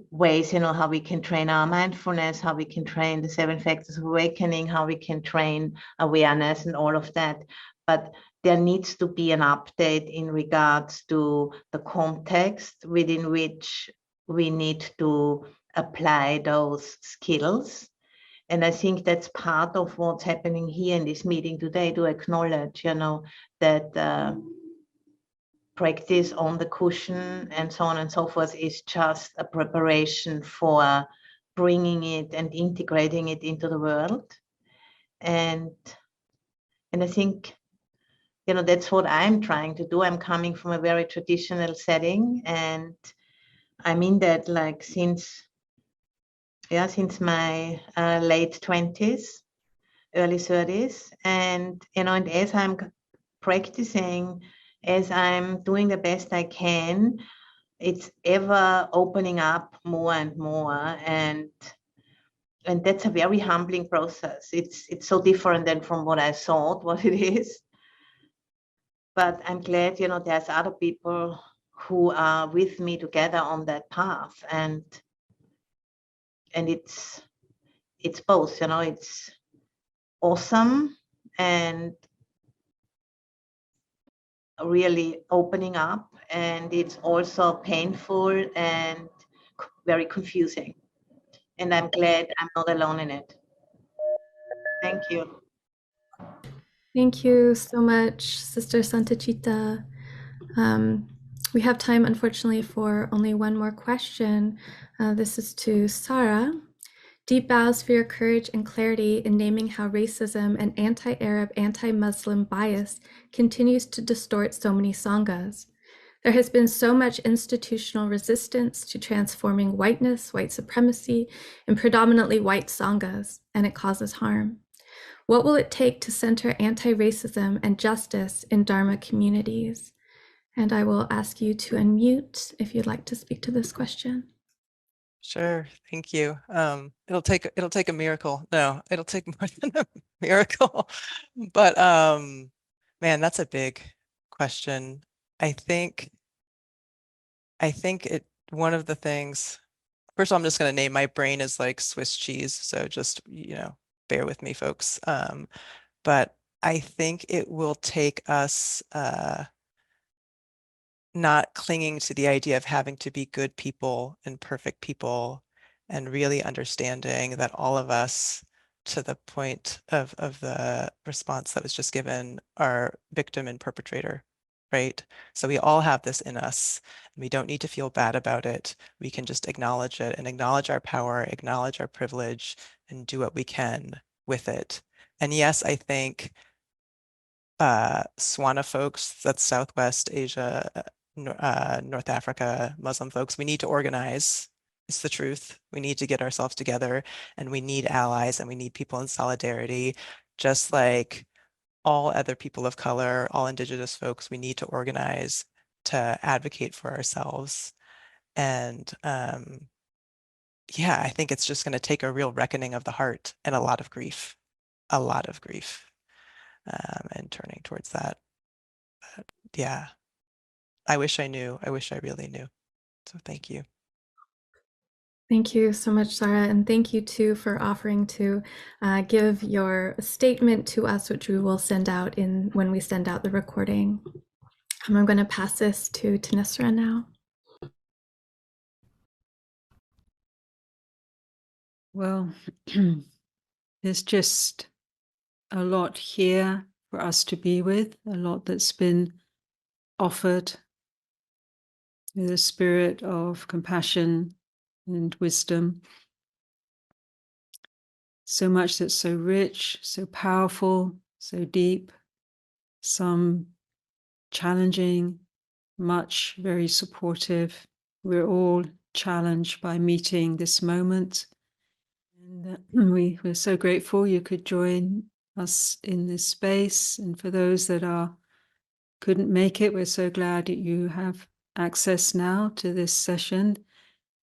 ways, how we can train our mindfulness, how we can train the 7 factors of awakening, how we can train awareness and all of that. But there needs to be an update in regards to the context within which we need to apply those skills. And I think that's part of what's happening here in this meeting today, to acknowledge, that practice on the cushion and so on and so forth is just a preparation for bringing it and integrating it into the world. And I think, that's what I'm trying to do. I'm coming from a very traditional setting, and I'm in that since my late 20s, early 30s. And, and as I'm practicing, as I'm doing the best I can, it's ever opening up more and more. And that's a very humbling process. It's so different than from what I thought what it is. But I'm glad, there's other people who are with me together on that path. And it's both, it's awesome and really opening up, and it's also painful and very confusing. And I'm glad I'm not alone in it. Thank you. Thank you so much, Sister Santacitta. We have time, unfortunately, for only one more question. This is to Sara. Deep bows for your courage and clarity in naming how racism and anti-Arab, anti-Muslim bias continues to distort so many Sanghas. There has been so much institutional resistance to transforming whiteness, white supremacy, in predominantly white Sanghas, and it causes harm. What will it take to center anti-racism and justice in Dharma communities? And I will ask you to unmute if you'd like to speak to this question. Sure, thank you. It'll take a miracle. No, it'll take more than a miracle. But man, that's a big question. I think one of the things, first of all, I'm just going to name, my brain is like Swiss cheese, so just bear with me, folks. But I think it will take us not clinging to the idea of having to be good people and perfect people, and really understanding that all of us, to the point of the response that was just given, are victim and perpetrator, right? So we all have this in us, and we don't need to feel bad about it. We can just acknowledge it and acknowledge our power, acknowledge our privilege, and do what we can with it. And yes, I think Swana folks, that's Southwest Asia, North Africa, Muslim folks, we need to organize. It's the truth. We need to get ourselves together, and we need allies, and we need people in solidarity, just like all other people of color, all Indigenous folks. We need to organize to advocate for ourselves. And yeah, I think it's just going to take a real reckoning of the heart and a lot of grief, a lot of grief. and turning towards that. But yeah, I wish I knew. I wish I really knew. So thank you. Thank you so much, Sara, and thank you too for offering to give your statement to us, which we will send out when we send out the recording. I'm going to pass this to Thanissara now. Well, there's just a lot here for us to be with, a lot that's been offered with a spirit of compassion and wisdom. So much that's so rich, so powerful, so deep, some challenging, much very supportive. We're all challenged by meeting this moment. And we're so grateful you could join us in this space. And for those that couldn't make it, we're so glad that you have access now to this session.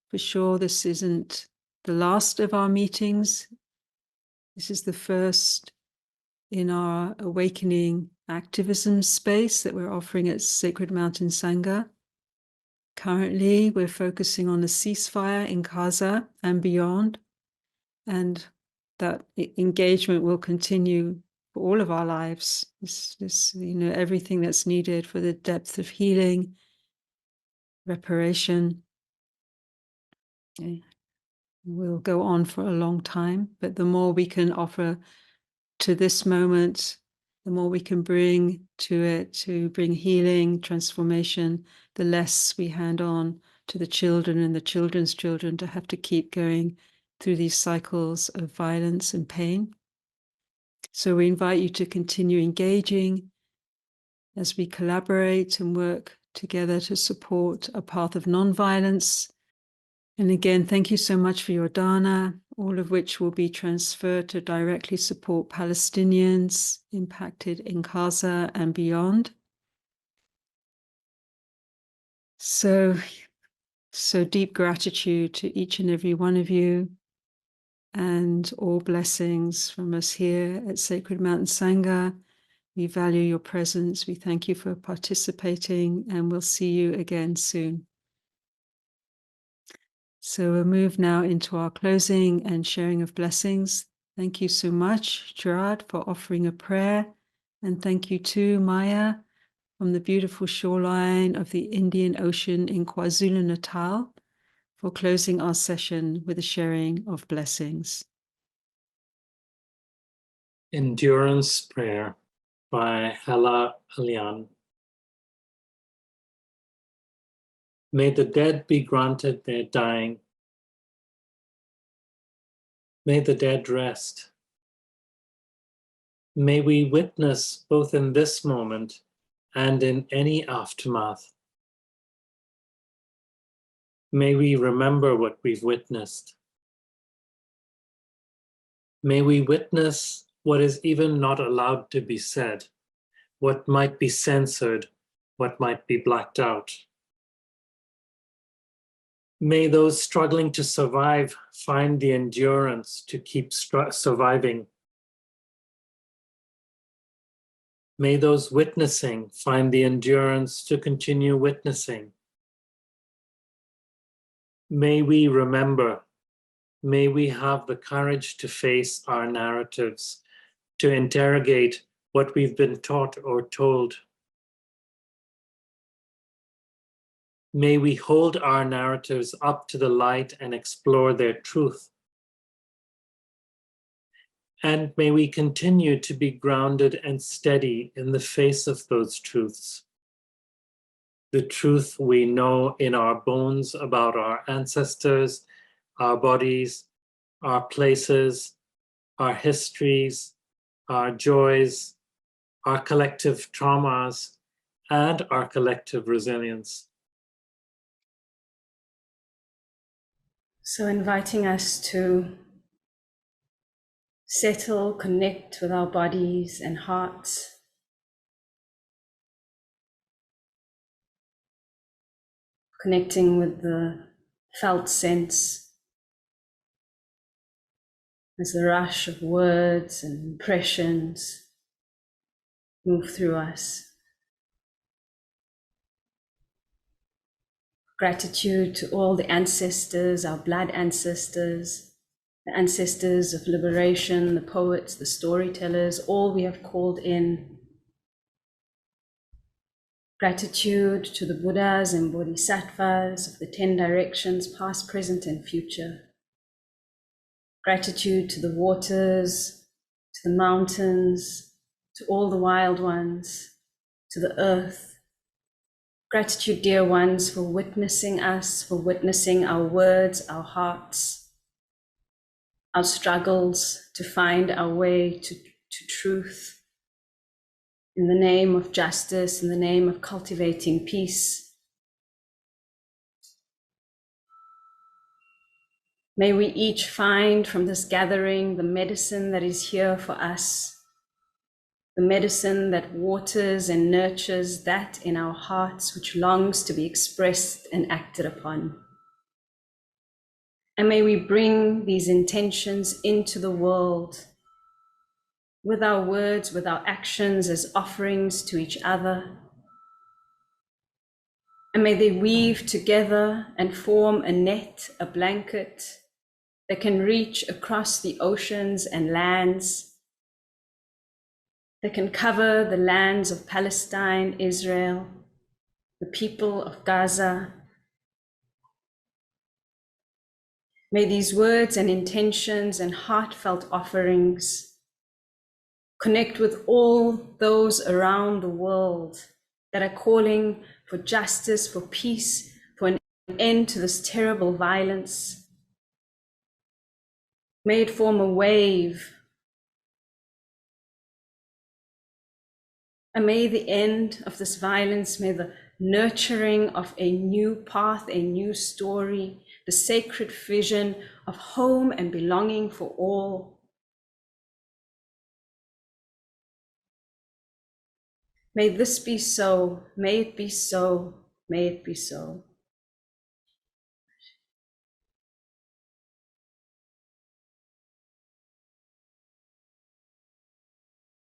For sure, this isn't the last of our meetings. This is the first in our awakening activism space that we're offering at Sacred Mountain Sangha. Currently, we're focusing on the ceasefire in Gaza and beyond, and that engagement will continue for all of our lives. This, everything that's needed for the depth of healing, reparation, will go on for a long time. But the more we can offer to this moment, the more we can bring to it to bring healing, transformation, the less we hand on to the children and the children's children to have to keep going through these cycles of violence and pain. So we invite you to continue engaging as we collaborate and work together to support a path of non-violence. And again, thank you so much for your dana, all of which will be transferred to directly support Palestinians impacted in Gaza and beyond. So deep gratitude to each and every one of you, and all blessings from us here at Sacred Mountain Sangha. We value your presence. We thank you for participating, and we'll see you again soon. So we'll move now into our closing and sharing of blessings. Thank you so much, Sharad, for offering a prayer. And thank you too, Maia, from the beautiful shoreline of the Indian Ocean in KwaZulu-Natal, for closing our session with a sharing of blessings. Endurance Prayer by Hala Alian. May the dead be granted their dying. May the dead rest. May we witness both in this moment and in any aftermath. May we remember what we've witnessed. May we witness what is even not allowed to be said, what might be censored, what might be blacked out. May those struggling to survive find the endurance to keep surviving. May those witnessing find the endurance to continue witnessing. May we remember, may we have the courage to face our narratives, to interrogate what we've been taught or told. May we hold our narratives up to the light and explore their truth. And may we continue to be grounded and steady in the face of those truths. The truth we know in our bones about our ancestors, our bodies, our places, our histories, our joys, our collective traumas, and our collective resilience. So inviting us to settle, connect with our bodies and hearts. Connecting with the felt sense as the rush of words and impressions move through us. Gratitude to all the ancestors, our blood ancestors, the ancestors of liberation, the poets, the storytellers, all we have called in. Gratitude to the Buddhas and Bodhisattvas of the 10 directions, past, present, and future. Gratitude to the waters, to the mountains, to all the wild ones, to the earth. Gratitude, dear ones, for witnessing us, for witnessing our words, our hearts, our struggles to find our way to truth. In the name of justice, in the name of cultivating peace. May we each find from this gathering the medicine that is here for us, the medicine that waters and nurtures that in our hearts which longs to be expressed and acted upon. And may we bring these intentions into the world with our words, with our actions as offerings to each other. And may they weave together and form a net, a blanket that can reach across the oceans and lands, that can cover the lands of Palestine, Israel, the people of Gaza. May these words and intentions and heartfelt offerings connect with all those around the world that are calling for justice, for peace, for an end to this terrible violence. May it form a wave. And may the end of this violence, may the nurturing of a new path, a new story, the sacred vision of home and belonging for all. May this be so, may it be so, may it be so.